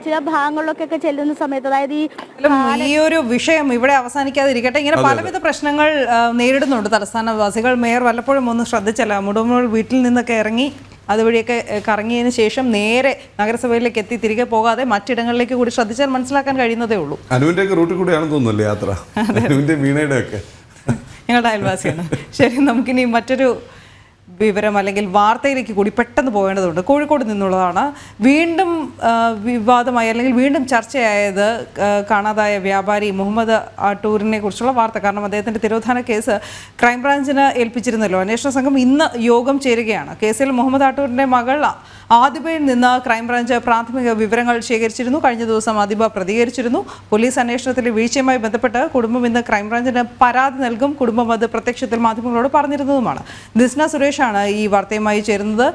ചില ഭാഗങ്ങളിലൊക്കെ ചെല്ലുന്ന സമയത്ത്, അതായത് ഈ ഒരു വിഷയം ഇവിടെ അവസാനിക്കാതിരിക്കട്ടെ. ഇങ്ങനെ പലവിധ പ്രശ്നങ്ങൾ നേരിടുന്നുണ്ട് തലസ്ഥാനവാസികൾ. മേയർ വല്ലപ്പോഴും ഒന്ന് ശ്രദ്ധിച്ചല്ല, മുടമുൾ വീട്ടിൽ നിന്നൊക്കെ ഇറങ്ങി അതുവഴിയൊക്കെ കറങ്ങിയതിന് ശേഷം നേരെ നഗരസഭയിലേക്ക് എത്തി തിരികെ പോകാതെ മറ്റിടങ്ങളിലേക്ക് കൂടി ശ്രദ്ധിച്ചാൽ മനസ്സിലാക്കാൻ കഴിയുന്നതേ ഉള്ളൂ. അനുവിന്റെ റൂട്ടിൽ കൂടെയാണെന്ന് തോന്നുന്നല്ലേ യാത്ര? അനുവിന്റെ വീണയുടെ ഒക്കെ ഞങ്ങളുടെ അയൽവാസിയാണ്. ശരി, നമുക്കിനി മറ്റൊരു വിവരം അല്ലെങ്കിൽ വാർത്തയിലേക്ക് കൂടി പെട്ടെന്ന് പോകേണ്ടതുണ്ട്. കോഴിക്കോട് നിന്നുള്ളതാണ്. വീണ്ടും വിവാദമായി അല്ലെങ്കിൽ വീണ്ടും ചർച്ചയായത് കാണാതായ വ്യാപാരി മുഹമ്മദ് ആട്ടൂരിനെ കുറിച്ചുള്ള വാർത്ത. കാരണം അദ്ദേഹത്തിൻ്റെ തിരോധാന കേസ് ക്രൈംബ്രാഞ്ചിന് ഏൽപ്പിച്ചിരുന്നല്ലോ. അന്വേഷണ സംഘം ഇന്ന് യോഗം ചേരുകയാണ്. കേസിൽ മുഹമ്മദ് ആട്ടൂരിൻ്റെ മകൾ ആദിബയിൽ നിന്ന് ക്രൈംബ്രാഞ്ച് പ്രാഥമിക വിവരങ്ങൾ ശേഖരിച്ചിരുന്നു. കഴിഞ്ഞ ദിവസം ആദിബ പ്രതികരിച്ചിരുന്നു. പോലീസ് അന്വേഷണത്തിലെ വീഴ്ചയുമായി ബന്ധപ്പെട്ട് കുടുംബം ഇന്ന് ക്രൈംബ്രാഞ്ചിന് പരാതി നൽകും. കുടുംബം അത് പ്രത്യക്ഷത്തിൽ മാധ്യമങ്ങളോട് പറഞ്ഞിരുന്നതുമാണ്. ദിസ്ന സുരേഷാണ് ഈ വാർത്തയുമായി ചേരുന്നത്.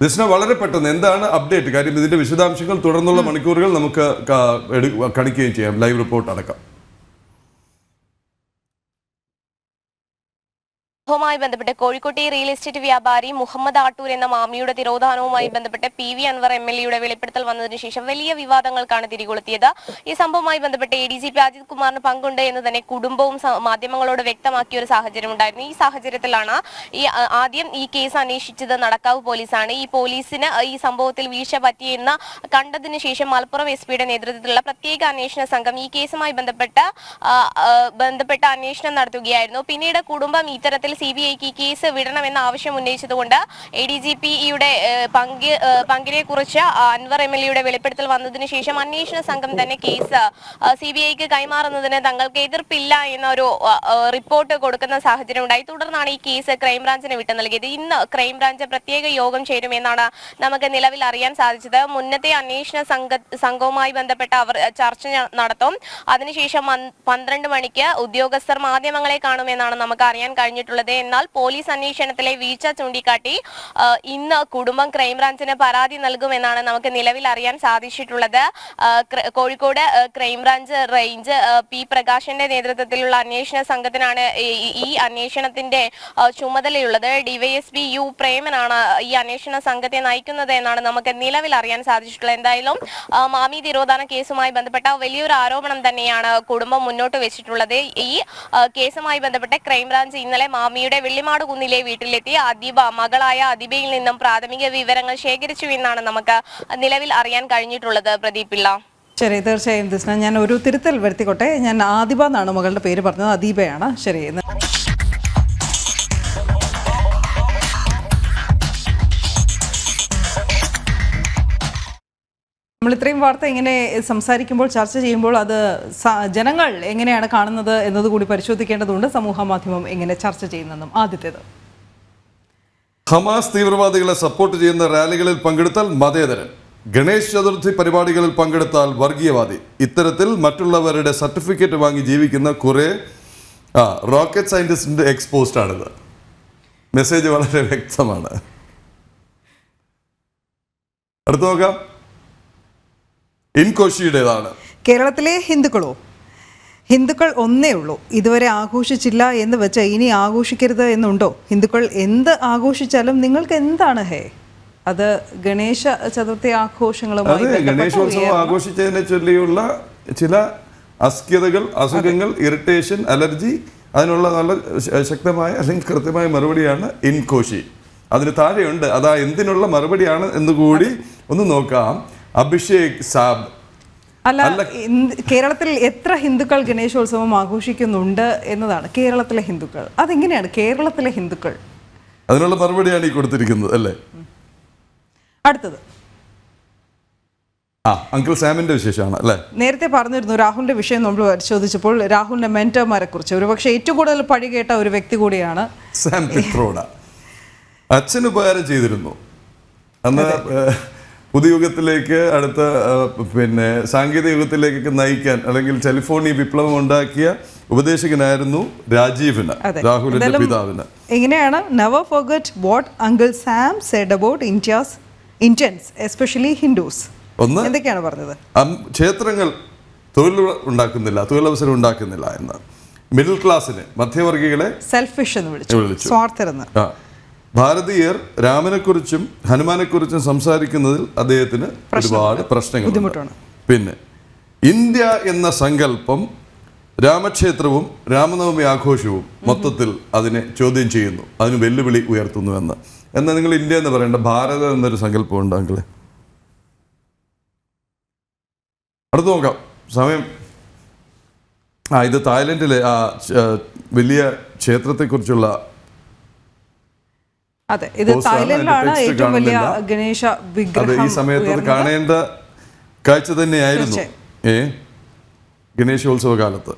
ദിസ്ന, വളരെ പെട്ടെന്ന് എന്താണ് അപ്ഡേറ്റ്? കാര്യം ഇതിന്റെ വിശദാംശങ്ങൾ തുടർന്നുള്ള മണിക്കൂറുകൾ നമുക്ക് കാണിക്കുകയും ചെയ്യാം, ലൈവ് റിപ്പോർട്ട് അടക്കം. വുമായി ബന്ധപ്പെട്ട് കോഴിക്കോട്ടെ റിയൽ എസ്റ്റേറ്റ് വ്യാപാരി മുഹമ്മദ് ആട്ടൂർ എന്ന മാമിയുടെ തിരോധാനവുമായി ബന്ധപ്പെട്ട് PV അൻവർ MLA വെളിപ്പെടുത്തൽ വന്നതിനു ശേഷം വലിയ വിവാദങ്ങൾക്കാണ് തിരികൊളുത്തിയത്. ഈ സംഭവവുമായി ബന്ധപ്പെട്ട് ADGP അജിത് കുമാറിന് പങ്കുണ്ട് എന്ന് തന്നെ കുടുംബവും മാധ്യമങ്ങളോട് വ്യക്തമാക്കിയ ഒരു സാഹചര്യം ഉണ്ടായിരുന്നു. ഈ സാഹചര്യത്തിലാണ് ആദ്യം ഈ കേസ് അന്വേഷിച്ചത് നടക്കാവ് പോലീസാണ്. ഈ പോലീസിന് ഈ സംഭവത്തിൽ വീഴ്ച പറ്റിയെന്ന് കണ്ടതിനു ശേഷം മലപ്പുറം SP-യുടെ നേതൃത്വത്തിലുള്ള പ്രത്യേക അന്വേഷണ സംഘം ഈ കേസുമായി ബന്ധപ്പെട്ട അന്വേഷണം നടത്തുകയായിരുന്നു. പിന്നീട് കുടുംബം ഇത്തരത്തിൽ CBIക്ക് കേസ് വിടണമെന്ന ആവശ്യം ഉന്നയിച്ചതുകൊണ്ട് ADGP-യുടെ പങ്കിനെ കുറിച്ച് അൻവർ MLA വെളിപ്പെടുത്തൽ വന്നതിന് ശേഷം അന്വേഷണ സംഘം തന്നെ കേസ് CBIക്ക് കൈമാറുന്നതിന് തങ്ങൾക്ക് എതിർപ്പില്ല എന്നൊരു റിപ്പോർട്ട് കൊടുക്കുന്ന സാഹചര്യം ഉണ്ടായി. തുടർന്നാണ് ഈ കേസ് ക്രൈംബ്രാഞ്ചിന് വിട്ടു നൽകിയത്. ഇന്ന് ക്രൈംബ്രാഞ്ച് പ്രത്യേക യോഗം ചേരുമെന്നാണ് നമുക്ക് നിലവിൽ അറിയാൻ സാധിച്ചത്. മുന്നത്തെ അന്വേഷണ സംഘവുമായി ബന്ധപ്പെട്ട അവർ ചർച്ച നടത്തും. അതിനുശേഷം 12 മണിക്ക് ഉദ്യോഗസ്ഥർ മാധ്യമങ്ങളെ കാണുമെന്നാണ് നമുക്ക് അറിയാൻ കഴിഞ്ഞിട്ടുള്ളത്. എന്നാൽ പോലീസ് അന്വേഷണത്തിലെ വീഴ്ച ചൂണ്ടിക്കാട്ടി ഇന്ന് കുടുംബം ക്രൈംബ്രാഞ്ചിന് പരാതി നൽകുമെന്നാണ് നമുക്ക് നിലവിൽ അറിയാൻ സാധിച്ചിട്ടുള്ളത്. കോഴിക്കോട് ക്രൈംബ്രാഞ്ച് റേഞ്ച് P പ്രകാശിന്റെ നേതൃത്വത്തിലുള്ള അന്വേഷണ സംഘത്തിനാണ് ഈ അന്വേഷണത്തിന്റെ ചുമതലയുള്ളത്. DYSP U പ്രേമനാണ് ഈ അന്വേഷണ സംഘത്തെ നയിക്കുന്നത് എന്നാണ് നമുക്ക് നിലവിൽ അറിയാൻ സാധിച്ചിട്ടുള്ളത്. എന്തായാലും മാമി തിരോധാന കേസുമായി ബന്ധപ്പെട്ട വലിയൊരു ആരോപണം തന്നെയാണ് കുടുംബം മുന്നോട്ട് വെച്ചിട്ടുള്ളത്. ഈ കേസുമായി ബന്ധപ്പെട്ട് ക്രൈംബ്രാഞ്ച് ഇന്നലെ മാമിയുടെ വെള്ളിമാട് കുന്നിലെ വീട്ടിലെത്തി മകളായ അതിബയിൽ നിന്നും പ്രാഥമിക വിവരങ്ങൾ ശേഖരിച്ചു എന്നാണ് നമുക്ക് നിലവിൽ അറിയാൻ കഴിഞ്ഞിട്ടുള്ളത്. പ്രദീപ് പിള്ള. ശരി, തീർച്ചയായും ദിസ്ന, ഞാൻ ഒരു തിരുത്തൽ വരുത്തിക്കോട്ടെ. ഞാൻ ആദിബ എന്നാണ് മകളുടെ പേര് പറഞ്ഞത്, അദീബയാണ്. ശരി. നമ്മൾ ഇത്രയും വാർത്ത ഇങ്ങനെ സംസാരിക്കുമ്പോൾ, ചർച്ച ചെയ്യുമ്പോൾ അത് ജനങ്ങൾ എങ്ങനെയാണ് കാണുന്നത് എന്നതുകൂടി പരിശോധിക്കേണ്ടതുണ്ട്. സമൂഹ മാധ്യമം എങ്ങനെ ചർച്ച ചെയ്യുന്നതെന്നും. ആദ്യത്തേത്, ഹമാസ് തീവ്രവാദികളെ സപ്പോർട്ട് ചെയ്യുന്ന റാലികളിൽ പങ്കെടുത്താൽ മതേതരൻ, ഗണേശ് ചതുർത്ഥി പരിപാടികളിൽ പങ്കെടുത്താൽ വർഗീയവാദി. ഇത്തരത്തിൽ മറ്റുള്ളവരുടെ സർട്ടിഫിക്കറ്റ് വാങ്ങി ജീവിക്കുന്ന കുറേ റോക്കറ്റ് സയന്റിസ്റ്റിന്റെ എക്സ്പോസ്റ്റ് ആണിത്. മെസ്സേജ് വളരെ വ്യക്തമാണ്. അടുത്ത് നോക്കാം. ഇൻകോഷിയുടേതാണ്. കേരളത്തിലെ ഹിന്ദുക്കൾ ഒന്നേ ഉള്ളൂ, ഇതുവരെ ആഘോഷിച്ചില്ല എന്ന് വെച്ച് ഇനി ആഘോഷിക്കരുത് എന്നുണ്ടോ? ഹിന്ദുക്കൾ എന്ത് ആഘോഷിച്ചാലും നിങ്ങൾക്ക് എന്താണ് അത് ഗണേശ ചതുർത്ഥി ആഘോഷങ്ങളുമായി ഗണേശോത്സവം ആഘോഷിച്ചതിനെ ചൊല്ലിയുള്ള ചില അസ്ഖ്യതകൾ, അസുഖങ്ങൾ, ഇറിറ്റേഷൻ, അലർജി, അതിനുള്ള നല്ല ശക്തമായ അല്ലെങ്കിൽ കൃത്യമായ മറുപടിയാണ് ഇൻകോഷി. അതിന് താഴെയുണ്ട്. അതാ എന്തിനുള്ള മറുപടിയാണ് എന്ന് കൂടി ഒന്ന് നോക്കാം. അഭിഷേക് സാബ്, അല്ല, കേരളത്തിൽ എത്ര ഹിന്ദുക്കൾ ഗണേശോത്സവം ആഘോഷിക്കുന്നുണ്ട് എന്നതാണ്. കേരളത്തിലെ ഹിന്ദുക്കൾ, അതെങ്ങനെയാണ് കേരളത്തിലെ ഹിന്ദുക്കൾ? അതിനുള്ള മറുപടിയാണ് ഈ കൊടുത്തിരിക്കുന്നത് അല്ലേ. അടുത്തത് അങ്കിൾ സാമിന്റെ വിശേഷമാണ് അല്ലേ. നേരത്തെ പറഞ്ഞിരുന്നു രാഹുലിന്റെ വിഷയം നമ്മൾ പരിശോധിച്ചപ്പോൾ രാഹുലിന്റെ മെന്റർമാരെ കുറിച്ച് ഒരുപക്ഷെ ഏറ്റവും കൂടുതൽ പഴി കേട്ട ഒരു വ്യക്തി കൂടിയാണ് സാം പിട്രോഡ. അച്ഛന് ഉപകാരം ചെയ്തിരുന്നു. അന്ന് പുതുയുഗത്തിലേക്ക്, അടുത്ത സാങ്കേതിക യുഗത്തിലേക്കൊക്കെ നയിക്കാൻ അല്ലെങ്കിൽ ടെലിഫോണി വിപ്ലവം ഉണ്ടാക്കിയ ഉപദേശകനായിരുന്നു രാജീവിന്, രാഹുലിന്റെ പിതാവിന്. എങ്ങനെയാണ് never forget what uncle Sam said about Indians, especially Hindus. ഒന്ന്, എന്തൊക്കെയാണ് പറഞ്ഞത്? ക്ഷേത്രങ്ങൾ തൊഴിലവസരം ഉണ്ടാക്കുന്നില്ല എന്ന്. മിഡിൽ ക്ലാസ്സിന്, മധ്യവർഗികളെ സെൽഫിഷ് എന്ന് വിളിച്ചു, സ്വാർത്ഥരെന്ന്. ഭാരതീയർ രാമനെക്കുറിച്ചും ഹനുമാനെക്കുറിച്ചും സംസാരിക്കുന്നതിൽ അദ്ദേഹത്തിന് ഒരുപാട് പ്രശ്നങ്ങളുണ്ട്. പിന്നെ ഇന്ത്യ എന്ന സങ്കല്പം, രാമക്ഷേത്രവും രാമനവമി ആഘോഷവും മൊത്തത്തിൽ അതിനെ ചോദ്യം ചെയ്യുന്നു, അതിന് വെല്ലുവിളി ഉയർത്തുന്നു എന്ന്. എന്നാൽ നിങ്ങൾ ഇന്ത്യ എന്ന് പറയേണ്ട ഭാരതം എന്നൊരു സങ്കല്പം ഉണ്ടെങ്കിൽ. അടുത്ത് നോക്കാം സമയം. ഇത് തായ്ലൻഡിലെ വലിയ ക്ഷേത്രത്തെക്കുറിച്ചുള്ള. അതെ, ഇത് തായ്ലൻഡിലാണ് ഏറ്റവും വലിയ ഗണേശ വിഗ്രഹം. ഈ സമയത്ത് അത് കാണേണ്ട കാഴ്ച തന്നെയായിരുന്നു ഗണേശോത്സവ കാലത്ത്.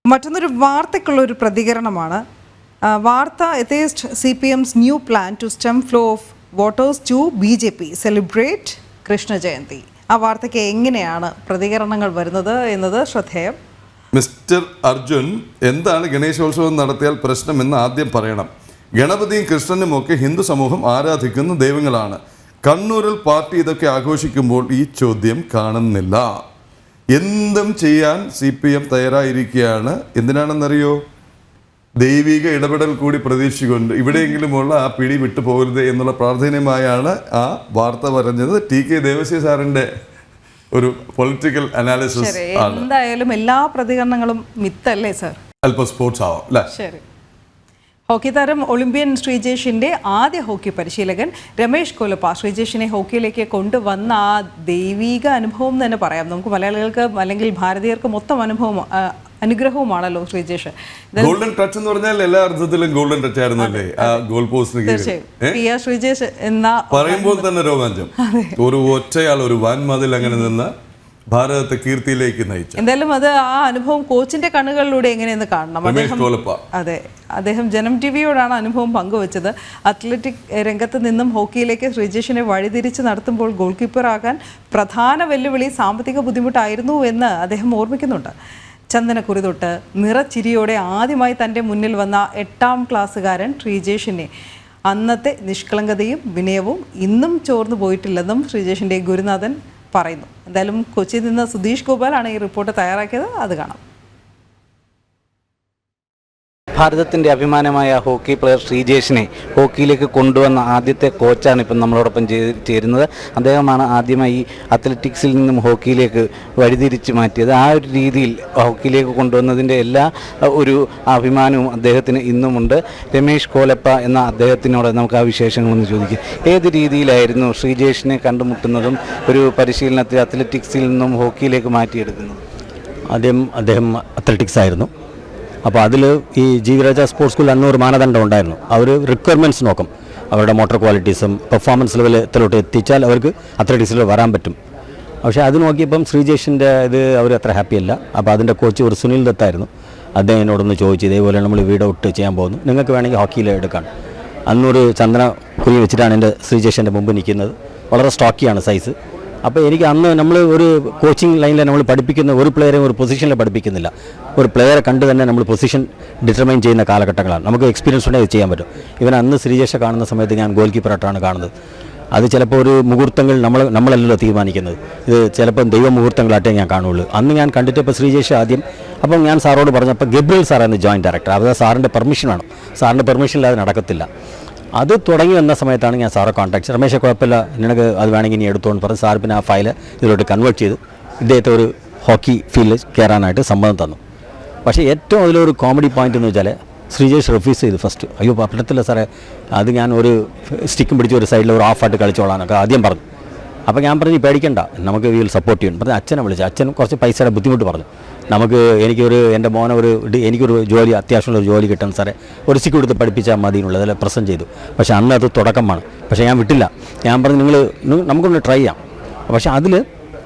മറ്റൊന്നൊരു വാർത്തയ്ക്കുള്ള ഒരു പ്രതികരണമാണ്. വാർത്ത atheist CPM's new plan to stem flow of voters to BJP celebrate Krishna Jayanti. ആ വാർത്തയ്ക്ക് എങ്ങനെയാണ് പ്രതികരണങ്ങൾ വരുന്നത് എന്നത് ശ്രദ്ധേയം. മിസ്റ്റർ അർജുൻ, എന്താണ് ഗണേശോത്സവം നടത്തിയാൽ പ്രശ്നമെന്ന് ആദ്യം പറയണം. ഗണപതിയും കൃഷ്ണനും ഒക്കെ ഹിന്ദു സമൂഹം ആരാധിക്കുന്ന ദൈവങ്ങളാണ്. കണ്ണൂരിൽ പാർട്ടി ഇതൊക്കെ ആഘോഷിക്കുമ്പോൾ ഈ ചോദ്യം കാണുന്നില്ല. എന്തും ചെയ്യാൻ CPM തയ്യാറായിരിക്കുകയാണ്. എന്തിനാണെന്നറിയോ? ദൈവിക ഇടപെടൽ കൂടി പ്രതീക്ഷിച്ചുകൊണ്ട് ഇവിടെയെങ്കിലുമുള്ള ആ പിടി വിട്ടു പോകരുത് എന്നുള്ള പ്രാർത്ഥനയുമായാണ് ആ വാർത്ത പറഞ്ഞത്. TK ദേവസ്യ സാറിന്റെ ഒരു പൊളിറ്റിക്കൽ അനാലിസിസ് ആണ്. എന്തായാലും എല്ലാ പ്രതികരണങ്ങളും മിത്തല്ലേ സർ? അല്പം സ്പോർട്സ് ആവാം അല്ലേ? ശരി. ഹോക്കി താരം ഒളിമ്പ്യൻ ശ്രീജേഷിന്റെ ആദ്യ ഹോക്കി പരിശീലകൻ രമേശ് കൊലപ്പ ശ്രീജേഷിനെ ഹോക്കിയിലേക്ക് കൊണ്ടുവന്ന ആ ദൈവീക അനുഭവം തന്നെ പറയാം. നമുക്ക് മലയാളികൾക്ക് അല്ലെങ്കിൽ ഭാരതീയർക്ക് മൊത്തം അനുഗ്രഹവുമാണല്ലോ ശ്രീജേഷ്. ഗോൾഡൻ ടച്ച് എന്ന് പറഞ്ഞാൽ എല്ലാ അർത്ഥത്തിലും ഗോൾഡൻ ടച്ച് ആയിരുന്നല്ലേ ആ ഗോൾ പോസ്റ്റിന് ശ്രീജേഷ് എന്ന പറയുമ്പോൾ തന്നെ രോമാഞ്ചം. ഒരു ഒറ്റയാൾ ഒരു വൻമതിൽ അങ്ങനെ നിന്ന് ഭാരതത്തെ കീർത്തിയിലേക്ക് നയിച്ചു. എന്തായാലും അത് ആ അനുഭവം കോച്ചിന്റെ കണ്ണുകളിലൂടെ എങ്ങനെയെന്ന് കാണണം. അതെ, അദ്ദേഹം ജനം TVയോടാണ് അനുഭവം പങ്കുവച്ചത്. അത്ലറ്റിക് രംഗത്ത് നിന്നും ഹോക്കിയിലേക്ക് ശ്രീജേഷിനെ വഴിതിരിച്ച് നടത്തുമ്പോൾ ഗോൾ കീപ്പറാകാൻ പ്രധാന വെല്ലുവിളി സാമ്പത്തിക ബുദ്ധിമുട്ടായിരുന്നു എന്ന് അദ്ദേഹം ഓർമ്മിക്കുന്നുണ്ട്. ചന്ദനക്കുറി തൊട്ട് നിറച്ചിരിയോടെ ആദ്യമായി തൻ്റെ മുന്നിൽ വന്ന 8ാം ക്ലാസ്സുകാരൻ ശ്രീജേഷിനെ അന്നത്തെ നിഷ്കളങ്കതയും വിനയവും ഇന്നും ചോർന്നു പോയിട്ടില്ലെന്നും ശ്രീജേഷിൻ്റെ ഗുരുനാഥൻ പറയുന്നു. എന്തായാലും കൊച്ചിയിൽ നിന്ന് സുധീഷ് ഗോപാലാണ് ഈ റിപ്പോർട്ട് തയ്യാറാക്കിയത്. അത് കാണാം. ഭാരതത്തിൻ്റെ അഭിമാനമായ ഹോക്കി പ്ലെയർ ശ്രീജേഷിനെ ഹോക്കിയിലേക്ക് കൊണ്ടുവന്ന ആദ്യത്തെ കോച്ചാണ് ഇപ്പം നമ്മളോടൊപ്പം ചേരുന്നത്. അദ്ദേഹമാണ് ആദ്യമായി അത്ലറ്റിക്സിൽ നിന്നും ഹോക്കിയിലേക്ക് വഴിതിരിച്ച് മാറ്റിയത്. ആ ഒരു രീതിയിൽ ഹോക്കിയിലേക്ക് കൊണ്ടുവന്നതിൻ്റെ എല്ലാ ഒരു അഭിമാനവും അദ്ദേഹത്തിന് ഇന്നുമുണ്ട്. രമേശ് കോലപ്പ എന്ന അദ്ദേഹത്തിനോട് നമുക്ക് ആ വിശേഷങ്ങളൊന്ന് ചോദിക്കും. ഏത് രീതിയിലായിരുന്നു ശ്രീജേഷിനെ കണ്ടുമുട്ടുന്നതും ഒരു പരിശീലനത്തിൽ അത്ലറ്റിക്സിൽ നിന്നും ഹോക്കിയിലേക്ക് മാറ്റിയെടുക്കുന്നതും? ആദ്യം അദ്ദേഹം അത്ലറ്റിക്സ് ആയിരുന്നു. അപ്പോൾ അതിൽ ഈ ജീവിരാജ സ്പോർട്സ് സ്കൂളിൽ അന്നൊരു മാനദണ്ഡം ഉണ്ടായിരുന്നു. അവർ റിക്വയർമെൻറ്റ്സ് നോക്കും. അവരുടെ മോട്ടോർ ക്വാളിറ്റീസും പെർഫോമൻസ് ലെവലിലോട്ട് എത്തിച്ചാൽ അവർക്ക് അത്ലറ്റിക്സിൽ വരാൻ പറ്റും. പക്ഷേ അത് നോക്കിയപ്പം ശ്രീജേഷിൻ്റെ ഇത് അവർ അത്ര ഹാപ്പിയല്ല. അപ്പോൾ അതിൻ്റെ കോച്ച് ഒരു സുനിൽ ദത്തായിരുന്നു. അദ്ദേഹം എന്നോടൊന്ന് ചോദിച്ചു, ഇതേപോലെ നമ്മൾ വീട് ഔട്ട് ചെയ്യാൻ പോകുന്നു, നിങ്ങൾക്ക് വേണമെങ്കിൽ ഹോക്കിയിൽ എടുക്കാം. അന്നൊരു ചന്ദന കുഴി വെച്ചിട്ടാണ് എൻ്റെ ശ്രീജേഷിൻ്റെ മുമ്പ് നിൽക്കുന്നത്. വളരെ സ്റ്റോക്കിയാണ് സൈസ്. അപ്പോൾ എനിക്ക് അന്ന് നമ്മൾ ഒരു കോച്ചിങ് ലൈനിൽ നമ്മൾ പഠിപ്പിക്കുന്ന ഒരു പ്ലെയറെ ഒരു പൊസിഷനിൽ പഠിപ്പിക്കുന്നില്ല. ഒരു പ്ലെയറെ കണ്ട് തന്നെ നമ്മൾ പൊസിഷൻ ഡിറ്റർമൈൻ ചെയ്യുന്ന കാലഘട്ടങ്ങളാണ്. നമുക്ക് എക്സ്പീരിയൻസ് ഉണ്ടെങ്കിൽ ചെയ്യാൻ പറ്റും. ഇവൻ അന്ന് ശ്രീജേഷെ കാണുന്ന സമയത്ത് ഞാൻ ഗോൾ കീപ്പറായിട്ടാണ് കാണുന്നത്. അത് ചിലപ്പോൾ ഒരു മുഹൂർത്തങ്ങൾ നമ്മളല്ലല്ലോ തീരുമാനിക്കുന്നത്. ഇത് ചിലപ്പം ദൈവ മുഹൂർത്തങ്ങളായിട്ടേ ഞാൻ കാണുള്ളൂ. അന്ന് ഞാൻ കണ്ടിട്ടപ്പോൾ ശ്രീജേഷ് ആദ്യം അപ്പം ഞാൻ സാറോട് പറഞ്ഞപ്പോൾ ഗബ്രിയൽ സാറായിരുന്നു ജോയിൻറ്റ് ഡയറക്ടർ. അത് സാറിൻ്റെ പെർമിഷൻ വേണം. സാറിൻ്റെ പെർമിഷനില്ലാതെ നടക്കത്തില്ല. അത് തുടങ്ങി വന്ന സമയത്താണ് ഞാൻ സാറെ കോൺടാക്ട് ചെയ്തത്. രമേശ് കുഴപ്പമില്ല, നിനക്ക് അത് വേണമെങ്കിൽ ഇനി എടുത്തോന്ന് പറഞ്ഞ് സാർ പിന്നെ ആ ഫയൽ ഇതിലോട്ട് കൺവേർട്ട് ചെയ്ത് ഇദ്ദേഹത്തെ ഒരു ഹോക്കി ഫീൽഡിൽ കയറാനായിട്ട് സമ്മതം തന്നു. പക്ഷേ ഏറ്റവും അതിലൊരു കോമഡി പോയിന്റ് എന്ന് വെച്ചാൽ ശ്രീജേഷ് റിഫ്യൂസ് ചെയ്തു ഫസ്റ്റ്. അയ്യോ പറ്റത്തില്ല സാറേ, അത് ഞാൻ ഒരു സ്റ്റിക്കും പിടിച്ച് ഒരു സൈഡിൽ ഒരു ഓഫായിട്ട് കളിച്ചോളാനൊക്കെ ആദ്യം പറഞ്ഞു. അപ്പോൾ ഞാൻ പറഞ്ഞു പേടിക്കണ്ട, നമുക്ക് വിൽ സപ്പോർട്ട് ചെയ്യണം പറഞ്ഞ് അച്ഛനെ വിളിച്ചു. അച്ഛൻ കുറച്ച് പൈസയുടെ ബുദ്ധിമുട്ട് പറഞ്ഞു. എൻ്റെ മോനെ എനിക്കൊരു ജോലി അത്യാവശ്യമുള്ളൊരു ജോലി കിട്ടണം സാറേ, ഒരു സിക്ക് കൊടുത്ത് പഠിപ്പിച്ചാൽ മതി എന്നുള്ളത് അതിൽ പ്രസൻറ്റ് ചെയ്തു. പക്ഷേ അന്ന് അത് തുടക്കമാണ്. പക്ഷേ ഞാൻ വിട്ടില്ല. ഞാൻ പറഞ്ഞു നമുക്കൊന്ന് ട്രൈ ചെയ്യാം. പക്ഷേ അതിൽ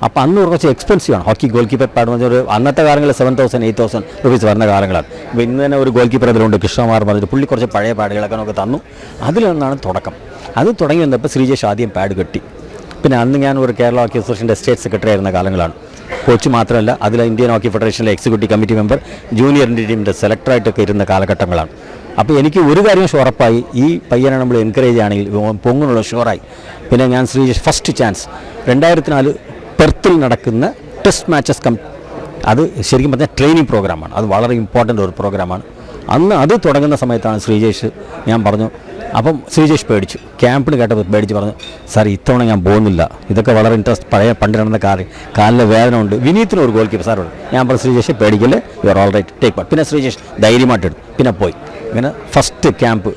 അപ്പോൾ അന്ന് കുറച്ച് എക്സ്പെൻസീവ് ആണ്. ഹോക്കി ഗോൾ കീപ്പർ പാടുന്ന ഒരു അന്നത്തെ കാലങ്ങളിൽ 7,000 8,000 റുപ്പീസ് വരുന്ന കാലങ്ങളാണ്. അപ്പോൾ ഇന്ന് തന്നെ ഒരു ഗോൾ കീപ്പർ അതിലുണ്ട്, കൃഷ്ണകുമാർ പറഞ്ഞിട്ട് പുള്ളി കുറച്ച് പഴയ പാഡുകളൊക്കെ നമുക്ക് തന്നു. അതിൽ നിന്നാണ് തുടക്കം. അത് തുടങ്ങി വന്നപ്പോൾ ശ്രീജേഷ് ആദ്യം പാഡ് കെട്ടി. പിന്നെ അന്ന് ഞാൻ ഒരു കേരള ഹോക്കി അസോസിയേഷൻ്റെ സ്റ്റേറ്റ് സെക്രട്ടറി ആയിരുന്ന കാലങ്ങളാണ്. കോച്ച് മാത്രമല്ല, അതിൽ ഇന്ത്യൻ ഹോക്കി ഫെഡറേഷനിലെ executive committee member, junior Indian ടീമിൻ്റെ സെലക്ടറായിട്ടൊക്കെ ഇരുന്ന കാലഘട്ടങ്ങളാണ്. അപ്പോൾ എനിക്ക് ഒരു കാര്യം ഷുറപ്പായി, ഈ പയ്യനെ നമ്മൾ എൻകറേജ് ആണെങ്കിൽ പൊങ്ങുന്നുള്ള ഷുവറായി. പിന്നെ ഞാൻ ശ്രീജേഷ് ഫസ്റ്റ് ചാൻസ് 2004 പെർത്തിൽ നടക്കുന്ന ടെസ്റ്റ് മാച്ചസ് അത് ശരിക്കും പറഞ്ഞാൽ ട്രെയിനിങ് പ്രോഗ്രാമാണ്. അത് വളരെ ഇമ്പോർട്ടൻ്റ് ഒരു പ്രോഗ്രാമാണ്. അന്ന് അത് തുടങ്ങുന്ന സമയത്താണ് ശ്രീജേഷ് ഞാൻ പറഞ്ഞു. അപ്പം ശ്രീജേഷ് പേടിച്ചു. ക്യാമ്പിന് കേട്ടപ്പോൾ പേടിച്ച് പറഞ്ഞു, സാർ ഇത്തവണ ഞാൻ പോകുന്നില്ല, ഇതൊക്കെ വളരെ ഇൻട്രസ്റ്റ് പണ്ട് നടന്ന കാലിലെ വേദന ഉണ്ട്, വിനീത്തിന് ഒരു ഗോൾ കീപ്പർ സാറുണ്ട്. ഞാൻ പറഞ്ഞു ശ്രീജേഷ് പേടിക്കല്ലേ, you are all right, take part. പിന്നെ ശ്രീജേഷ് ധൈര്യമായിട്ടെടുത്തു. പിന്നെ പോയി. ഇങ്ങനെ ഫസ്റ്റ് ക്യാമ്പ്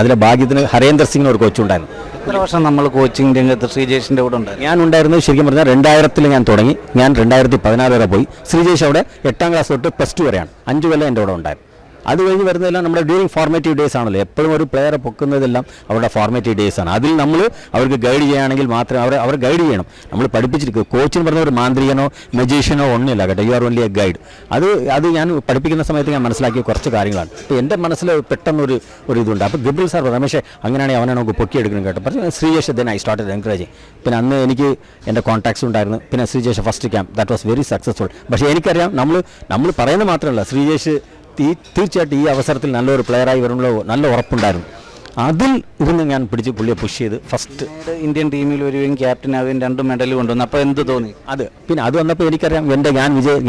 അതിലെ ഭാഗ്യത്തിന് ഹരേന്ദർ സിംഗിന് ഒരു കോച്ചുണ്ടായിരുന്നു. എത്ര വർഷം നമ്മൾ കോച്ചിങ് രംഗത്ത് ശ്രീജേഷിൻ്റെ കൂടെ ഉണ്ടായിരുന്നു? ഞാൻ ഉണ്ടായിരുന്നത് ശരിക്കും പറഞ്ഞാൽ 2000 ഞാൻ തുടങ്ങി. ഞാൻ 2014 വരെ പോയി. ശ്രീജേഷ് അവിടെ 8ാം ക്ലാസ് തൊട്ട് +2 വരെയാണ്. 5 കൊല്ലം എൻ്റെ കൂടെ ഉണ്ടായിരുന്നു. അത് കഴിഞ്ഞ് വരുന്നതെല്ലാം നമ്മുടെ ഡ്യൂറിങ് ഫോർമേറ്റീവ് ഡേയ്സ് ആണല്ലോ. എപ്പോഴും ഒരു പ്ലെയറെ പൊക്കുന്നതെല്ലാം അവരുടെ ഫോർമേറ്റീവ് ഡേയ്സ് ആണ്. അതിൽ നമ്മൾ അവർക്ക് ഗൈഡ് ചെയ്യുകയാണെങ്കിൽ മാത്രമേ അവർ ഗൈഡ് ചെയ്യണം. നമ്മൾ പഠിപ്പിച്ചിരിക്കും. കോച്ചിന് പറഞ്ഞ ഒരു മാന്ത്രികനോ മജീഷ്യനോ ഒന്നുമില്ല കേട്ടോ. You are only A guide. അത് ഞാൻ പഠിപ്പിക്കുന്ന സമയത്ത് ഞാൻ മനസ്സിലാക്കിയ കുറച്ച് കാര്യങ്ങളാണ്. അപ്പോൾ എൻ്റെ മനസ്സിൽ പെട്ടെന്നൊരു ഇതുണ്ട്. അപ്പോൾ ഗബ്രിയൽ സാർ രമേശ് അങ്ങനെയാണെങ്കിൽ അവനെ നമുക്ക് പൊക്കിയെടുക്കണം കേട്ടോ. പക്ഷേ Sreejesh then I started encouraging. പിന്നെ അന്ന് എനിക്ക് എൻ്റെ കോൺടാക്ട്സ് ഉണ്ടായിരുന്നു. പിന്നെ Sreejesh first camp that was very successful. പക്ഷേ എനിക്കറിയാം നമ്മൾ പറയുന്നത് മാത്രമല്ല, ശ്രീജേഷ് തീർച്ചയായിട്ടും ഈ അവസരത്തിൽ നല്ലൊരു പ്ലെയറായി വരുമ്പോൾ നല്ല ഉറപ്പുണ്ടായിരുന്നു. അതിൽ ഇരുന്ന് ഞാൻ പിടിച്ച് പുള്ളിയെ പുഷ് ചെയ്ത് ഫസ്റ്റ് ഇന്ത്യൻ ടീമിൽ വരികയും ക്യാപ്റ്റൻ ആവുകയും 2 മെഡൽ കൊണ്ടുവന്നു. അപ്പോൾ എന്ത് തോന്നി? അത് പിന്നെ അത് വന്നപ്പോൾ എനിക്കറിയാം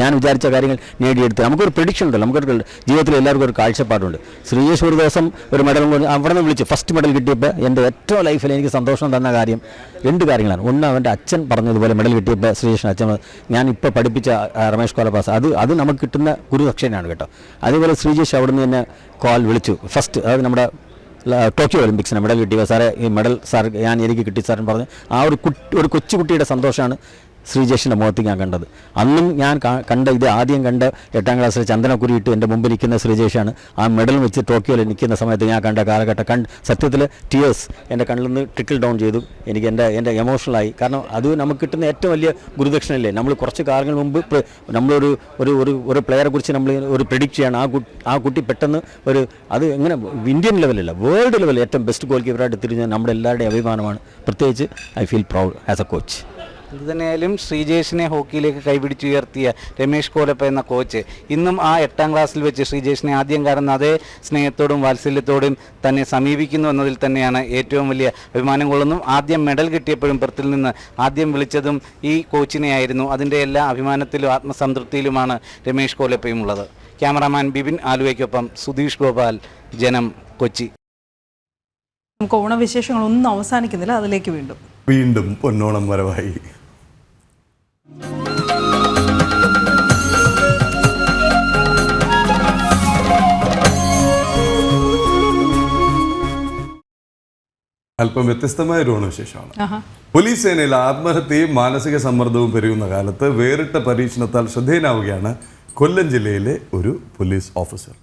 ഞാൻ വിചാരിച്ച കാര്യങ്ങൾ നേടിയെടുത്ത്. നമുക്കൊരു പ്രഡിക്ഷൻ ഉണ്ടല്ലോ, നമുക്കൊരു ജീവിതത്തിൽ എല്ലാവർക്കും ഒരു കാഴ്ചപ്പാടുണ്ട്. ശ്രീജേഷ് ഒരു ദിവസം ഒരു മെഡൽ കൊണ്ട് അവിടെ നിന്ന് വിളിച്ച് ഫസ്റ്റ് മെഡൽ കിട്ടിയപ്പോൾ എൻ്റെ ഏറ്റവും ലൈഫിൽ എനിക്ക് സന്തോഷം തന്ന കാര്യം 2 കാര്യങ്ങളാണ്. ഒന്ന്, അവൻ്റെ അച്ഛൻ പറഞ്ഞതുപോലെ മെഡൽ കിട്ടിയപ്പോൾ ശ്രീജേഷിന് അച്ഛൻ ഞാൻ ഇപ്പോൾ പഠിപ്പിച്ച രമേഷ് കോലപ്പാസ് അത് നമുക്ക് കിട്ടുന്ന ഗുരുദക്ഷിണയാണ് കേട്ടോ. അതേപോലെ ശ്രീജേഷ് അവിടെ നിന്ന് തന്നെ കോൾ വിളിച്ചു ഫസ്റ്റ്, അതായത് നമ്മുടെ ടോക്കിയോ ഒളിമ്പിക്സിന് മെഡൽ കിട്ടിയ സാറേ ഈ മെഡൽ സാർ എനിക്ക് കിട്ടി സാറെന്ന് പറഞ്ഞ് ആ ഒരു കൊച്ചുകുട്ടിയുടെ സന്തോഷമാണ് ശ്രീജേഷിൻ്റെ മുഖത്ത് ഞാൻ കണ്ടത്. അന്നും ഞാൻ കണ്ട ഇത് ആദ്യം കണ്ട 8ാം ക്ലാസ്സിൽ ചന്ദനക്കുരിയിട്ട് എൻ്റെ മുമ്പിൽ നിൽക്കുന്ന ശ്രീജേഷാണ്. ആ മെഡൽ വെച്ച് ടോക്കിയോയിൽ നിൽക്കുന്ന സമയത്ത് ഞാൻ കണ്ട കാലഘട്ടം സത്യത്തിൽ ടീയേഴ്സ് എൻ്റെ കണ്ണിൽ നിന്ന് ട്രിക്കിൾ ഡൗൺ ചെയ്തു. എനിക്ക് എൻ്റെ എമോഷണലായി. കാരണം അത് നമുക്ക് കിട്ടുന്ന ഏറ്റവും വലിയ ഗുരുദക്ഷിണയല്ലേ. നമ്മൾ കുറച്ച് കാലങ്ങൾ മുമ്പ് നമ്മളൊരു ഒരു പ്ലെയറെ കുറിച്ച് നമ്മൾ ഒരു പ്രെഡിക്റ്റ് ചെയ്യണം. ആ കുട്ടി പെട്ടെന്ന് അത് എങ്ങനെ ഇന്ത്യൻ ലെവലല്ല വേൾഡ് ലെവലിൽ ഏറ്റവും ബെസ്റ്റ് ഗോൾ കീപ്പറായിട്ട് തിരിഞ്ഞ നമ്മുടെ എല്ലാവരുടെയും അഭിമാനമാണ്. പ്രത്യേകിച്ച് I feel proud as A coach. എന്തുതന്നെയായാലും ശ്രീജേഷിനെ ഹോക്കിയിലേക്ക് കൈപിടിച്ചുയർത്തിയ രമേഷ് കോലപ്പ എന്ന കോച്ച് ഇന്നും ആ 8ാം ക്ലാസ്സിൽ വെച്ച് ശ്രീജേഷിനെ ആദ്യം കാണുന്ന അതേ സ്നേഹത്തോടും വാത്സല്യത്തോടും തന്നെ സമീപിക്കുന്നു എന്നതിൽ തന്നെയാണ് ഏറ്റവും വലിയ അഭിമാനം കൊള്ളുന്നു. ആദ്യം മെഡൽ കിട്ടിയപ്പോഴും പെർത്തിൽ നിന്ന് ആദ്യം വിളിച്ചതും ഈ കോച്ചിനെയായിരുന്നു. അതിൻ്റെ എല്ലാ അഭിമാനത്തിലും ആത്മസംതൃപ്തിയിലുമാണ് രമേഷ് കോലപ്പയും ഉള്ളത്. ക്യാമറാമാൻ ബിപിൻ ആലുവയ്ക്കൊപ്പം സുധീഷ് ഗോപാൽ, ജനം, കൊച്ചി. നമുക്ക് ഓണവിശേഷങ്ങളൊന്നും അവസാനിക്കുന്നില്ല, അതിലേക്ക് വീണ്ടും പൊന്നോണം വരവായി. അല്പം വ്യത്യസ്തമായ ഒരു ഓണവിശേഷമാണ്. പോലീസ് സേനയിൽ ആത്മഹത്യയും മാനസിക സമ്മർദ്ദവും പെരുകുന്ന കാലത്ത് വേറിട്ട പരീക്ഷണത്താൽ ശ്രദ്ധേയനാവുകയാണ് കൊല്ലം ജില്ലയിലെ ഒരു പോലീസ് ഓഫീസർ.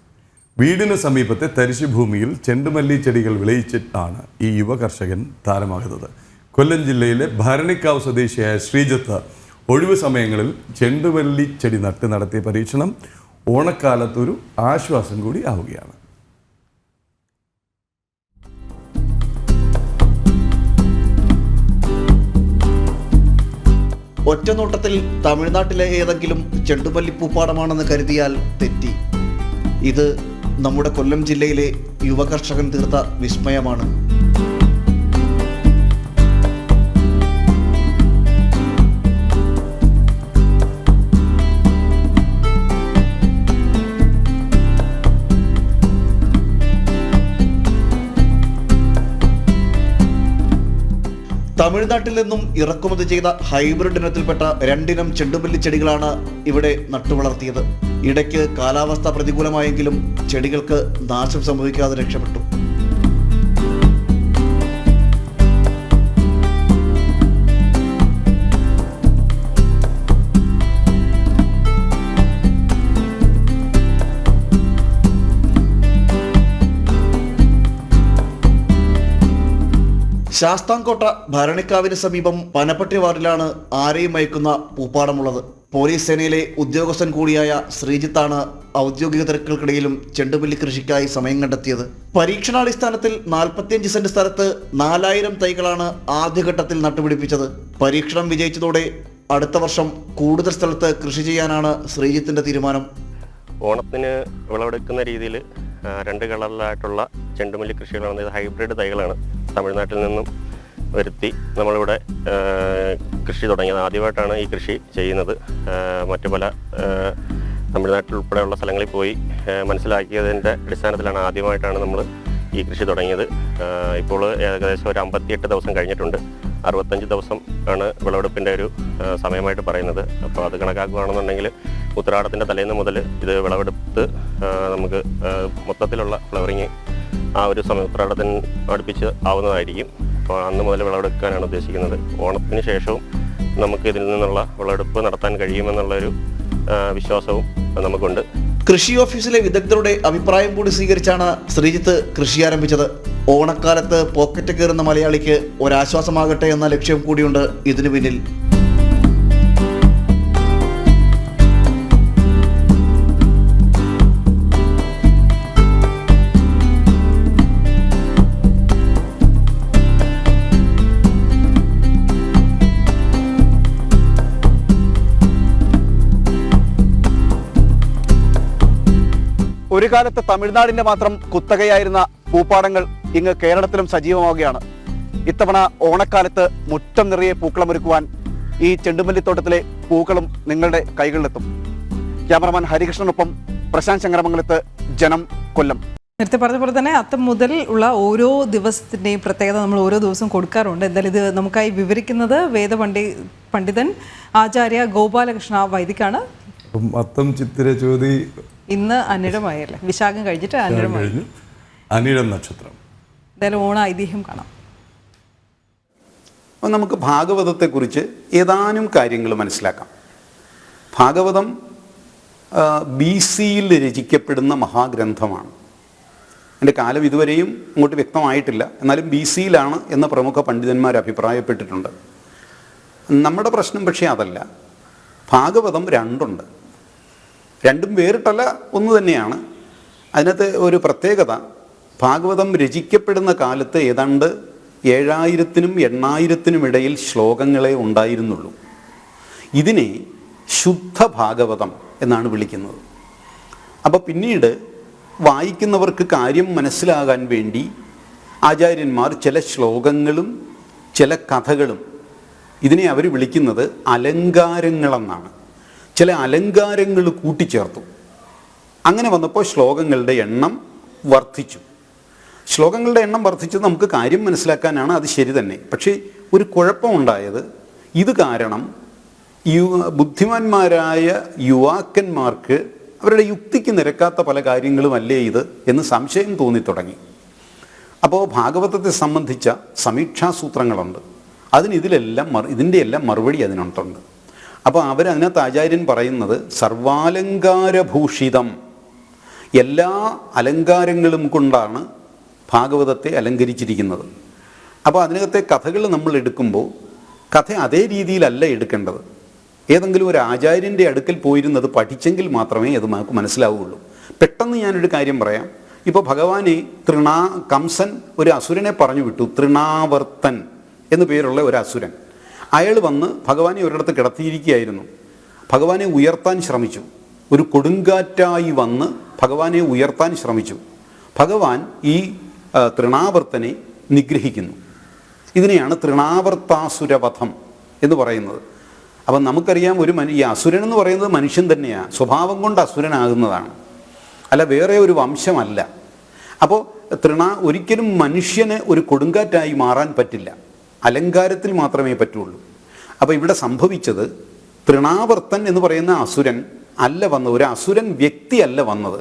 വീടിന് സമീപത്തെ തരിശുഭൂമിയിൽ ചെണ്ടുമല്ലി ചെടികൾ വിളയിച്ചിട്ടാണ് ഈ യുവ കർഷകൻ താരമാകുന്നത്. കൊല്ലം ജില്ലയിലെ ഭരണിക്കാവ് സ്വദേശിയായ ശ്രീജിത്ത് ഒഴിവു സമയങ്ങളിൽ ചെണ്ടുമല്ലി ചെടി നട്ട് നടത്തിയ പരീക്ഷണം ഓണക്കാലത്തൊരു ആശ്വാസം കൂടി ആവുകയാണ്. ഒറ്റനോട്ടത്തിൽ തമിഴ്നാട്ടിലെ ഏതെങ്കിലും ചെണ്ടുമല്ലി പൂപ്പാടമാണെന്ന് കരുതിയാൽ തെറ്റി. ഇത് നമ്മുടെ കൊല്ലം ജില്ലയിലെ യുവകർഷകൻ തീർത്ത വിസ്മയമാണ്. തമിഴ്നാട്ടിൽ നിന്നും ഇറക്കുമതി ചെയ്ത ഹൈബ്രിഡ് ഇനത്തിൽപ്പെട്ട 2 ഇനം ചെണ്ടുമല്ലി ചെടികളാണ് ഇവിടെ നട്ടുവളർത്തിയത്. ഇടയ്ക്ക് കാലാവസ്ഥ പ്രതികൂലമായെങ്കിലും ചെടികൾക്ക് നാശം സംഭവിക്കാതെ രക്ഷപ്പെട്ടു. ശാസ്താംകോട്ട ഭരണിക്കാവിന് സമീപം പനപ്പട്ടി വാർഡിലാണ് ആരെയും മയക്കുന്ന പൂപ്പാടമുള്ളത്. പോലീസ് സേനയിലെ ഉദ്യോഗസ്ഥൻ കൂടിയായ ശ്രീജിത്താണ് ഔദ്യോഗിക തിരക്കുകൾക്കിടയിലും ചെണ്ടുമല്ലി കൃഷിക്കായി സമയം കണ്ടെത്തിയത്. പരീക്ഷണാടിസ്ഥാനത്തിൽ 45 സെന്റ് സ്ഥലത്ത് 4000 തൈകളാണ് ആദ്യഘട്ടത്തിൽ നട്ടുപിടിപ്പിച്ചത്. പരീക്ഷണം വിജയിച്ചതോടെ അടുത്ത വർഷം കൂടുതൽ സ്ഥലത്ത് കൃഷി ചെയ്യാനാണ് ശ്രീജിത്തിന്റെ തീരുമാനം. ഓണത്തിന് വിളവെടുക്കുന്ന രീതിയിൽ 2 കളറിലായിട്ടുള്ള ചെണ്ടുമല്ലി കൃഷികളാണ്. ഇത് ഹൈബ്രിഡ് തൈകളാണ്. തമിഴ്നാട്ടിൽ നിന്നും വരുത്തി നമ്മളിവിടെ കൃഷി തുടങ്ങിയത്. ആദ്യമായിട്ടാണ് ഈ കൃഷി ചെയ്യുന്നത്. മറ്റു പല തമിഴ്നാട്ടിൽ ഉൾപ്പെടെയുള്ള സ്ഥലങ്ങളിൽ പോയി മനസ്സിലാക്കിയതിൻ്റെ അടിസ്ഥാനത്തിലാണ് ആദ്യമായിട്ടാണ് നമ്മൾ ഈ കൃഷി തുടങ്ങിയത്. ഇപ്പോൾ ഏകദേശം ഒരു 58 ദിവസം കഴിഞ്ഞിട്ടുണ്ട്. 65 ദിവസം ആണ് വിളവെടുപ്പിൻ്റെ ഒരു സമയമായിട്ട് പറയുന്നത്. അപ്പോൾ അത് കണക്കാക്കുകയാണെന്നുണ്ടെങ്കിൽ ഉത്രാടത്തിൻ്റെ തലേന്ന് മുതൽ ഇത് വിളവെടുത്ത് നമുക്ക് മൊത്തത്തിലുള്ള ഫ്ലവറിങ് ആ ഒരു സമയം ഉത്രാടത്തിന് അടുപ്പിച്ച് ആവുന്നതായിരിക്കും. അപ്പോൾ അന്ന് മുതൽ വിളവെടുക്കാനാണ് ഉദ്ദേശിക്കുന്നത്. ഓണത്തിന് ശേഷവും നമുക്ക് ഇതിൽ നിന്നുള്ള വിളവെടുപ്പ് നടത്താൻ കഴിയുമെന്നുള്ളൊരു വിശ്വാസവും നമുക്കുണ്ട്. കൃഷി ഓഫീസിലെ വിദഗ്ധരുടെ അഭിപ്രായം കൂടി സ്വീകരിച്ചാണ് ശ്രീജിത്ത് കൃഷി ആരംഭിച്ചത്. ഓണക്കാലത്ത് പോക്കറ്റ് കയറുന്ന മലയാളിക്ക് ഒരാശ്വാസമാകട്ടെ എന്ന ലക്ഷ്യം കൂടിയുണ്ട് ഇതിനു പിന്നിൽ. ഒരു കാലത്ത് തമിഴ്നാടിന്റെ മാത്രം കുത്തകയായിരുന്ന പൂപ്പാടങ്ങൾ ഇങ്ങ് കേരളത്തിലും സജീവമാവുകയാണ്. ഇത്തവണ ഓണക്കാലത്ത് മുറ്റം നിറയെ പൂക്കളമൊരുക്കുവാൻ ഈ ചെണ്ടുമല്ലിത്തോട്ടത്തിലെ പൂക്കളും നിങ്ങളുടെ കൈകളിലെത്തും. ക്യാമറമാൻ ഹരികൃഷ്ണനൊപ്പം പ്രശാന്ത് ശങ്കരമംഗലത്ത്, ജനം, കൊല്ലം. നേരത്തെ പറഞ്ഞ പോലെ തന്നെ അത്തം മുതൽ ഉള്ള ഓരോ ദിവസത്തിൻ്റെയും പ്രത്യേകത നമ്മൾ ഓരോ ദിവസവും കൊടുക്കാറുണ്ട്. എന്തായാലും ഇത് നമുക്കായി വിവരിക്കുന്നത് പണ്ഡിതൻ ആചാര്യ ഗോപാലകൃഷ്ണ വൈദികാണ്. അത്തം ചിത്തിര ചോതി ഇന്ന് അനിഴമായല്ലേ, വിശാഖം കഴിഞ്ഞിട്ട് അനിഴമായി, അനിഴം നക്ഷത്രം. എന്തായാലും ഓണ ഐതിഹ്യം കാണാം. നമുക്ക് ഭാഗവതത്തെക്കുറിച്ച് ഏതാനും കാര്യങ്ങൾ മനസ്സിലാക്കാം. ഭാഗവതം BC രചിക്കപ്പെടുന്ന മഹാഗ്രന്ഥമാണ്. എൻ്റെ കാലം ഇതുവരെയും അങ്ങോട്ട് വ്യക്തമായിട്ടില്ല, എന്നാലും BC എന്ന് പ്രമുഖ പണ്ഡിതന്മാർ അഭിപ്രായപ്പെട്ടിട്ടുണ്ട്. നമ്മുടെ പ്രശ്നം പക്ഷേ അതല്ല. ഭാഗവതം രണ്ടുണ്ട്, രണ്ടും വേറിട്ടല്ല, ഒന്ന് തന്നെയാണ്. അതിനകത്ത് ഒരു പ്രത്യേകത, ഭാഗവതം രചിക്കപ്പെടുന്ന കാലത്ത് ഏതാണ്ട് 7000-നും 8000-നും ഇടയിൽ ശ്ലോകങ്ങളെ ഉണ്ടായിരുന്നുള്ളൂ. ഇതിനെ ശുദ്ധ ഭാഗവതം എന്നാണ് വിളിക്കുന്നത്. അപ്പോൾ പിന്നീട് വായിക്കുന്നവർക്ക് കാര്യം മനസ്സിലാകാൻ വേണ്ടി ആചാര്യന്മാർ ചില ശ്ലോകങ്ങളും ചില കഥകളും, ഇതിനെ അവർ വിളിക്കുന്നത് അലങ്കാരങ്ങളെന്നാണ്, ചില അലങ്കാരങ്ങൾ കൂട്ടിച്ചേർത്തു. അങ്ങനെ വന്നപ്പോൾ ശ്ലോകങ്ങളുടെ എണ്ണം വർദ്ധിച്ചു. ശ്ലോകങ്ങളുടെ എണ്ണം വർദ്ധിച്ചത് നമുക്ക് കാര്യം മനസ്സിലാക്കാനാണ്, അത് ശരി തന്നെ. പക്ഷേ ഒരു കുഴപ്പമുണ്ടായത്, ഇത് കാരണം ബുദ്ധിമാന്മാരായ യുവാക്കന്മാർക്ക് അവരുടെ യുക്തിക്ക് നിരക്കാത്ത പല കാര്യങ്ങളുമല്ലേ ഇത് എന്ന് സംശയം തോന്നിത്തുടങ്ങി. അപ്പോൾ ഭാഗവതത്തെ സംബന്ധിച്ച സമീക്ഷാസൂത്രങ്ങളുണ്ട്, ഇതിൻ്റെ എല്ലാം മറുപടി അതിനകത്തുണ്ട്. അപ്പോൾ അവരതിനകത്ത് ആചാര്യൻ പറയുന്നത് സർവാലങ്കാരഭൂഷിതം, എല്ലാ അലങ്കാരങ്ങളും കൊണ്ടാണ് ഭാഗവതത്തെ അലങ്കരിച്ചിരിക്കുന്നത്. അപ്പോൾ അതിനകത്തെ കഥകൾ നമ്മൾ എടുക്കുമ്പോൾ കഥ അതേ രീതിയിലല്ല എടുക്കേണ്ടത്. ഏതെങ്കിലും ഒരു ആചാര്യൻ്റെ അടുക്കൽ പോയിരുന്നത് പഠിച്ചെങ്കിൽ മാത്രമേ അത് നമുക്ക് മനസ്സിലാവുകയുള്ളൂ. പെട്ടെന്ന് ഞാനൊരു കാര്യം പറയാം. ഇപ്പോൾ ഭഗവാനെ കംസൻ ഒരു അസുരനെ പറഞ്ഞു വിട്ടു, തൃണാവർത്തൻ എന്നു പേരുള്ള ഒരു അസുരൻ. അയാൾ വന്ന് ഭഗവാനെ ഒരിടത്ത് കിടത്തിയിരിക്കുകയായിരുന്നു. ഭഗവാനെ ഉയർത്താൻ ശ്രമിച്ചു, ഒരു കൊടുങ്കാറ്റായി വന്ന് ഭഗവാനെ ഉയർത്താൻ ശ്രമിച്ചു. ഭഗവാൻ ഈ തൃണാവർത്തനെ നിഗ്രഹിക്കുന്നു. ഇതിനെയാണ് തൃണാവർത്താസുരവധം എന്ന് പറയുന്നത്. അപ്പം നമുക്കറിയാം, ഈ അസുരൻ എന്ന് പറയുന്നത് മനുഷ്യൻ തന്നെയാണ്, സ്വഭാവം കൊണ്ട് അസുരനാകുന്നതാണ്, അല്ല വേറെ ഒരു വംശമല്ല. അപ്പോൾ ഒരിക്കലും മനുഷ്യന് ഒരു കൊടുങ്കാറ്റായി മാറാൻ പറ്റില്ല, അലങ്കാരത്തിൽ മാത്രമേ പറ്റുള്ളൂ. അപ്പോൾ ഇവിടെ സംഭവിച്ചത്, തൃണാവർത്തൻ എന്ന് പറയുന്ന അസുരൻ അല്ല വന്നത്, ഒരു അസുരൻ വ്യക്തിയല്ല വന്നത്,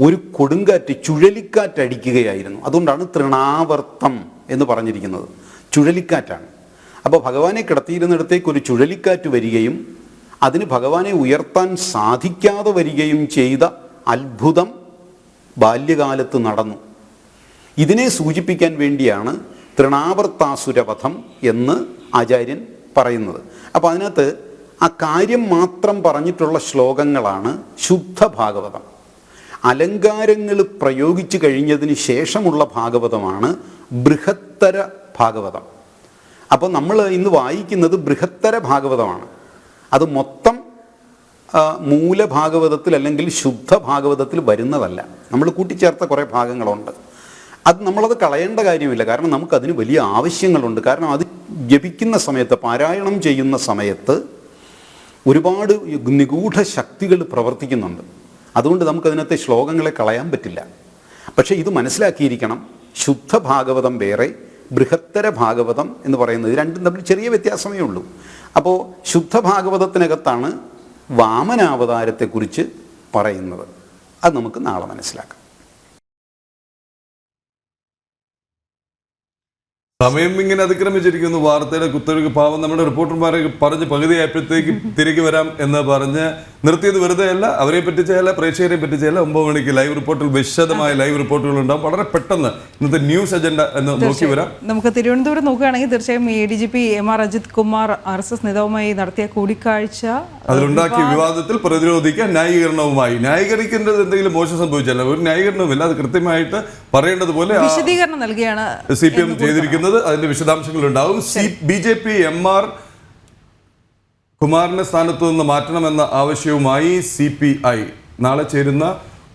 ഒരു കൊടുങ്കാറ്റ്, ചുഴലിക്കാറ്റടിക്കുകയായിരുന്നു. അതുകൊണ്ടാണ് തൃണാവർത്തം എന്ന് പറഞ്ഞിരിക്കുന്നത്, ചുഴലിക്കാറ്റാണ്. അപ്പോൾ ഭഗവാനെ കിടത്തിയിരുന്നിടത്തേക്ക് ഒരു ചുഴലിക്കാറ്റ് വരികയും അതിന് ഭഗവാനെ ഉയർത്താൻ സാധിക്കാതെ വരികയും ചെയ്ത അത്ഭുതം ബാല്യകാലത്ത് നടന്നു. ഇതിനെ സൂചിപ്പിക്കാൻ വേണ്ടിയാണ് തൃണാവർത്താസുരവധം എന്ന് ആചാര്യൻ പറയുന്നത്. അപ്പോൾ അതിനകത്ത് ആ കാര്യം മാത്രം പറഞ്ഞിട്ടുള്ള ശ്ലോകങ്ങളാണ് ശുദ്ധ ഭാഗവതം. അലങ്കാരങ്ങൾ പ്രയോഗിച്ചു കഴിഞ്ഞതിന് ശേഷമുള്ള ഭാഗവതമാണ് ബൃഹത്തര ഭാഗവതം. അപ്പോൾ നമ്മൾ ഇന്ന് വായിക്കുന്നത് ബൃഹത്തര ഭാഗവതമാണ്. അത് മൊത്തം മൂലഭാഗവതത്തിൽ അല്ലെങ്കിൽ ശുദ്ധ ഭാഗവതത്തിൽ വരുന്നതല്ല, നമ്മൾ കൂട്ടിച്ചേർത്ത കുറേ ഭാഗങ്ങളുണ്ട്. നമ്മളത് കളയേണ്ട കാര്യമില്ല, കാരണം നമുക്കതിന് വലിയ ആവശ്യങ്ങളുണ്ട്. കാരണം അത് ജപിക്കുന്ന സമയത്ത്, പാരായണം ചെയ്യുന്ന സമയത്ത് ഒരുപാട് നിഗൂഢ ശക്തികൾ പ്രവർത്തിക്കുന്നുണ്ട്. അതുകൊണ്ട് നമുക്കതിനകത്തെ ശ്ലോകങ്ങളെ കളയാൻ പറ്റില്ല. പക്ഷേ ഇത് മനസ്സിലാക്കിയിരിക്കണം, ശുദ്ധ ഭാഗവതം വേറെ, ബൃഹത്തര ഭാഗവതം എന്ന് പറയുന്നത് രണ്ടും തമ്മിൽ ചെറിയ വ്യത്യാസമേ ഉള്ളൂ. അപ്പോൾ ശുദ്ധ ഭാഗവതത്തിനകത്താണ് വാമനാവതാരത്തെക്കുറിച്ച് പറയുന്നത്. അത് നമുക്ക് നാളെ മനസ്സിലാക്കാം. സമയം ഇങ്ങനെ അതിക്രമിച്ചിരിക്കുന്നു. വാർത്തയുടെ കുത്തൊഴുക്ക് പാവം നമ്മുടെ റിപ്പോർട്ടർമാരെ പറഞ്ഞ് പകുതിയായപ്പോഴത്തേക്ക് തിരികെ വരാം എന്ന് പറഞ്ഞ് നിർത്തിയത് വെറുതെ അല്ല, അവരെ പറ്റിച്ചല്ല, പ്രേക്ഷകരെ പറ്റിച്ചല്ല. 9 മണിക്ക് ലൈവ് റിപ്പോർട്ടിൽ വിശദമായ ലൈവ് റിപ്പോർട്ടുകൾ ഉണ്ടാവും. വളരെ പെട്ടെന്ന് ഇന്നത്തെ ന്യൂസ് അജണ്ട എന്ന് നോക്കി വരാം. നമുക്ക് തിരുവനന്തപുരം നോക്കുകയാണെങ്കിൽ തീർച്ചയായും ADGP MR Ajith Kumar RSS നേതാവുമായി നടത്തിയ കൂടിക്കാഴ്ച, അതിലുണ്ടാക്കിയ വിവാദത്തിൽ പ്രതിരോധിക്കാൻ ന്യായീകരണവുമായി. ന്യായീകരിക്കേണ്ടത് എന്തെങ്കിലും മോശം സംഭവിച്ചല്ല, ഒരു ന്യായീകരണവുമില്ല. അത് കൃത്യമായിട്ട് പറയേണ്ടതുപോലെ വിശദീകരണം നൽകിയാണ് CPM ചെയ്തിരിക്കുന്നത്. അതിന്റെ വിശദാംശങ്ങൾ ഉണ്ടാവും. BJP MR കുമാറിനെ സ്ഥാനത്ത് നിന്ന് മാറ്റണമെന്ന ആവശ്യവുമായി CPI നാളെ ചേരുന്ന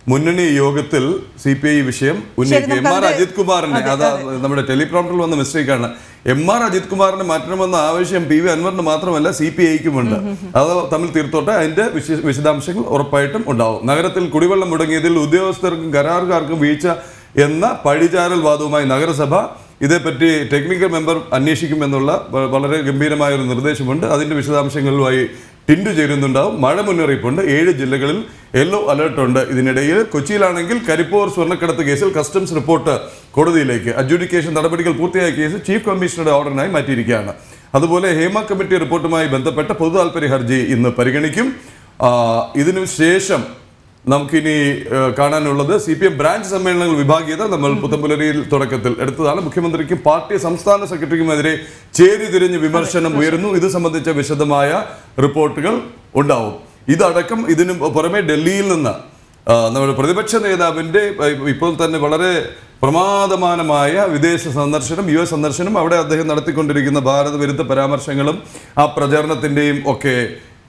മുന്നണി യോഗത്തിൽ CPI വിഷയം ഉന്നയിക്കുക. MR അജിത് കുമാറിനെ, അത് നമ്മുടെ ടെലിപ്രോംപ്റ്ററിൽ വന്ന മിസ്റ്റേക്കാണ്. MR അജിത് കുമാറിനെ മാറ്റണമെന്ന ആവശ്യം PV അൻവറിന് മാത്രമല്ല CPIക്കുമുണ്ട്. അത് തമ്മിൽ തീർത്തോട്ടെ, അതിന്റെ വിശദാംശങ്ങൾ ഉറപ്പായിട്ടും ഉണ്ടാവും. നഗരത്തിൽ കുടിവെള്ളം മുടങ്ങിയതിൽ ഉദ്യോഗസ്ഥർക്കും കരാറുകാർക്കും വീഴ്ച എന്ന പഴിചാരൽ വാദവുമായി നഗരസഭ ഇതേപ്പറ്റി ടെക്നിക്കൽ മെമ്പർ അന്വേഷിക്കുമെന്നുള്ള വളരെ ഗംഭീരമായ ഒരു നിർദ്ദേശമുണ്ട്. അതിന്റെ വിശദാംശങ്ങളുമായി ടിൻഡു ചേരുന്നുണ്ടാവും. മഴ മുന്നറിയിപ്പുണ്ട്. 7 ജില്ലകളിൽ യെല്ലോ അലർട്ടുണ്ട്. ഇതിനിടയിൽ കൊച്ചിയിലാണെങ്കിൽ കരിപ്പൂർ സ്വർണ്ണക്കടത്ത് കേസിൽ കസ്റ്റംസ് റിപ്പോർട്ട് കോടതിയിലേക്ക്, അഡ്ജുഡിക്കേഷൻ നടപടികൾ പൂർത്തിയായ കേസ് ചീഫ് കമ്മീഷണറുടെ ഓർഡറിനായി മാറ്റിയിരിക്കുകയാണ്. അതുപോലെ ഹേമ കമ്മിറ്റി റിപ്പോർട്ടുമായി ബന്ധപ്പെട്ട പൊതു താൽപര്യ ഹർജി ഇന്ന് പരിഗണിക്കും. ഇതിനു ശേഷം നമുക്കിനി കാണാനുള്ളത് CPM ബ്രാഞ്ച് സമ്മേളനങ്ങൾ വിഭാഗീയത. നമ്മൾ പുത്തമ്പുലരിയിൽ തുടക്കത്തിൽ എടുത്തതാണ്. മുഖ്യമന്ത്രിക്കും പാർട്ടി സംസ്ഥാന സെക്രട്ടറിക്കുമെതിരെ ചേരിതിരിഞ്ഞ് വിമർശനം ഉയരുന്നു. ഇത് സംബന്ധിച്ച വിശദമായ റിപ്പോർട്ടുകൾ ഉണ്ടാവും. ഇതടക്കം ഇതിനു പുറമെ ഡൽഹിയിൽ നിന്ന് നമ്മുടെ പ്രതിപക്ഷ നേതാവിൻ്റെ ഇപ്പോൾ തന്നെ വളരെ പ്രമാദമാനമായ വിദേശ സന്ദർശനം, US സന്ദർശനം, അവിടെ അദ്ദേഹം നടത്തിക്കൊണ്ടിരിക്കുന്ന ഭാരത വിരുദ്ധ പരാമർശങ്ങളും ആ പ്രചാരണത്തിൻ്റെയും ഒക്കെ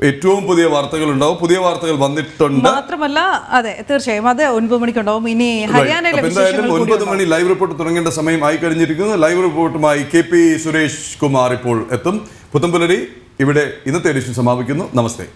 ഏറ്റവും പുതിയ വാർത്തകൾ ഉണ്ടാവും. പുതിയ വാർത്തകൾ വന്നിട്ടുണ്ട്. മാത്രമല്ല, അതെ, തീർച്ചയായും അത് 9 മണിക്കുണ്ടാവും. ഇനി ഹരിയാനയിലെ എന്തായാലും 9 മണി ലൈവ് റിപ്പോർട്ട് തുടങ്ങേണ്ട സമയം ആയി കഴിഞ്ഞിരിക്കുന്നു. ലൈവ് റിപ്പോർട്ടുമായി KP സുരേഷ് കുമാർ ഇപ്പോൾ എത്തും. പുത്തമ്പുലരി ഇവിടെ ഇന്നത്തെ എഡിഷൻ സമാപിക്കുന്നു. നമസ്തേ.